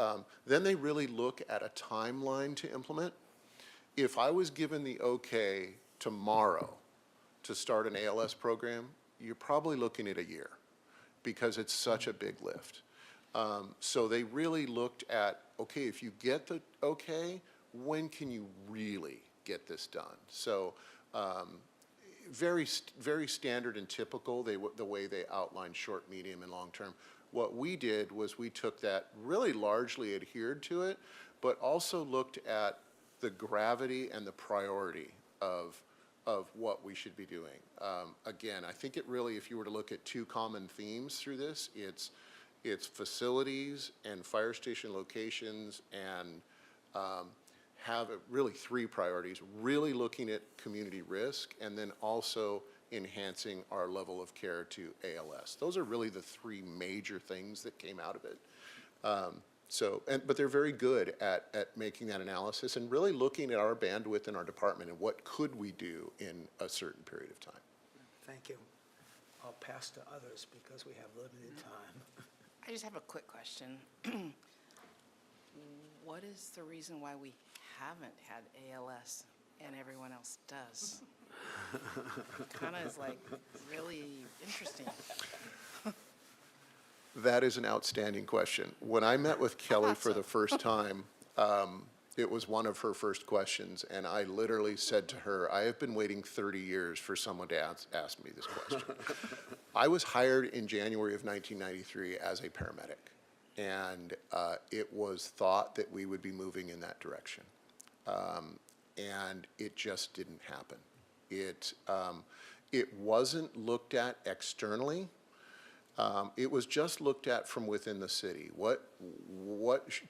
then they really look at a timeline to implement. If I was given the okay tomorrow to start an ALS program, you're probably looking at a year because it's such a big lift. So they really looked at, okay, if you get the okay, when can you really get this done? So very standard and typical, the way they outlined short, medium, and long term. What we did was we took that, really largely adhered to it, but also looked at the gravity and the priority of what we should be doing. Again, I think it really, if you were to look at 2 common themes through this, it's facilities and fire station locations, and have really 3 priorities, really looking at community risk, and then also enhancing our level of care to ALS. Those are really the three major things that came out of it. But they're very good at making that analysis and really looking at our bandwidth in our department and what could we do in a certain period of time. Thank you. I'll pass to others because we have limited time. I just have a quick question. What is the reason why we haven't had ALS and everyone else does? Kind of is like really interesting. That is an outstanding question. When I met with Kelly for the first time, it was one of her first questions, and I literally said to her, I have been waiting 30 years for someone to ask me this question. I was hired in January of 1993 as a paramedic, and it was thought that we would be moving in that direction. And it just didn't happen. It wasn't looked at externally. It was just looked at from within the city. What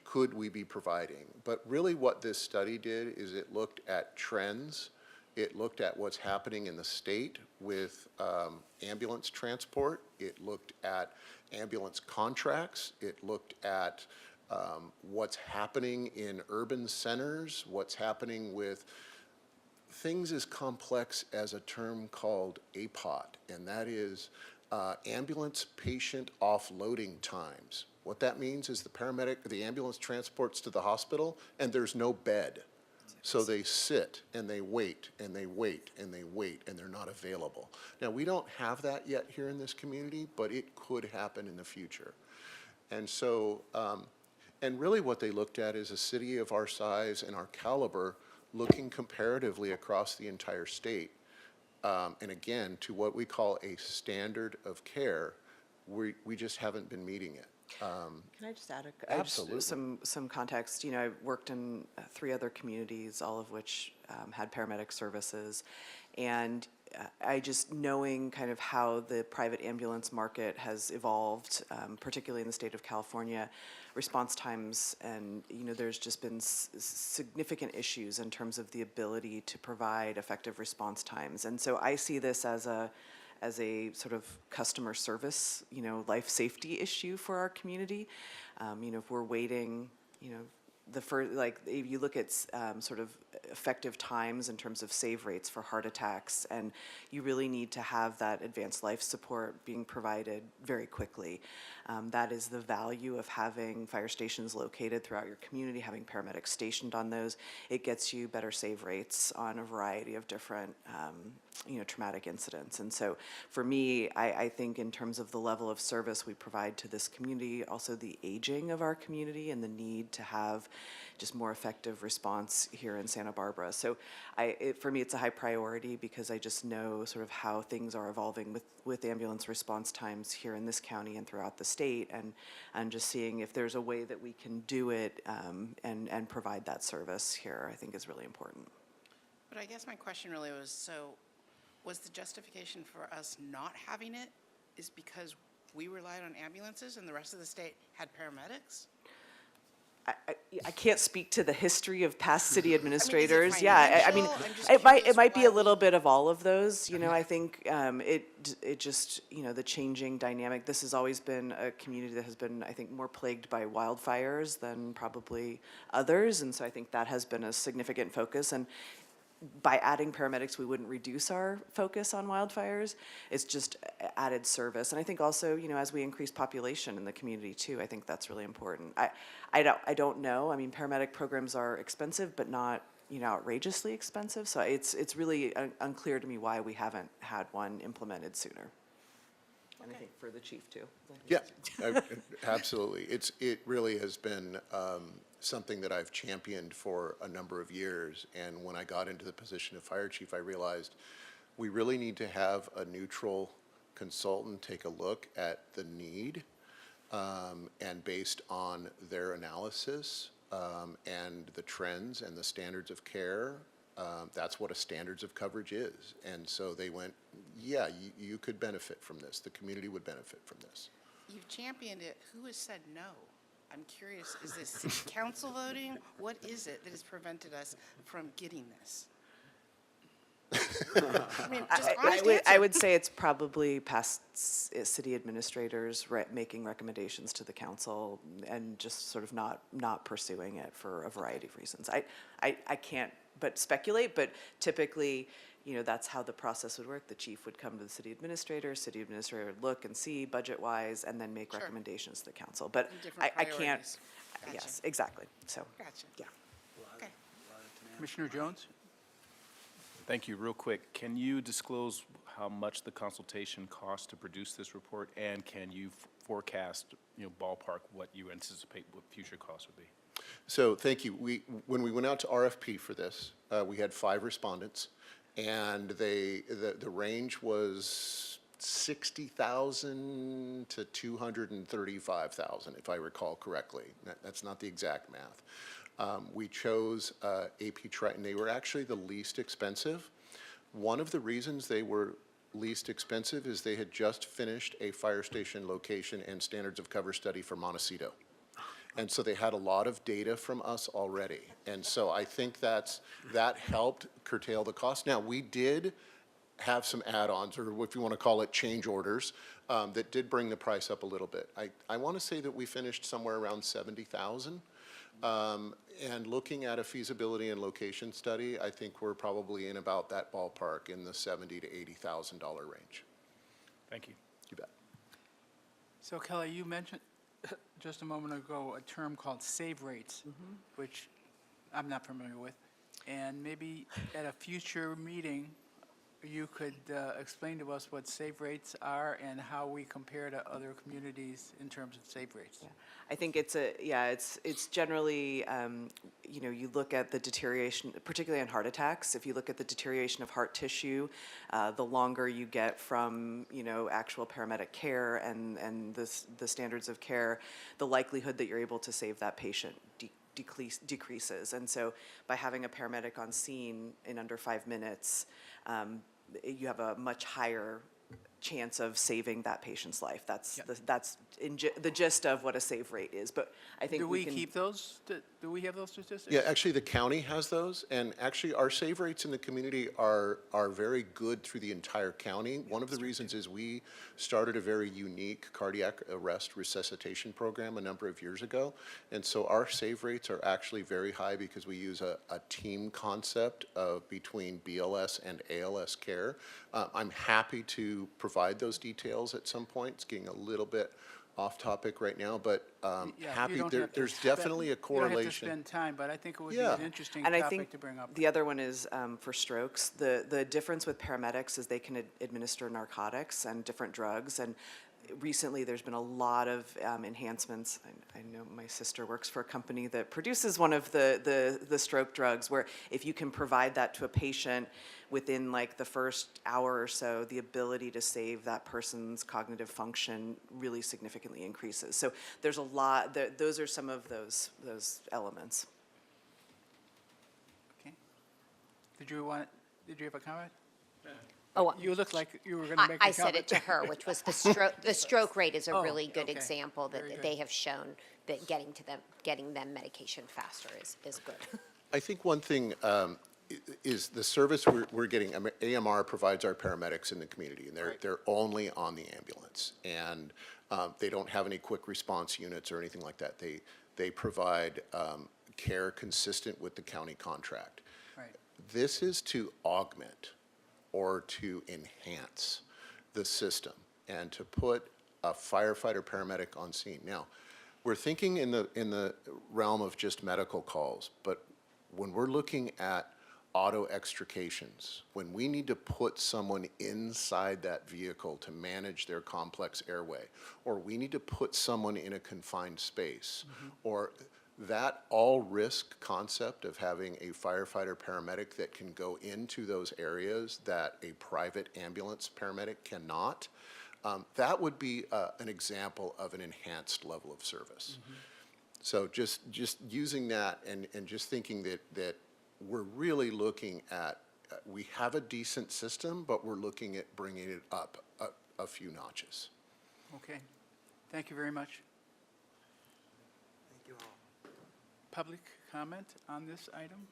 could we be providing? But really what this study did is it looked at trends. It looked at what's happening in the state with ambulance transport. It looked at ambulance contracts. It looked at what's happening in urban centers, what's happening with things as complex as a term called APOT, and that is ambulance patient offloading times. What that means is the ambulance transports to the hospital and there's no bed. So they sit and they wait and they wait and they wait and they're not available. Now, we don't have that yet here in this community, but it could happen in the future. And so, and really what they looked at is a city of our size and our caliber looking comparatively across the entire state. And again, to what we call a standard of care, we just haven't been meeting it. Can I just add Absolutely. some context? You know, I worked in 3 other communities, all of which had paramedic services, and I just knowing kind of how the private ambulance market has evolved, particularly in the state of California, response times, and you know, there's just been significant issues in terms of the ability to provide effective response times, and so I see this as a sort of customer service, you know, life safety issue for our community. You know, if we're waiting, you know, if you look at sort of effective times in terms of save rates for heart attacks, and you really need to have that advanced life support being provided very quickly. That is the value of having fire stations located throughout your community, having paramedics stationed on those. It gets you better save rates on a variety of different, you know, traumatic incidents. And so for me, I think in terms of the level of service we provide to this community, also the aging of our community and the need to have just more effective response here in Santa Barbara. So for me, it's a high priority because I just know sort of how things are evolving with ambulance response times here in this county and throughout the state, and just seeing if there's a way that we can do it and provide that service here, I think is really important. But I guess my question really was, so was the justification for us not having it is because we relied on ambulances and the rest of the state had paramedics? I can't speak to the history of past city administrators. I mean, it might be a little bit of all of those. You know, I think it just, you know, the changing dynamic. This has always been a community that has been, I think, more plagued by wildfires than probably others, and so I think that has been a significant focus. And by adding paramedics, we wouldn't reduce our focus on wildfires. It's just added service. And I think also, you know, as we increase population in the community too, I think that's really important. I don't know. I mean, paramedic programs are expensive, but not, you know, outrageously expensive. So it's really unclear to me why we haven't had one implemented sooner. And I think for the chief too. Yeah, absolutely. It really has been something that I've championed for a number of years. And when I got into the position of fire chief, I realized we really need to have a neutral consultant take a look at the need, and based on their analysis and the trends and the standards of care, that's what a standards of coverage is. And so they went, yeah, you could benefit from this. The community would benefit from this. You've championed it. Who has said no? I'm curious, is this city council voting? What is it that has prevented us from getting this? I mean, just I honest would, I answer. would say it's probably past city administrators making recommendations to the council and just sort of not pursuing it for a variety of reasons. I can't but speculate, but typically, you know, that's how the process would work. The chief would come to the city administrator would look and see budget-wise, and then make Sure. recommendations to the council. But Different I can't, priorities. Gotcha. yes, exactly, so, Gotcha. yeah. Okay. Commissioner Jones? Thank you. Real quick, can you disclose how much the consultation cost to produce this report? And can you forecast, you know, ballpark what you anticipate what future costs would be? So thank you. When we went out to RFP for this, we had 5 respondents, and the range was 60,000 to 235,000, if I recall correctly. That's not the exact math. We chose AP Triton. They were actually the least expensive. One of the reasons they were least expensive is they had just finished a fire station location and standards of cover study for Montecito. And so they had a lot of data from us already. And so I think that helped curtail the cost. Now, we did have some add-ons, or if you want to call it change orders, that did bring the price up a little bit. I want to say that we finished somewhere around 70,000. And looking at a feasibility and location study, I think we're probably in about that ballpark in the $70,000 to $80,000 range. Thank you. You bet. So Kelly, you mentioned just a moment ago a term called save rates, which I'm not familiar with. And maybe at a future meeting, you could explain to us what save rates are and how we compare to other communities in terms of save rates. Yeah. I think it's generally, you know, you look at the deterioration, particularly in heart attacks. If you look at the deterioration of heart tissue, the longer you get from, you know, actual paramedic care and the standards of care, the likelihood that you're able to save that patient decreases. And so by having a paramedic on scene in under 5 minutes, you have a much higher chance of saving that patient's life. That's the gist of what a save rate is. But I think Do we can keep those? Do we have those statistics? Yeah, actually, the county has those, and actually, our save rates in the community are very good through the entire county. One of the reasons is we started a very unique cardiac arrest resuscitation program a number of years ago, and so our save rates are actually very high because we use a team concept of between BLS and ALS care. I'm happy to provide those details at some point. It's getting a little bit off topic right now, but Yeah, you happy. don't have to There's spend- definitely a You don't have to correlation. spend time, but I think it would be Yeah. an interesting And I topic think to bring up. the other one is for strokes. The difference with paramedics is they can administer narcotics and different drugs. And recently, there's been a lot of enhancements. I know my sister works for a company that produces one of the stroke drugs, where if you can provide that to a patient within like the first hour or so, the ability to save that person's cognitive function really significantly increases. So there's a lot. Those are some of those elements. Okay. Did you have a comment? Oh, You looked like you were going to make a comment. I said it to her, which was the stroke rate is a Oh, really good okay. example Very that good. they have shown that getting them medication faster is good. I think one thing is the service we're getting. AMR provides our paramedics in the community, and they're only on the ambulance, and they don't have any quick response units or anything like that. They provide care consistent with the county contract. Right. This is to augment or to enhance the system and to put a firefighter paramedic on scene. Now, we're thinking in the realm of just medical calls, but when we're looking at auto extrications, when we need to put someone inside that vehicle to manage their complex airway, or we need to put someone in a confined space, or that all-risk concept of having a firefighter paramedic that can go into those areas that a private ambulance paramedic cannot, that would be an example of an enhanced level of service. So just using that and just thinking that we're really looking at, we have a decent system, but we're looking at bringing it up a few notches. Okay. Thank you very much. Public comment on this item?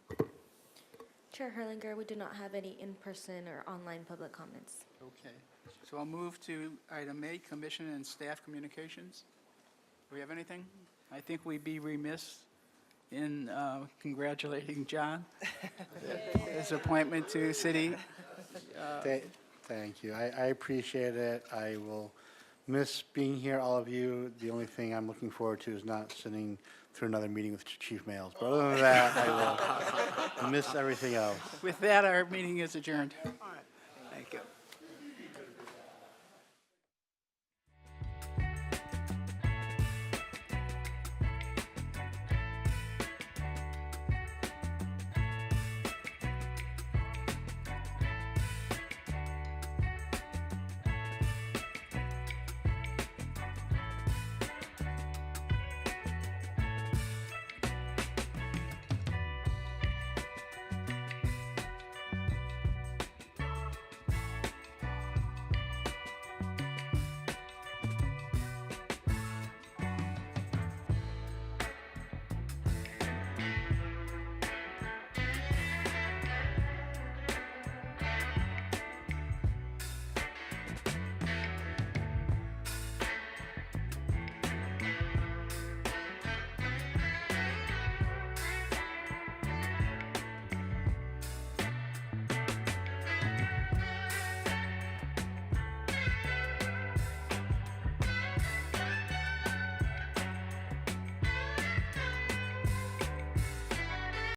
Chair Herlinger, we do not have any in-person or online public comments. Okay, so I'll move to item 8, commission and staff communications. Do we have anything? I think we'd be remiss in congratulating John, his appointment to city. Thank you. I appreciate it. I will miss being here, all of you. The only thing I'm looking forward to is not sitting through another meeting with Chief Mails. But other than that, I will miss everything else. With that, our meeting is adjourned.